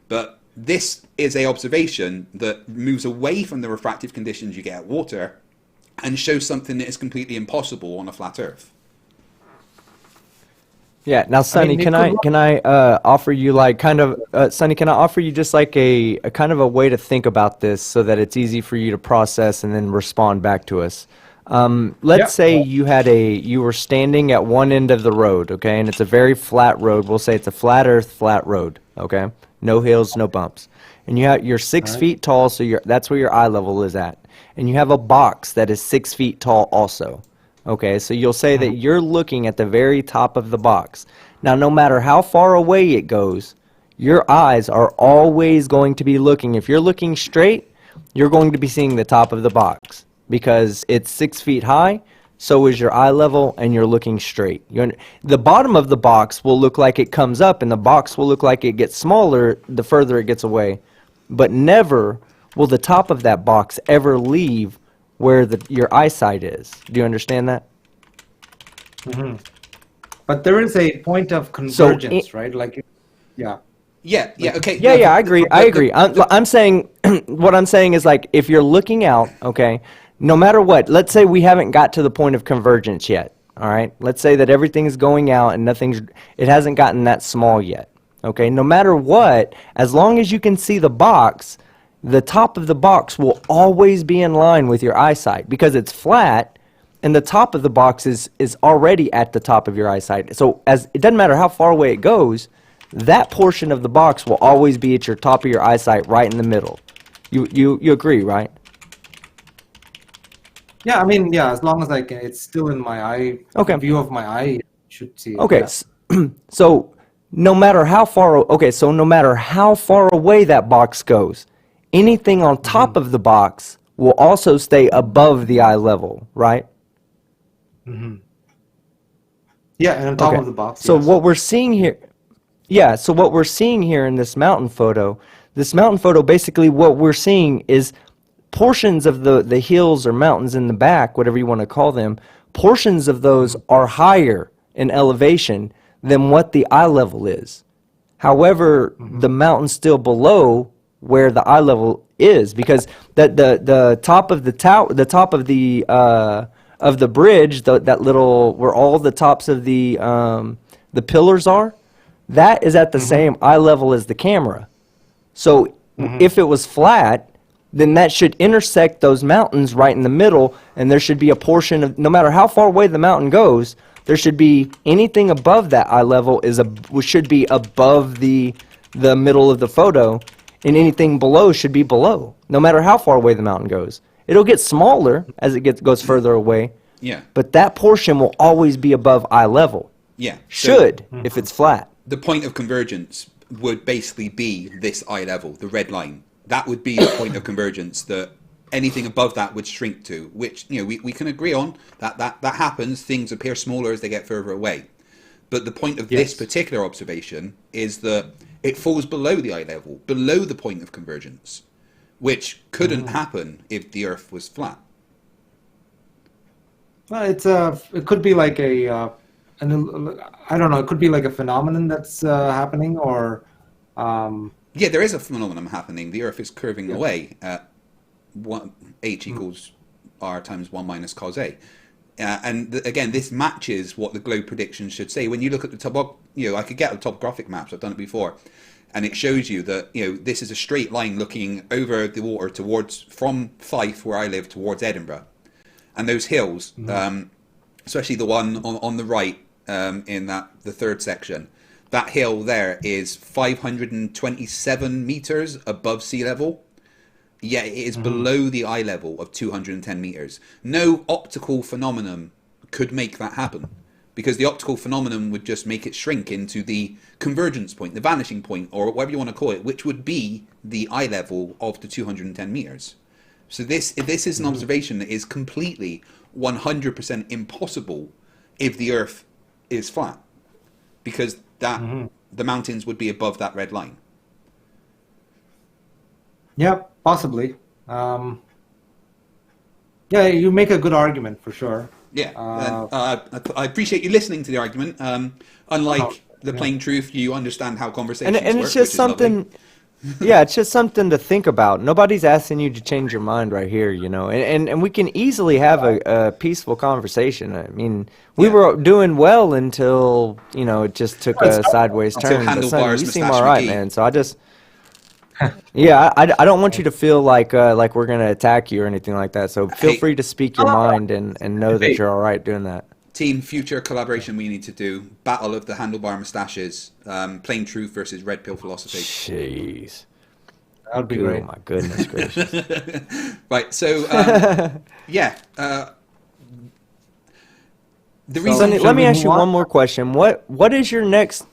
But this is an observation that moves away from the refractive conditions you get at water and shows something that is completely impossible on a flat Earth. Yeah. Now, Sonny, can I offer you like kind of Sonny? Can I offer you just like a kind of a way to think about this so that it's easy for you to process and then respond back to us? Let's say you were standing at one end of the road, okay, and it's a very flat road. We'll say it's a flat Earth, flat road, okay, no hills, no bumps, and you're 6 feet tall, so that's where your eye level is at, and you have a box that is 6 feet tall also. Okay, so you'll say that you're looking at the very top of the box. Now, no matter how far away it goes, your eyes are always going to be looking. If you're looking straight, you're going to be seeing the top of the box because it's 6 feet high, so is your eye level, and you're looking straight. The bottom of the box will look like it comes up, and the box will look like it gets smaller the further it gets away. But never will the top of that box ever leave where your eyesight is. Do you understand that? Mm-hmm. But there is a point of convergence, right? Like, yeah. Yeah, okay. Yeah, I agree. I'm saying, what I'm saying is like, if you're looking out, okay, no matter what, let's say we haven't got to the point of convergence yet, all right? Let's say that everything's going out and it hasn't gotten that small yet, okay? No matter what, as long as you can see the box, the top of the box will always be in line with your eyesight because it's flat and the top of the box is already at the top of your eyesight. So it doesn't matter how far away it goes, that portion of the box will always be at your top of your eyesight right in the middle. You agree, right? Yeah, I mean, yeah, as long as it's still in my eye, view of my eye, I should see it. Okay, yeah. So no matter how far away that box goes, anything on top of the box will also stay above the eye level, right? Mm-hmm. Yeah, and on top of the box. So yes. what we're seeing here in this mountain photo, basically what we're seeing is portions of the hills or mountains in the back, whatever you want to call them, portions of those are higher in elevation than what the eye level is. However, the mountain's still below where the eye level is because the top of the tower, the top of the bridge, that little where all the tops of the pillars are, that is at the same eye level as the camera. So if it was flat, then that should intersect those mountains right in the middle, and there should be a portion of, no matter how far away the mountain goes, there should be anything above that eye level should be above the middle of the photo. and anything below should be below, no matter how far away the mountain goes. It'll get smaller as it goes further away, Yeah. but that portion will always be above eye level. Yeah. Should, if it's flat. The point of convergence would basically be this eye level, the red line. That would be the point of convergence that anything above that would shrink to, which, you know, we can agree on that happens. Things appear smaller as they get further away. But the point of this particular observation is that it falls below the eye level, below the point of convergence, which couldn't happen if the Earth was flat. Well, it could be like I don't know, it could be like a phenomenon that's happening, or Yeah, there is a phenomenon happening. The Earth is curving away at h equals r times 1 minus cos a. And again, this matches what the globe predictions should say. When you look at the I could get the topographic maps. I've done it before, and it shows you that this is a straight line looking over the water from Fife, where I live, towards Edinburgh, and those hills, especially the one on the right in the third section. That hill there is 527 meters above sea level. Yet it is below the eye level of 210 meters. No optical phenomenon could make that happen, because the optical phenomenon would just make it shrink into the convergence point, the vanishing point, or whatever you want to call it, which would be the eye level of the 210 meters. So this is an observation that is completely 100% impossible if the Earth is flat, because the mountains would be above that red line. Yeah, possibly. Yeah, you make a good argument for sure. Yeah, I appreciate you listening to the argument. Unlike the plain truth, you understand how conversations work. And it's just something, yeah, it's just something to think about. Nobody's asking you to change your mind right here, and we can easily have a peaceful conversation. I mean, we were doing well until, it just took a sideways turn. But Sonny, you seem all right, man. So I just... Yeah, I don't want you to feel like we're going to attack you or anything like that. So feel free to speak your mind and know that you're all right doing that. Team, future collaboration we need to do. Battle of the handlebar mustaches. Plain truth versus red pill philosophy. Jeez. That would be great. Oh, my goodness gracious. Right, so, the reason... Sonny, let me ask you one more question. What is your next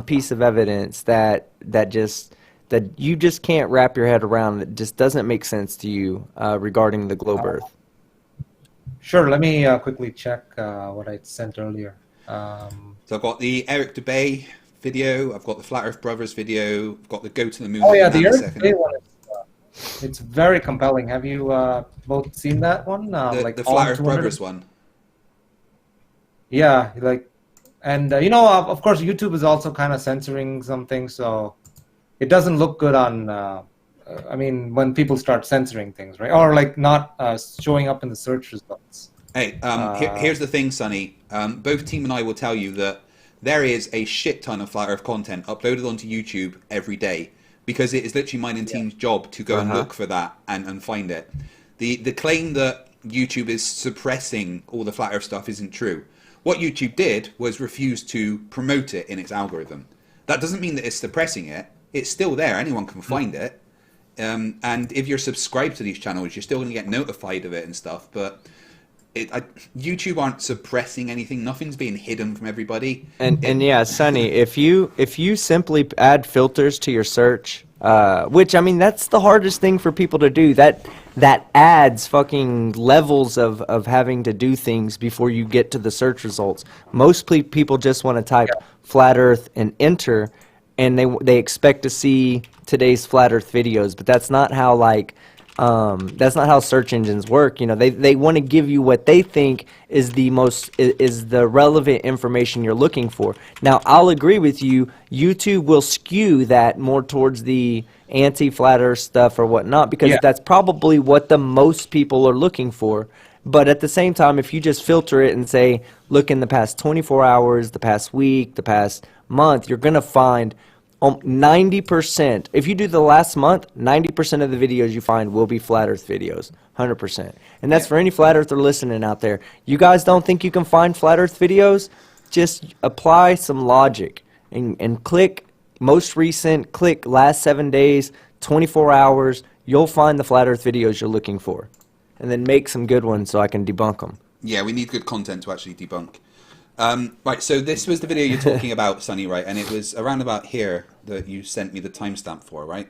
piece of evidence that you just can't wrap your head around, that just doesn't make sense to you regarding the globe Earth? Sure, let me quickly check what I sent earlier. So I've got the Eric DeBay video, I've got the Flat Earth Brothers video, I've got the Go to the Moon. Oh yeah, the Eric DeBay one it's very compelling. Have you both seen that one? The Flat Earth Brothers one. Yeah, of course, YouTube is also kind of censoring some things, so it doesn't look good on. When people start censoring things, right? Or not showing up in the search results. Hey, here's the thing, Sonny. Both Team and I will tell you that there is a shit ton of Flat Earth content uploaded onto YouTube every day, because it is literally mine and Team's job to go and look for that and find it. The claim that YouTube is suppressing all the Flat Earth stuff isn't true. What YouTube did was refuse to promote it in its algorithm. That doesn't mean that it's suppressing it. It's still there. Anyone can find it. And if you're subscribed to these channels, you're still going to get notified of it and stuff. But YouTube aren't suppressing anything. Nothing's being hidden from everybody. And yeah, Sonny, if you simply add filters to your search, which, that's the hardest thing for people to do. That adds fucking levels of having to do things before you get to the search results. Most people just want to type flat Earth and enter, and they expect to see today's flat Earth videos. But that's not how search engines work. They want to give you what they think is the relevant information you're looking for. Now, I'll agree with you. YouTube will skew that more towards the anti-flat Earth stuff or whatnot, because that's probably what the most people are looking for. But at the same time, if you just filter it and say, look in the past 24 hours, the past week, the past month, you're going to find 90%. If you do the last month, 90% of the videos you find will be flat Earth videos, 100%. And that's for any flat earther listening out there. You guys don't think you can find flat Earth videos? Just apply some logic and click most recent, click last 7 days, 24 hours, you'll find the flat earth videos you're looking for. And then make some good ones so I can debunk them. Yeah, we need good content to actually debunk. Right, so this was the video you're talking about, Sonny, right? And it was around about here that you sent me the timestamp for, right?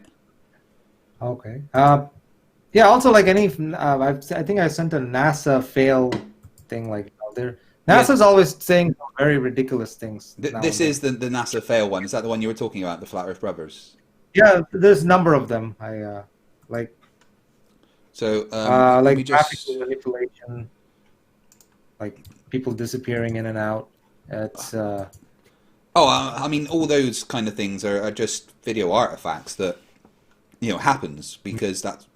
Okay. Yeah. Also, like any, I think I sent a NASA fail thing. Like NASA's always saying very ridiculous things. This is the NASA fail one. Is that the one you were talking about, the Flat Earth Brothers? Yeah, there's a number of them. I like. So like graphical manipulation, like people disappearing in and out. It's. I mean, all those kind of things are just video artifacts that, happens because that's,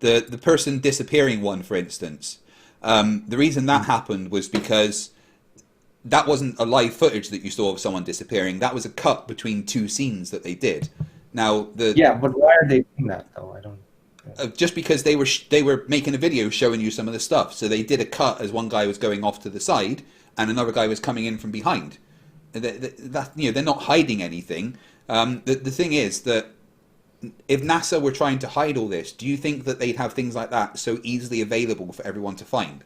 the person disappearing one, for instance. The reason that happened was because that wasn't a live footage that you saw of someone disappearing. That was a cut between two scenes that they did. Now but why are they doing that though? I don't. Just because they were making a video showing you some of the stuff, so they did a cut as one guy was going off to the side and another guy was coming in from behind. They're not hiding anything. The thing is that if NASA were trying to hide all this, do you think that they'd have things like that so easily available for everyone to find?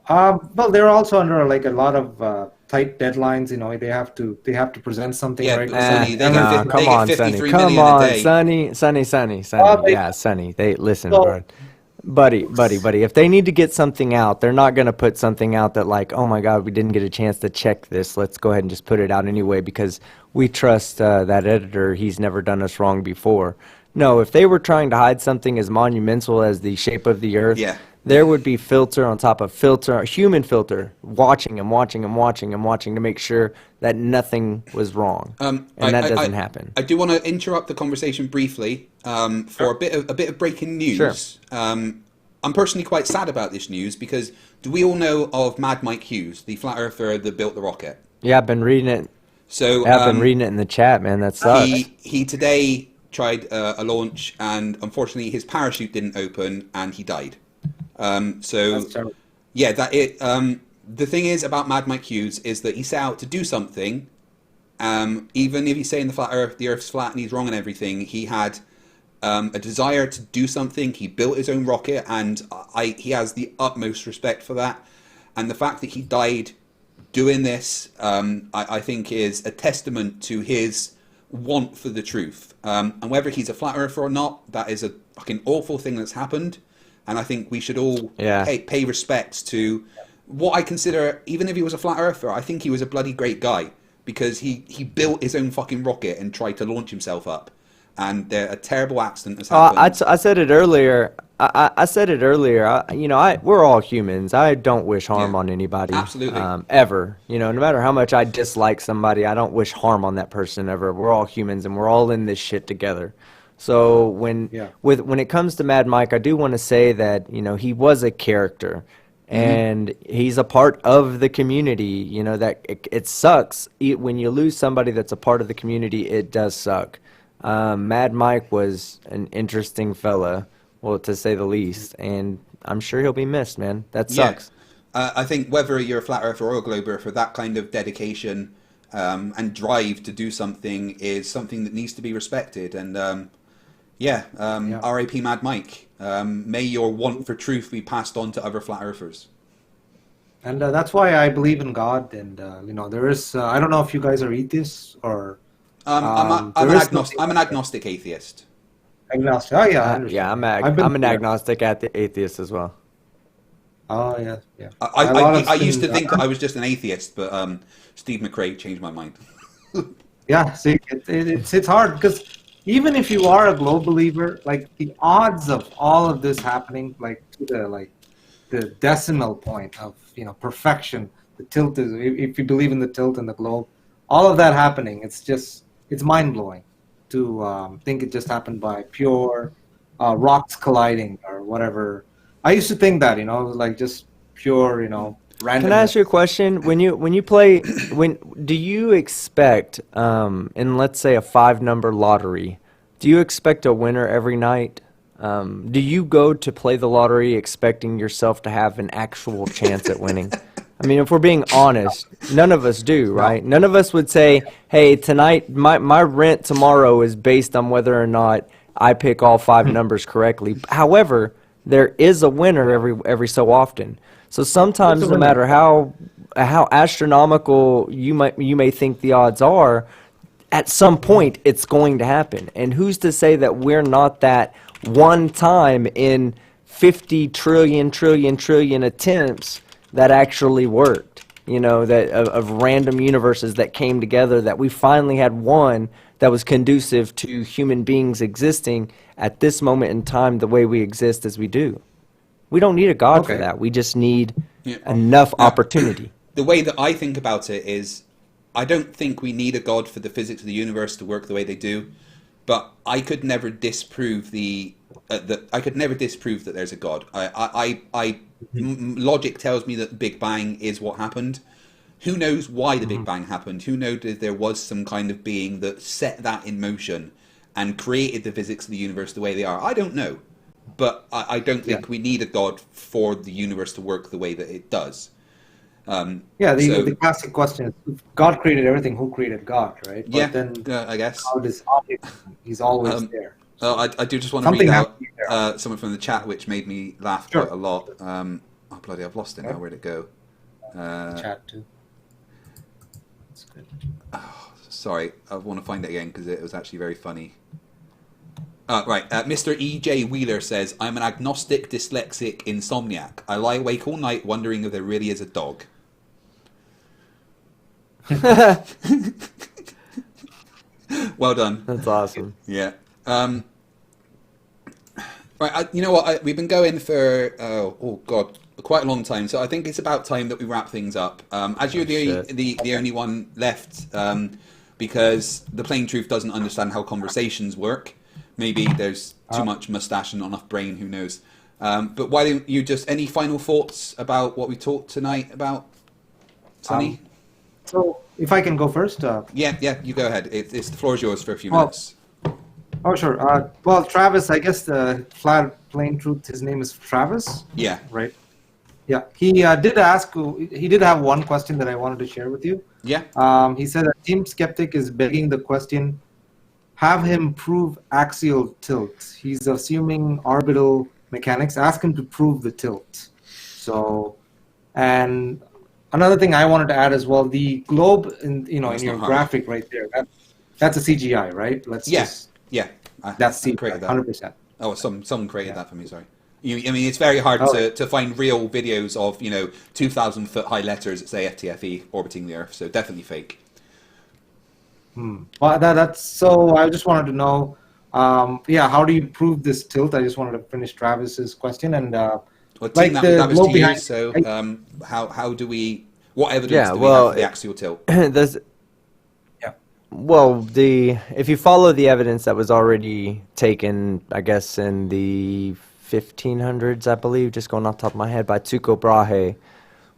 Well, they're also under like a lot of tight deadlines. They have to present something. Yeah, right? Sonny, Come on, Sonny. Come on, Sonny. Yeah, Sonny. They listen, bro. Buddy. If they need to get something out, they're not going to put something out that like, oh my God, we didn't get a chance to check this. Let's go ahead and just put it out anyway because we trust that editor. He's never done us wrong before. No, if they were trying to hide something as monumental as the shape of the Earth, there would be filter on top of filter, human filter, watching to make sure that nothing was wrong, and that doesn't happen. I do want to interrupt the conversation briefly for a bit of breaking news. Sure. I'm personally quite sad about this news because do we all know of Mad Mike Hughes, the flat earther that built the rocket? Yeah, I've been reading it. So I've been reading it in the chat, man. That sucks. He today tried a launch, and unfortunately his parachute didn't open, and he died. The thing is about Mad Mike Hughes is that he set out to do something. Even if he's saying the Earth's flat and he's wrong and everything, he had a desire to do something. He built his own rocket, and he has the utmost respect for that. And the fact that he died doing this, I think, is a testament to his want for the truth. And whether he's a flat earther or not, that is a fucking awful thing that's happened. And I think we should all pay respects to what I consider, even if he was a flat earther, I think he was a bloody great guy because he built his own fucking rocket and tried to launch himself up. And a terrible accident has happened. I said it earlier. I said it earlier. We're all humans. I don't wish harm on anybody. Absolutely. Ever. No matter how much I dislike somebody, I don't wish harm on that person ever. We're all humans and we're all in this shit together. So when it comes to Mad Mike, I do want to say that he was a character, and he's a part of the community. That it sucks when you lose somebody that's a part of the community. It does suck. Mad Mike was an interesting fella, well, to say the least, and I'm sure he'll be missed, man. That sucks. I think whether you're a flat earther or a globe earther, that kind of dedication and drive to do something is something that needs to be respected. And R.I.P. Mad Mike. May your want for truth be passed on to other flat earthers. And that's why I believe in God. And there is. I don't know if you guys are atheists or. I'm an agnostic atheist. Agnostic. Oh yeah. I understand. I'm an agnostic atheist as well. Oh yeah. I used to think that I was just an atheist, but Steve McRae changed my mind. Yeah. See, it's hard because. Even if you are a globe believer, like the odds of all of this happening, like to the decimal point of perfection, the tilt is if you believe in the tilt and the globe, all of that happening, it's mind blowing to think it just happened by pure rocks colliding or whatever. I used to think that like just pure random. Can I ask you a question? When you play, do you expect in let's say a 5-number lottery, do you expect a winner every night? Do you go to play the lottery expecting yourself to have an actual chance at winning? I I mean, if we're being honest, none of us do, right? None of us would say, hey, tonight, my rent tomorrow is based on whether or not I pick all 5 numbers correctly. However, there is a winner every so often. So sometimes, no matter how astronomical you may think the odds are, at some point it's going to happen. And who's to say that we're not that one time in 50 trillion attempts that actually worked, that of random universes that came together, that we finally had one that was conducive to human beings existing at this moment in time the way we exist as we do. We don't need a God for that. We just need enough opportunity. The way that I think about it is, I don't think we need a God for the physics of the universe to work the way they do, but I could never disprove that there's a God. Logic tells me that the Big Bang is what happened. Who knows why the Big Bang happened? Who knows if there was some kind of being that set that in motion and created the physics of the universe the way they are? I don't know. But I don't think we need a God for the universe to work the way that it does. The classic question is, if God created everything, who created God, right? But then, I guess. God is he's always there. I do just want to read out something from the chat which made me laugh quite a lot. Oh, bloody, I've lost it now. Where'd it go? Chat too. That's good. Oh, sorry, I want to find it again because it was actually very funny. Right, Mr. E.J. Wheeler says, I'm an agnostic, dyslexic insomniac. I lie awake all night wondering if there really is a dog. Well done. That's awesome. Yeah. Right, you know what? We've been going for, quite a long time, so I think it's about time that we wrap things up. As you're the only one left, because the plain truth doesn't understand how conversations work. Maybe there's too much mustache and not enough brain, who knows. But why don't you any final thoughts about what we talked tonight about, Sonny? So if I can go first? Yeah, you go ahead. The floor is yours for a few minutes. Oh, sure. Travis, I guess the flat plain truth, his name is Travis? Yeah. Right? Yeah. He did have one question that I wanted to share with you. Yeah. He said that Team Skeptic is begging the question, have him prove axial tilt. He's assuming orbital mechanics. Ask him to prove the tilt. So, and another thing I wanted to add as well, the globe in your graphic right there, that's a CGI, right? That's CGI, 100%. Oh, someone created that for me. Sorry. It's very hard to find real videos of 2,000 foot high letters that say FTFE orbiting the Earth. So definitely fake. Well, that's so. I just wanted to know, how do you prove this tilt? I just wanted to finish Travis's question and that was to you. So, how do we? What evidence do we have for the axial tilt? If you follow the evidence that was already taken, I guess in the 1500s, I believe, just going off the top of my head, by Tycho Brahe,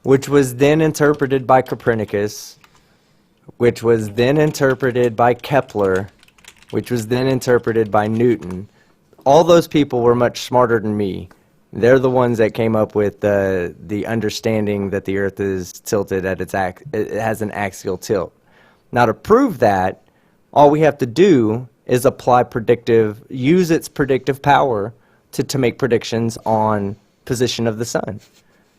which was then interpreted by Copernicus, which was then interpreted by Kepler, which was then interpreted by Newton. All those people were much smarter than me. They're the ones that came up with the understanding that the Earth is tilted at it has an axial tilt. Now, to prove that, all we have to do is use its predictive power to make predictions on position of the sun.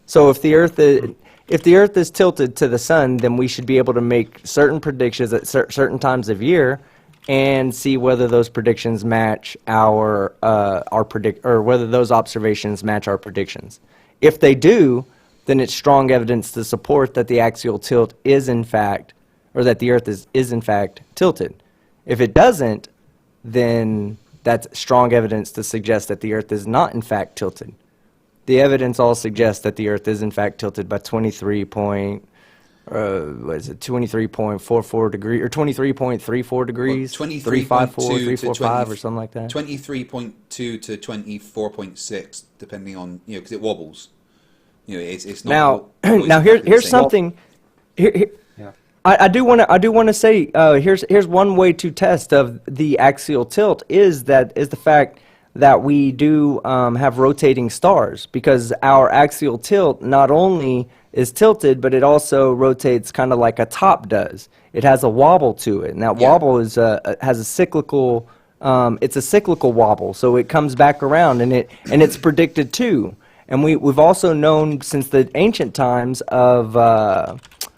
So if the Earth is tilted to the sun, then we should be able to make certain predictions at certain times of year and see whether those predictions match or whether those observations match our predictions. If they do, then it's strong evidence to support that the axial tilt is in fact, or that the Earth is in fact tilted. If it doesn't, then that's strong evidence to suggest that the Earth is not in fact tilted. The evidence all suggests that the Earth is in fact tilted by 23.44 degrees, or 23.34 degrees, 354, 345, or something like that. 23.2 to 24.6, depending on because it wobbles. It's not. Now here's something. I do want to say here's one way to test of the axial tilt is the fact that we do have rotating stars, because our axial tilt not only is tilted, but it also rotates kind of like a top does. It has a wobble to it, and that wobble is has a cyclical. It's a cyclical wobble, so it comes back around, and it's predicted too. And we've also known since the ancient times of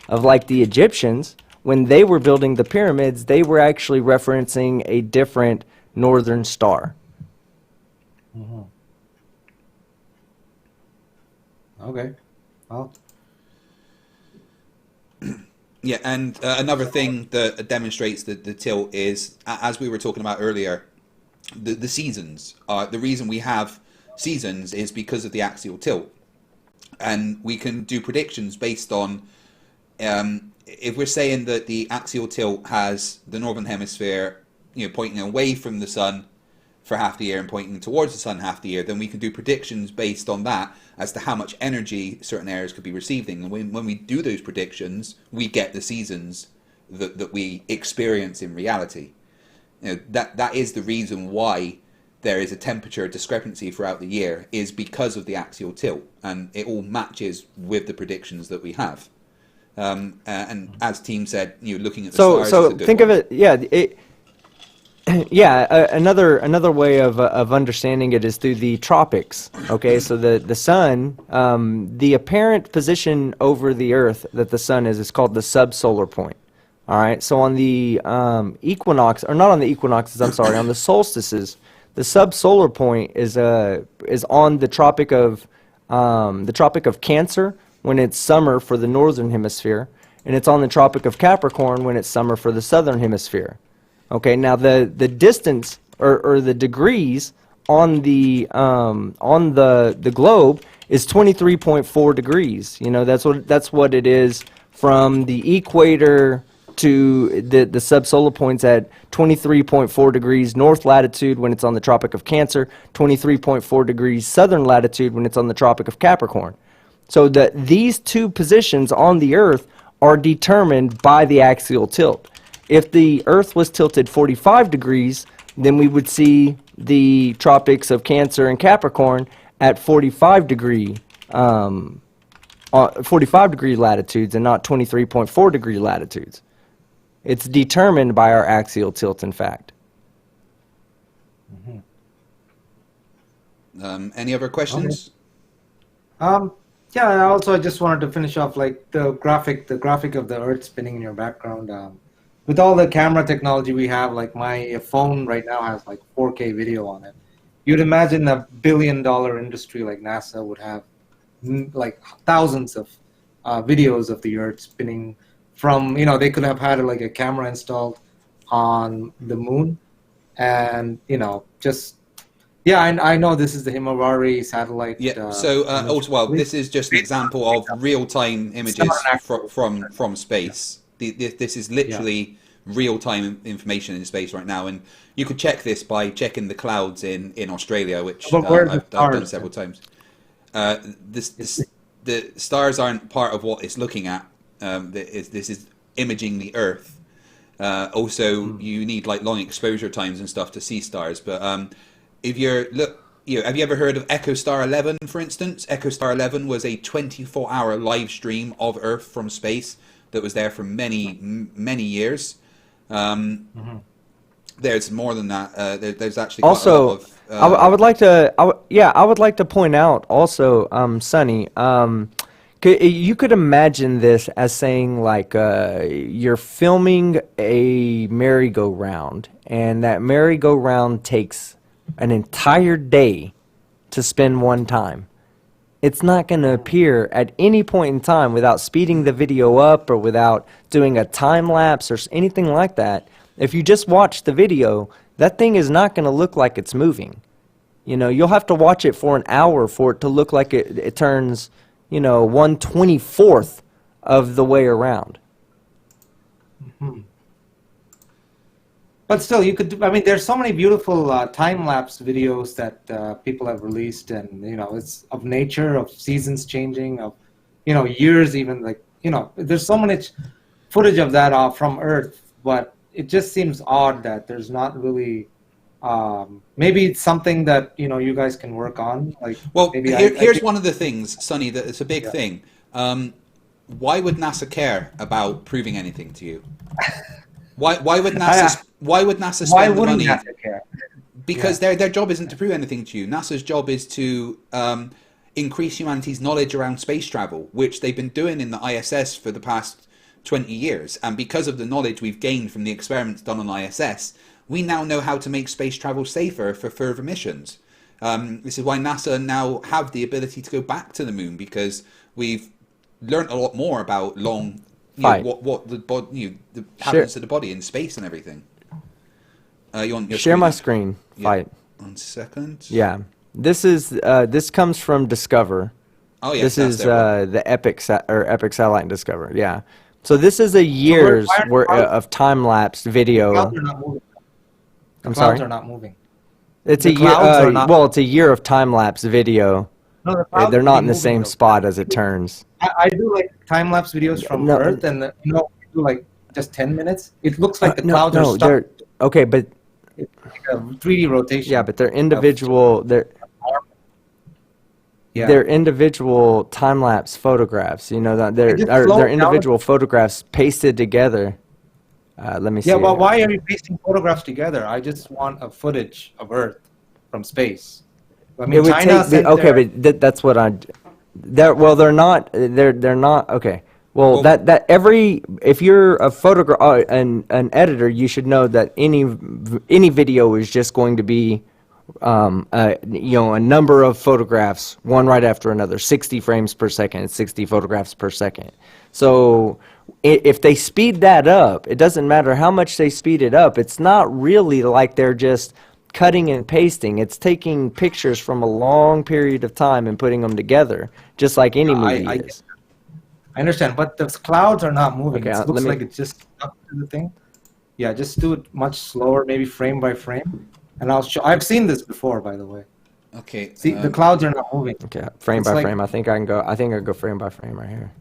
like the Egyptians, when they were building the pyramids, they were actually referencing a different northern star. Mm-hmm. Okay. Well. Yeah, and another thing that demonstrates the tilt is, as we were talking about earlier, the seasons. The reason we have seasons is because of the axial tilt. And we can do predictions based on, if we're saying that the axial tilt has the northern hemisphere, pointing away from the sun for half the year and pointing towards the sun half the year, then we can do predictions based on that as to how much energy certain areas could be receiving. And when we do those predictions, we get the seasons that we experience in reality. That is the reason why there is a temperature discrepancy throughout the year, is because of the axial tilt, and it all matches with the predictions that we have. And as Team said, looking at the stars is a good think one. of it, another way of understanding it is through the tropics. Okay, so the sun, the apparent position over the Earth that the sun is called the subsolar point. All right, so on the equinox, or not on the equinoxes, I'm sorry, on the solstices, the subsolar point is on the Tropic of Cancer when it's summer for the northern hemisphere, and it's on the Tropic of Capricorn when it's summer for the southern hemisphere. Okay, now the distance or the degrees on the globe is 23.4 degrees. That's what it is from the equator to the subsolar points at 23.4 degrees north latitude when it's on the Tropic of Cancer, 23.4 degrees southern latitude when it's on the Tropic of Capricorn. So these two positions on the Earth are determined by the axial tilt. If the Earth was tilted 45 degrees, then we would see the Tropics of Cancer and Capricorn at 45 degree latitudes and not 23.4 degree latitudes. It's determined by our axial tilt, in fact. Any other questions? Yeah, also I just wanted to finish off like the graphic of the Earth spinning in your background. With all the camera technology we have, like my phone right now has like 4K video on it. You'd imagine a billion-dollar industry like NASA would have like thousands of videos of the Earth spinning from, they could have had like a camera installed on the moon, and I know this is the Himawari satellite. This is just an example of real-time images from space. This is literally real-time information in space right now, and you could check this by checking the clouds in Australia, which I've done several times. The stars aren't part of what it's looking at. This is imaging the Earth. Also, you need like long exposure times and stuff to see stars. But have you ever heard of EchoStar 11, for instance? EchoStar 11 was a 24-hour live stream of Earth from space that was there for many years. There's more than that. There's actually quite a lot of. I would like to point out also, Sonny. You could imagine this as saying like you're filming a merry-go-round, and that merry-go-round takes an entire day to spin one time. It's not going to appear at any point in time without speeding the video up or without doing a time lapse or anything like that. If you just watch the video, that thing is not going to look like it's moving. You'll have to watch it for an hour for it to look like it turns, 1/24th of the way around. Mm-hmm. But still, you could. There's so many beautiful time-lapse videos that people have released, and it's of nature, of seasons changing, of years, even there's so much footage of that from Earth. But it just seems odd that there's not really Maybe it's something that you guys can work on. Like, Well, maybe here's think- one of the things, Sonny, that it's a big thing. Why would NASA care about proving anything to you? Why would NASA spend Why the wouldn't money? NASA care? Because their job isn't to prove anything to you. NASA's job is to increase humanity's knowledge around space travel, which they've been doing in the ISS for the past 20 years. And because of the knowledge we've gained from the experiments done on ISS, we now know how to make space travel safer for further missions. This is why NASA now have the ability to go back to the moon, because we've learned a lot more about what the body happens to the body in space and everything. You want your Share my now? screen. Yeah. Fight. 1 second. Yeah. This comes from Discover. Oh yeah. This that's is their one. the Epic Satellite Discover. Yeah. So this is a year's of time-lapse video. Clouds are not moving. I'm Clouds sorry. are not moving. It's The a year. clouds are not- Well, it's a year of time-lapse video. No, the clouds They're will not be in the moving, same though. spot as it turns. I do like time lapse videos from No. Earth, and we do like just 10 minutes. It looks like the clouds are stuck. they're okay, but It's like a 3D rotation. yeah, but they're individual. Yeah. They're individual time-lapse photographs. You know that just slow they're down. individual photographs pasted together. Let me see. Yeah, but why are you pasting photographs together? I just want a footage of Earth from space. I mean, It would China take sent okay, their- but that's what I. They're not. They're not okay. Well, Well- that every if you're a photograph an editor, you should know that any video is just going to be, a number of photographs, one right after another, 60 frames per second, 60 photographs per second. So if they speed that up, it doesn't matter how much they speed it up. It's not really like they're just cutting and pasting. It's taking pictures from a long period of time and putting them together, just like any movie is. I understand, but the clouds are not moving. Okay, It let looks me- like it's just stuck to the thing. Yeah, just do it much slower, maybe frame by frame. And I'll show. I've seen this before, by the way. Okay. See, the clouds are not moving Okay, frame It's by like- frame. I think I can go. I think I can go frame by frame right here.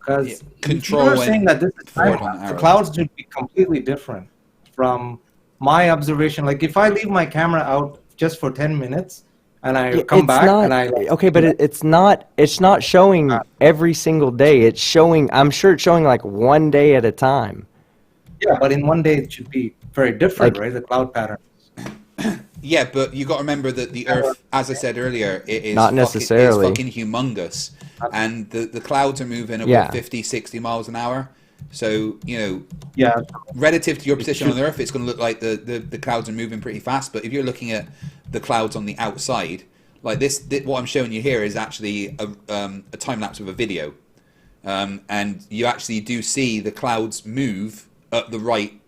because Yeah, Control control you're saying and that this is forward time on lapse. The arrow. clouds should be completely different from my observation. Like if I leave my camera out just for 10 minutes and I come back and I okay, but it's not. It's not showing every single day. It's showing. I'm sure it's showing like one day at a time. yeah, but in one day it should be very different, Like- right? The cloud pattern. Yeah, but you got to remember that the Earth, as I said earlier, it is Not necessarily. It's fucking humongous, and the clouds are moving at Yeah. 50, 60 miles an hour. So Yeah, relative to your position on the Earth, it's going to look like the clouds are moving pretty fast. But if you're looking at the clouds on the outside, like this what I'm showing you here is actually a time lapse of a video, and you actually do see the clouds move at the right,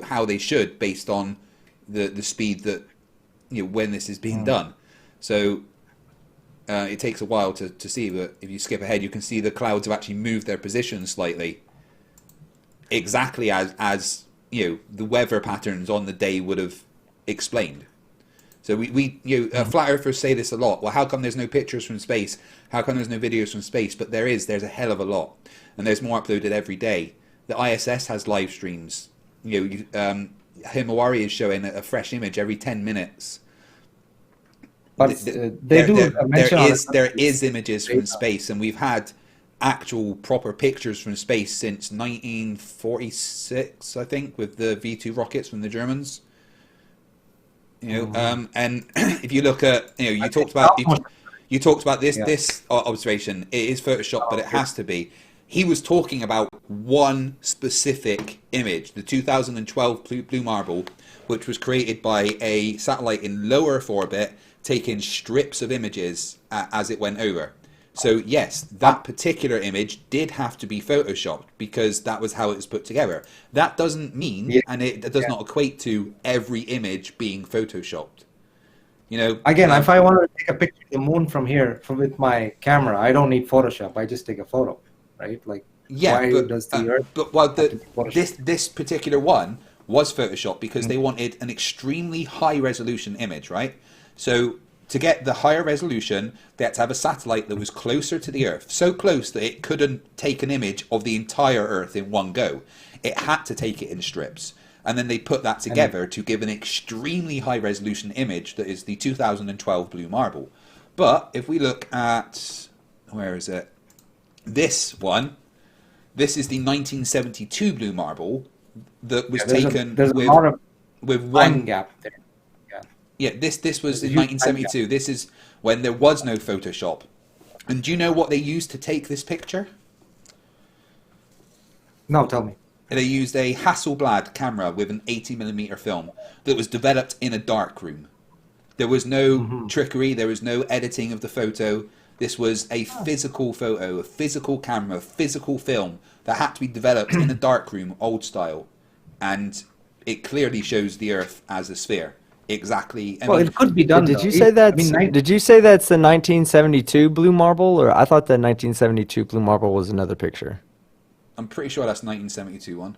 how they should based on the speed that when this is being done. So it takes a while to see, but if you skip ahead, you can see the clouds have actually moved their position slightly, exactly as the weather patterns on the day would have explained. So we flat earthers say this a lot. Well, how come there's no pictures from space? How come there's no videos from space? But there's a hell of a lot, and there's more uploaded every day. The ISS has live streams. Himawari is showing a fresh image every 10 minutes. but they do mention on it. There is images from space, and we've had actual proper pictures from space since 1946, I think, with the V2 rockets from the Germans. And if you look at, you talked about this observation. It is Photoshop, but it has to be. He was talking about one specific image, the 2012 Blue Marble, which was created by a satellite in low Earth orbit, taking strips of images as it went over. So yes, that particular image did have to be photoshopped because that was how it was put together. That doesn't mean, and it does not equate to every image being photoshopped. Again, if I want to take a picture of the moon from here with my camera, I don't need Photoshop. I just take a photo, right? Like, why does the Earth? This particular one was photoshopped because they wanted an extremely high resolution image, right? So to get the higher resolution, they had to have a satellite that was closer to the Earth, so close that it couldn't take an image of the entire Earth in one go. It had to take it in strips. and then they put that together to give an extremely high resolution image that is the 2012 Blue Marble. But if we look at, where is it? This one, this is the 1972 Blue Marble that was taken there's a lot of with time one gap there. Yeah, this was in 1972. This is when there was no Photoshop. And do you know what they used to take this picture? No, tell me. They used a Hasselblad camera with an 80mm film that was developed in a dark room. There was no trickery, there was no editing of the photo. This was a physical photo, a physical camera, physical film that had to be developed in a dark room, old style. And it clearly shows the Earth as a sphere. Exactly. Well, it could be done. Did you say that's did you say that's the 1972 Blue Marble, or I thought the 1972 Blue Marble was another picture? I'm pretty sure that's 1972 one.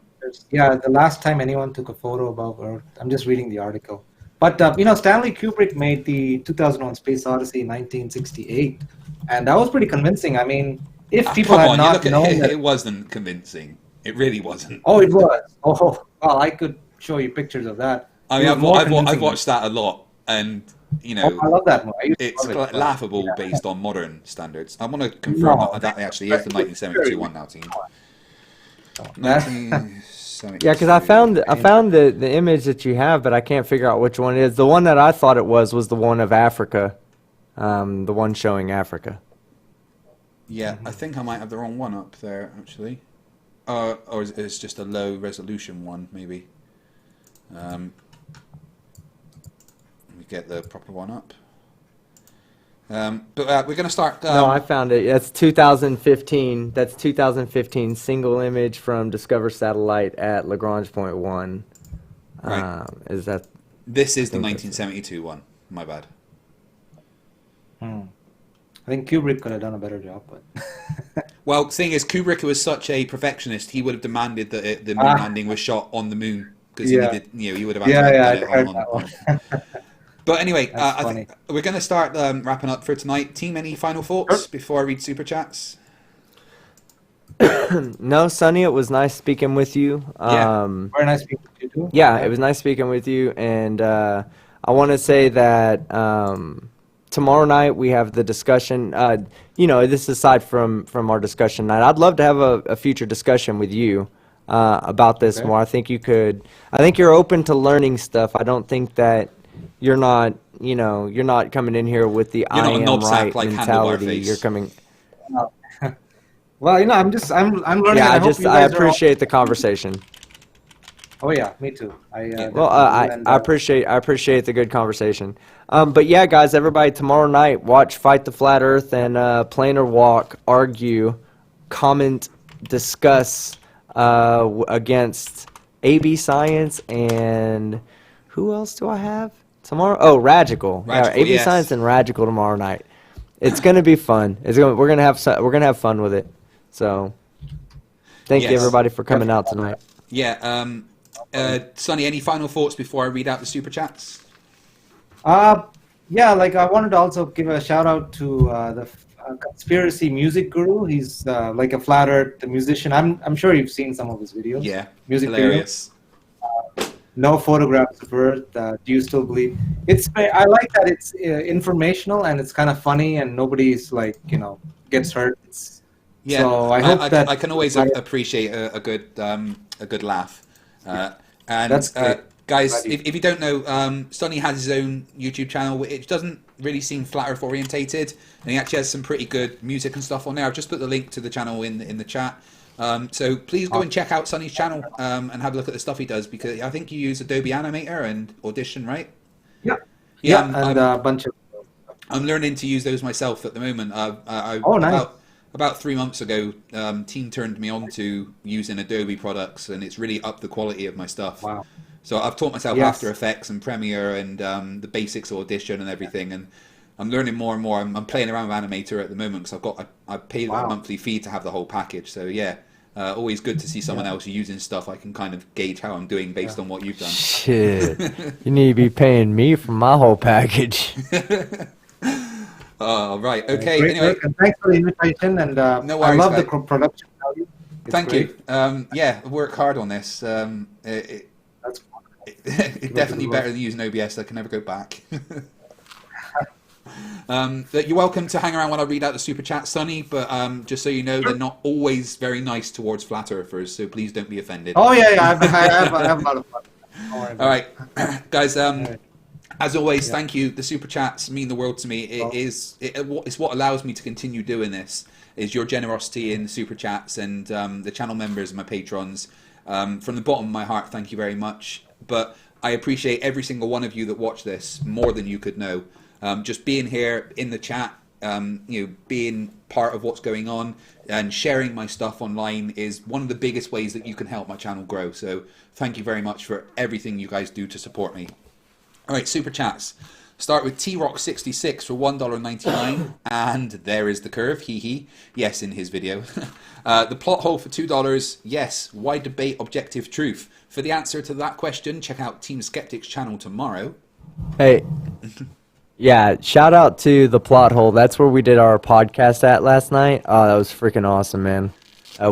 Yeah, the last time anyone took a photo above Earth. I'm just reading the article. But Stanley Kubrick made the 2001: Space Odyssey in 1968, and that was pretty convincing. I mean, if people had not known that it wasn't convincing. It really wasn't. Oh, it was. Oh, well, I could show you pictures of that. I mean, I've watched that a lot, and I love that one. It's laughable based on modern standards. I want to confirm that actually is the 1972 one now, team. 1972. Yeah, because I found the image that you have, but I can't figure out which one it is. The one that I thought it was the one of Africa, the one showing Africa. Yeah, I think I might have the wrong one up there actually, or it's just a low resolution one maybe. Let me get the proper one up. But we're going to start... no, I found it. That's 2015. That's 2015 single image from Discover Satellite at Lagrange point 1. Right. Is that... This is the 1972 one. My bad. I think Kubrick could have done a better job, but... Well, the thing is, Kubrick was such a perfectionist, he would have demanded that the moon landing was shot on the moon. Because he would have had to have done it on. But anyway, I think we're going to start wrapping up for tonight. Team, any final thoughts before I read super chats? No, Sonny, it was nice speaking with you. Very nice speaking with you too. Yeah, it was nice speaking with you, and I want to say that tomorrow night we have the discussion. This is aside from our discussion night. I'd love to have a future discussion with you about this more. I think you're open to learning stuff. I don't think that you're not coming in here with the I am right mentality. You're coming. Well, I'm learning. Yeah, I appreciate the conversation. Oh yeah, me too. I appreciate the good conversation. But yeah, guys, everybody, tomorrow night, watch Fight the Flat Earth and Planar Walk argue, comment, discuss against AB Science and who else do I have tomorrow? Oh, Radical. Yeah, AB Science and Radical tomorrow night. It's gonna be fun. We're gonna have fun with it. So, thank you everybody for coming out tonight. Yeah. Sonny, any final thoughts before I read out the super chats? I wanted to also give a shout out to the Conspiracy Music Guru. He's like a flat earth musician. I'm sure you've seen some of his videos. Yeah, music hilarious. No photographs of Earth. Do you still believe? I like that it's informational and it's kind of funny and nobody's gets hurt. So I hope that I can always appreciate a good laugh. That's great. Guys, if you don't know, Sonny has his own YouTube channel, which doesn't really seem flat earth orientated, and he actually has some pretty good music and stuff on there. I've just put the link to the channel in the chat. So please go and check out Sonny's channel and have a look at the stuff he does, because I think you use Adobe Animator and Audition, right? Yeah, and a bunch of... I'm learning to use those myself at the moment. Nice. About 3 months ago, Team turned me on to using Adobe products, and it's really upped the quality of my stuff. Wow. So I've taught myself After Effects and Premiere and the basics of Audition and everything, and I'm learning more and more. I'm playing around with Animator at the moment because I paid a monthly fee to have the whole package. So yeah, always good to see someone else using stuff. I can kind of gauge how I'm doing based on what you've done. Shit, you need to be paying me for my whole package. Oh, right. Okay. Great anyway, work, and thanks for the invitation. And no worries, I love mate. the production value. Thank you. Yeah, I work hard on this. That's It's definitely better than using OBS. I can never go back. You're welcome to hang around while I read out the super chat, Sonny. But just so you know, they're not always very nice towards flat earthers. So please don't be offended. Oh yeah, I have a lot of fun. All right, guys. As always, thank you. The super chats mean the world to me. It's what allows me to continue doing this. Is your generosity in the super chats and the channel members and my patrons. From the bottom of my heart, thank you very much. But I appreciate every single one of you that watch this more than you could know. Just being here in the chat, being part of what's going on and sharing my stuff online is one of the biggest ways that you can help my channel grow. So thank you very much for everything you guys do to support me. All right, super chats. Start with T-Rock66 for $1.99, and there is the curve, hee. Yes, in his video. The plot hole for $2, yes. Why debate objective truth? For the answer to that question, check out Team Skeptic's channel tomorrow. Hey, yeah, shout out to the plot hole. That's where we did our podcast at last night. Oh, that was freaking awesome, man.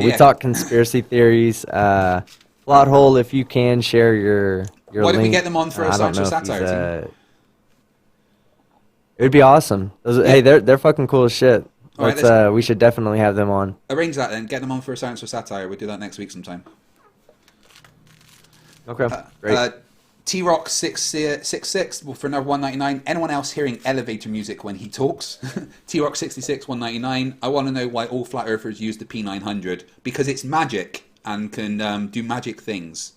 We talked conspiracy theories. Plot hole, if you can share your Why link. don't we get them on for a science or satire team? It would be awesome. Hey, they're fucking cool as shit. Right, we should definitely have them on. Arrange that then. Get them on for a science or satire. We'll do that next week sometime. Okay, great. T-Rock666 for another $1.99. Anyone else hearing elevator music when he talks? T-Rock66 $1.99. I want to know why all flat earthers use the P900. Because it's magic and can do magic things.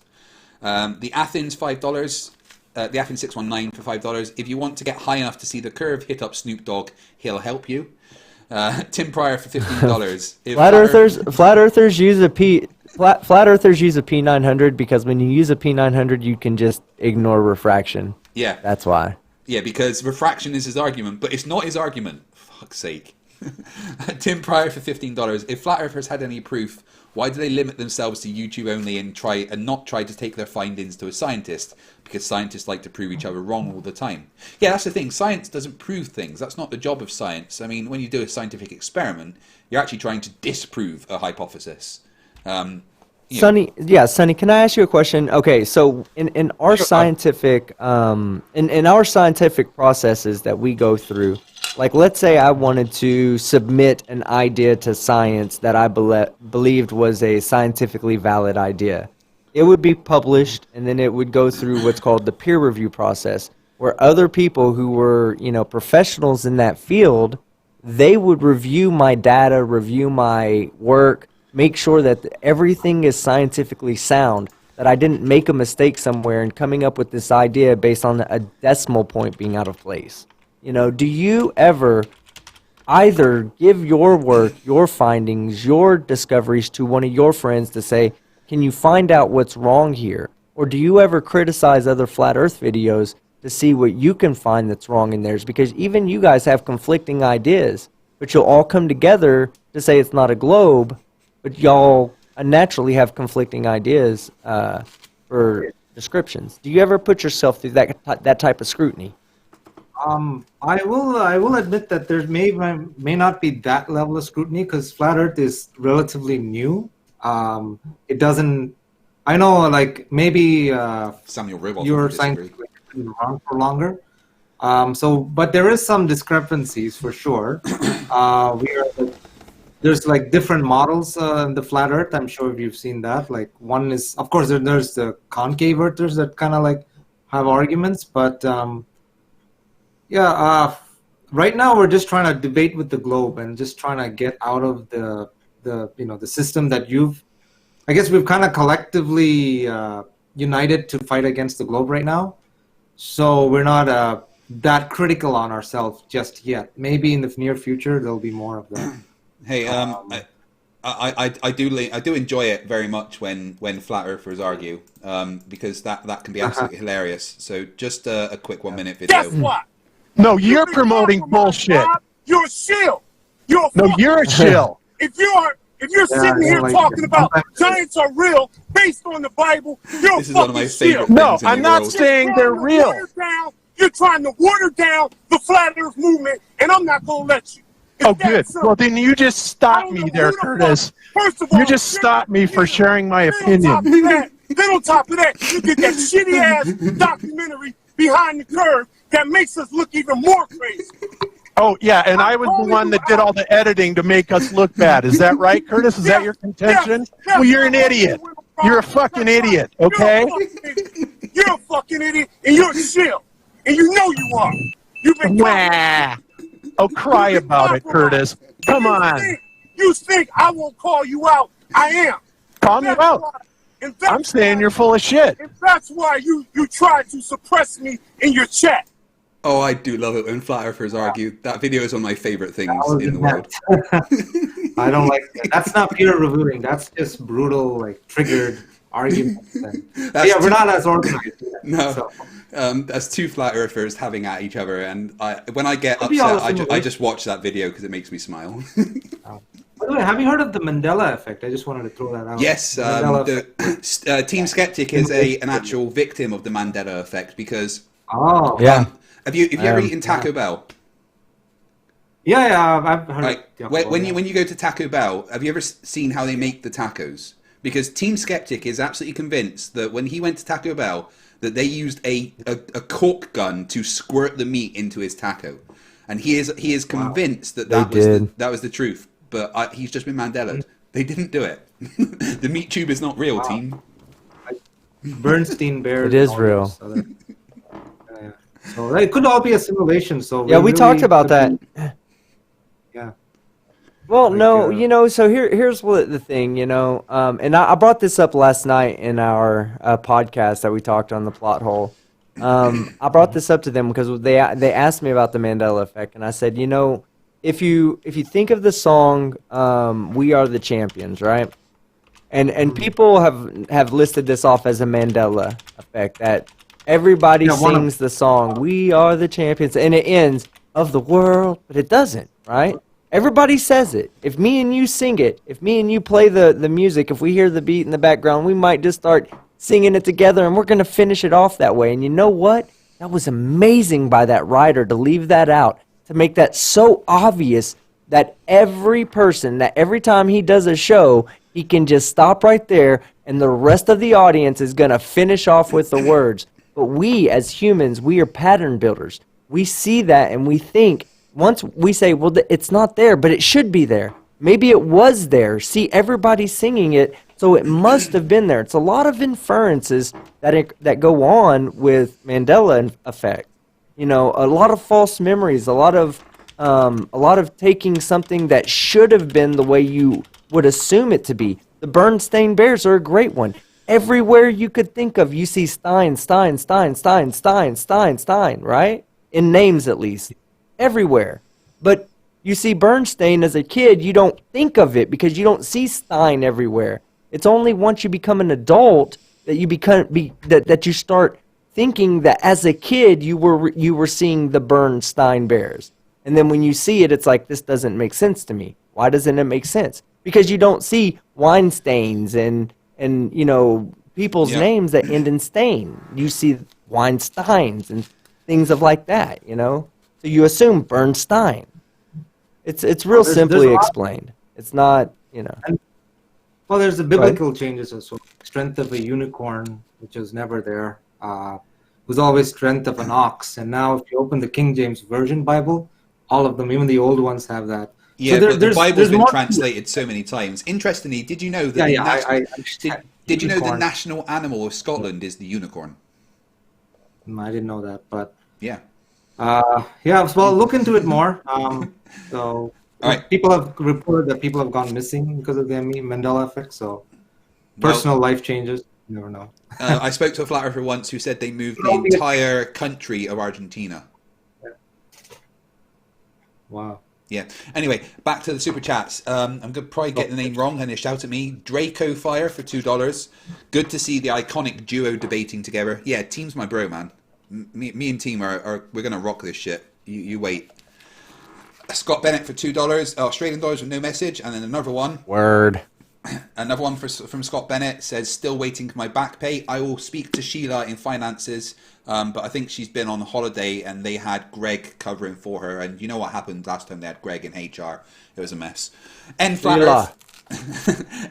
The Athens $5. The Athens 619 for $5. If you want to get high enough to see the curve, hit up Snoop Dogg. He'll help you. Tim Pryor for $15. Flat earthers use a P900 because when you use a P900, you can just ignore refraction. Yeah. That's why. Yeah, because refraction is his argument, but it's not his argument. Fuck's sake. Tim Pryor for $15. If flat earthers had any proof, why do they limit themselves to YouTube only and not try to take their findings to a scientist? Because scientists like to prove each other wrong all the time. Yeah, that's the thing. Science doesn't prove things. That's not the job of science. I mean, when you do a scientific experiment, you're actually trying to disprove a hypothesis. Sonny, can I ask you a question? Okay, so in our scientific in our scientific processes that we go through, like let's say I wanted to submit an idea to science that I believed was a scientifically valid idea. It would be published, and then it would go through what's called the peer review process, where other people who were, professionals in that field, they would review my data, review my work, make sure that everything is scientifically sound, that I didn't make a mistake somewhere in coming up with this idea based on a decimal point being out of place. Do you ever either give your work, your findings, your discoveries to one of your friends to say, can you find out what's wrong here? Or do you ever criticize other flat earth videos to see what you can find that's wrong in theirs? Because even you guys have conflicting ideas, but you'll all come together to say it's not a globe, but y'all naturally have conflicting ideas for descriptions. Do you ever put yourself through that type of scrutiny? I will admit that there may not be that level of scrutiny because flat Earth is relatively new. It doesn't. I know, like maybe Samuel Rivol you're scientifically around for longer. But there is some discrepancies for sure. There's like different models in the flat Earth. I'm sure you've seen that. Like one is, of course, there's the concave earthers that kind of like have arguments, but right now we're just trying to debate with the globe and just trying to get out of the system that I guess we've kind of collectively united to fight against the globe right now. So we're not that critical on ourselves just yet. Maybe in the near future there'll be more of that. Hey, I do enjoy it very much when flat earthers argue, because that can be absolutely hilarious. So just a quick 1 minute video. Guess what? No, you're promoting bullshit. You're a shill. You're a shill. If you're sitting here talking about giants are real based on the Bible, you're this is one of my favorite shill. No, things in I'm the not world. saying they're real. You're trying to water down the flat earth movement, and I'm not going to let you. Oh, good. Well, then you just stop me there, Curtis. First of all, you just stop me for sharing my opinion. Then on top of that, you get that shitty ass documentary Behind the Curve that makes us look even more crazy. Oh, yeah, and I was the one that did all the editing to make us look bad. Is that right, Curtis? Is that your contention? Well, you're an idiot. You're a fucking idiot, okay? You're a fucking idiot, and you're a shill. And you know you are. You've been Wah. Oh, cry about it, Curtis. Come on. You think I won't call you out? I am. Call me out. I'm saying you're full of shit. And that's why you tried to suppress me in your chat. Oh, I do love it when flat earthers argue. That video is one of my favorite things in the world. I don't like that. That's not peer reviewing. That's just brutal, like triggered arguments. Yeah, we're not as organized. No, So. That's two flat earthers having at each other, and when I get upset, I just watch that video because it makes me smile. By the way, have you heard of the Mandela effect? I just wanted to throw that out. Yes, Team Skeptic is an actual victim of the Mandela effect because. Oh. Yeah. Have you ever eaten Taco Bell? Yeah, I've heard. Right. When you go to Taco Bell, have you ever seen how they make the tacos? Because Team Skeptic is absolutely convinced that when he went to Taco Bell, that they used a cork gun to squirt the meat into his taco, and he is convinced that was the truth. But he's just been Mandela. They didn't do it. The meat tube is not real, team. Bernstein Bears. It is real. So it could all be a simulation. So yeah, we talked about that. Yeah. Well, no, so here's what the thing, and I brought this up last night in our podcast that we talked on the plot hole. I brought this up to them because they asked me about the Mandela effect, and I said, if you think of the song "We Are the Champions," right, and people have listed this off as a Mandela effect, that everybody sings the song "We Are the Champions" and it ends "of the world," but it doesn't, right? Everybody says it. If me and you sing it, if me and you play the music, if we hear the beat in the background, we might just start singing it together, and we're going to finish it off that way. And you know what? That was amazing by that writer to leave that out, to make that so obvious that every person, that every time he does a show, he can just stop right there, and the rest of the audience is going to finish off with the words. But we, as humans, we are pattern builders. We see that, and we think, once we say, well, it's not there, but it should be there. Maybe it was there. See, everybody's singing it, so it must have been there. It's a lot of inferences that go on with Mandela effect. A lot of false memories, a lot of taking something that should have been the way you would assume it to be. The Bernstein Bears are a great one. Everywhere you could think of, you see Stein, right? In names, at least. Everywhere. But you see Bernstein as a kid, you don't think of it because you don't see Stein everywhere. It's only once you become an adult that you start thinking that as a kid you were seeing the Bernstein Bears. And then when you see it, it's like, this doesn't make sense to me. Why doesn't it make sense? Because you don't see Weinsteins and people's names that end in stain. You see Weinsteins and things of like that, So you assume Bernstein. It's real simply explained. It's not, Well, there's the biblical changes as well. Strength of a unicorn, which was never there, was always strength of an ox. And now if you open the King James Version Bible, all of them, even the old ones, have that. Yeah, so but the Bible's been translated so many times. Interestingly, did you know that did you know the national animal of Scotland is the unicorn? I didn't know that, but... Yeah. Well, look into it more. So right. People have reported that people have gone missing because of the Mandela effect. So personal life changes. You never know. I spoke to a flat earther once who said they moved the entire country of Argentina. Wow. Yeah. Anyway, back to the super chats. I'm going to probably get the name wrong and they shout at me. Draco Fire for $2. Good to see the iconic duo debating together. Yeah, Team's my bro, man. Me and Team we're going to rock this shit. You wait. Scott Bennett for $2, Australian dollars with no message, and then another one. Word. Another one from Scott Bennett says, still waiting for my back pay. I will speak to Sheila in finances, but I think she's been on holiday and they had Greg covering for her. And you know what happened last time they had Greg in HR? It was a mess.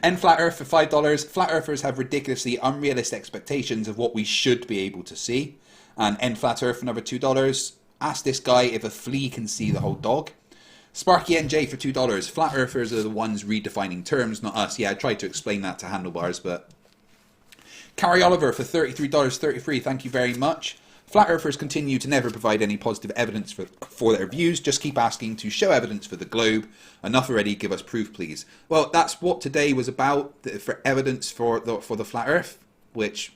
N Flat Earth for $5. Flat Earthers have ridiculously unrealistic expectations of what we should be able to see. And N Flat Earth for another $2. Ask this guy if a flea can see the whole dog. Sparky NJ for $2. Flat Earthers are the ones redefining terms, not us. Yeah, I tried to explain that to Handlebars, but... Carrie Oliver for $33.33. Thank you very much. Flat Earthers continue to never provide any positive evidence for their views. Just keep asking to show evidence for the globe. Enough already. Give us proof, please. Well, that's what today was about, for evidence for the Flat Earth, which,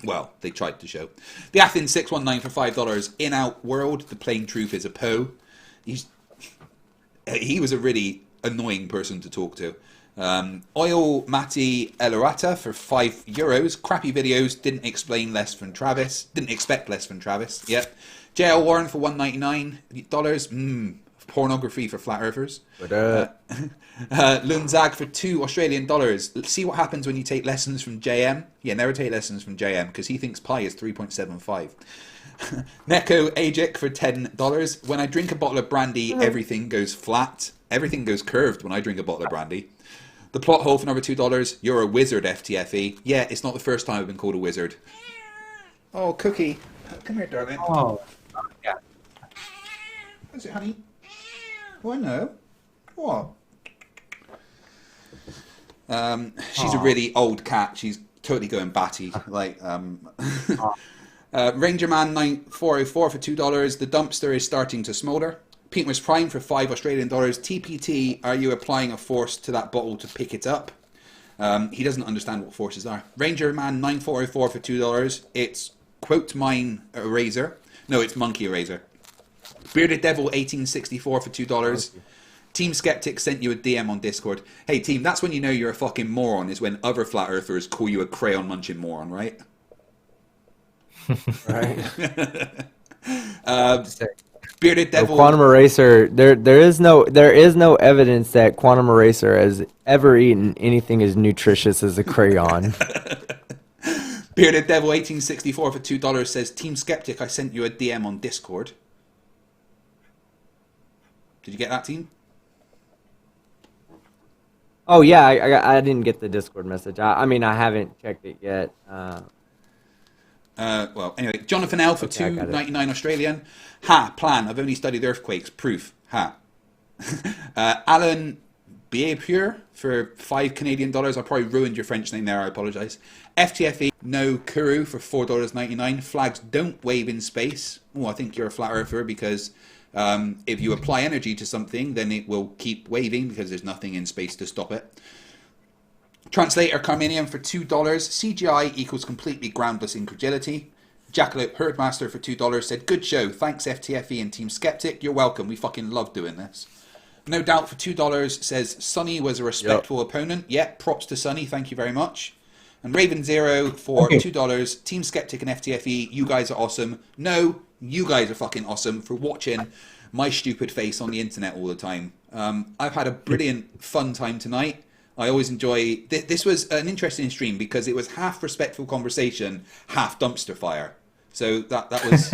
well, they tried to show. The Athens 619 for $5. In Out World, the plain truth is a Poe. He was a really annoying person to talk to. Oil Mati Elorata for €5. Crappy videos, didn't expect less from Travis. Yep. JL Warren for $199. Pornography for flat earthers. Lunzag for $2 Australian. See what happens when you take lessons from JM. Yeah, never take lessons from JM because he thinks pi is 3.75. Neko Ajic for $10. When I drink a bottle of brandy, everything goes flat. Everything goes curved when I drink a bottle of brandy. The plot hole for another $2. You're a wizard, FTFE. Yeah, it's not the first time I've been called a wizard. Oh, Cookie. Come here, darling. Oh, yeah. Is it, honey? Oh, I know. What? She's a really old cat. She's totally going batty. Like, Ranger Man 9404 for $2. The dumpster is starting to smolder. Peter's Prime for $5 Australian. TPT, are you applying a force to that bottle to pick it up? He doesn't understand what forces are. Ranger Man 9404 for $2. It's quote mine eraser. No, it's monkey eraser. Bearded Devil 1864 for $2. Team Skeptic sent you a DM on Discord. Hey team, that's when you know you're a fucking moron, is when other flat earthers call you a crayon munching moron, right? Right. Bearded Devil. Quantum Eraser. There is no evidence that Quantum Eraser has ever eaten anything as nutritious as a crayon. Bearded Devil 1864 for $2 says, Team Skeptic, I sent you a DM on Discord. Did you get that, team? Oh yeah, I didn't get the Discord message. I mean, I haven't checked it yet. Well, anyway, Jonathan L for $2.99 Australian. Plan. I've only studied earthquakes. Proof. Alan Biepure for $5 Canadian. I probably ruined your French name there. I apologise. FTFE No Kuru for $4.99. Flags don't wave in space. Oh, I think you're a flat earther because if you apply energy to something, then it will keep waving because there's nothing in space to stop it. Translator Carminium for $2. CGI equals completely groundless incredulity. Jackalope Herdmaster for $2 said, good show. Thanks FTFE and Team Skeptic. You're welcome. We fucking love doing this. No Doubt for $2 says, Sonny was a respectful opponent. Yeah, props to Sonny. Thank you very much. And Raven Zero for $2. Team Skeptic and FTFE, you guys are awesome. No, you guys are fucking awesome for watching my stupid face on the internet all the time. I've had a brilliant, fun time tonight. I always enjoy... This was an interesting stream because it was half respectful conversation, half dumpster fire. So that was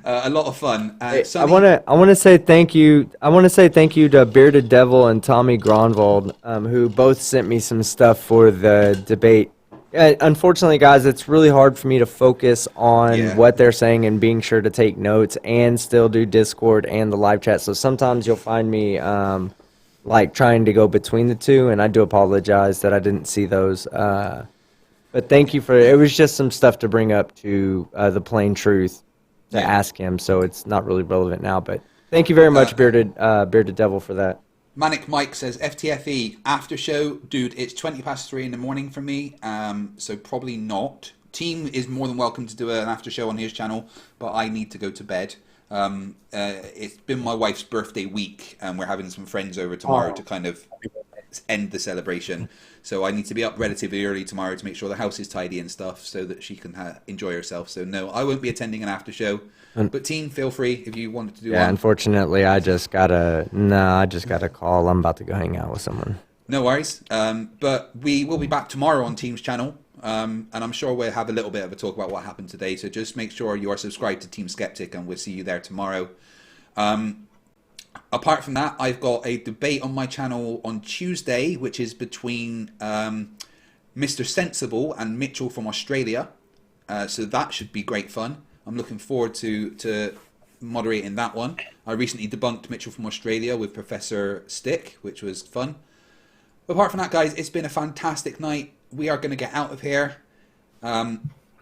a lot of fun. I want to say thank you. I want to say thank you to Bearded Devil and Tommy Gronwald, who both sent me some stuff for the debate. Unfortunately, guys, it's really hard for me to focus on what they're saying and being sure to take notes and still do Discord and the live chat. So sometimes you'll find me like trying to go between the two, and I do apologize that I didn't see those. But thank you for it. Was just some stuff to bring up to the plain truth to ask him, so it's not really relevant now. But thank you very much, Bearded Devil, for that. Manic Mike says, FTFE after show, dude. It's 3:20 in the morning for me, so probably not. Team is more than welcome to do an after show on his channel, but I need to go to bed. It's been my wife's birthday week, and we're having some friends over tomorrow to kind of end the celebration. So I need to be up relatively early tomorrow to make sure the house is tidy and stuff so that she can enjoy herself. So no, I won't be attending an after show. But team, feel free if you wanted to do one. Yeah, unfortunately, I just got a call. I'm about to go hang out with someone. No worries. But we will be back tomorrow on Team's channel. And I'm sure we'll have a little bit of a talk about what happened today. So just make sure you are subscribed to Team Skeptic and we'll see you there tomorrow. Apart from that, I've got a debate on my channel on Tuesday, which is between Mr. Sensible and Mitchell from Australia. So that should be great fun. I'm looking forward to moderating that one. I recently debunked Mitchell from Australia with Professor Stick, which was fun. Apart from that, guys, it's been a fantastic night. We are going to get out of here.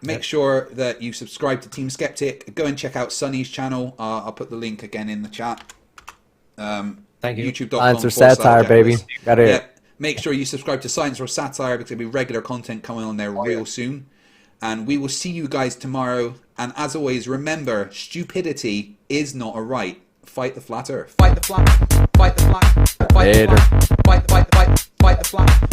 Make sure that you subscribe to Team Skeptic. Go and check out Sunny's channel. I'll put the link again in the chat. Thank you. YouTube.com. Science or satire, baby. Got it. Yeah. Make sure you subscribe to Science or Satire because there'll be regular content coming on there real soon. And we will see you guys tomorrow. And as always, remember, stupidity is not a right. Fight the flat earth. Fight the flat. Fight the flat. Fight the flat. Fight the flat.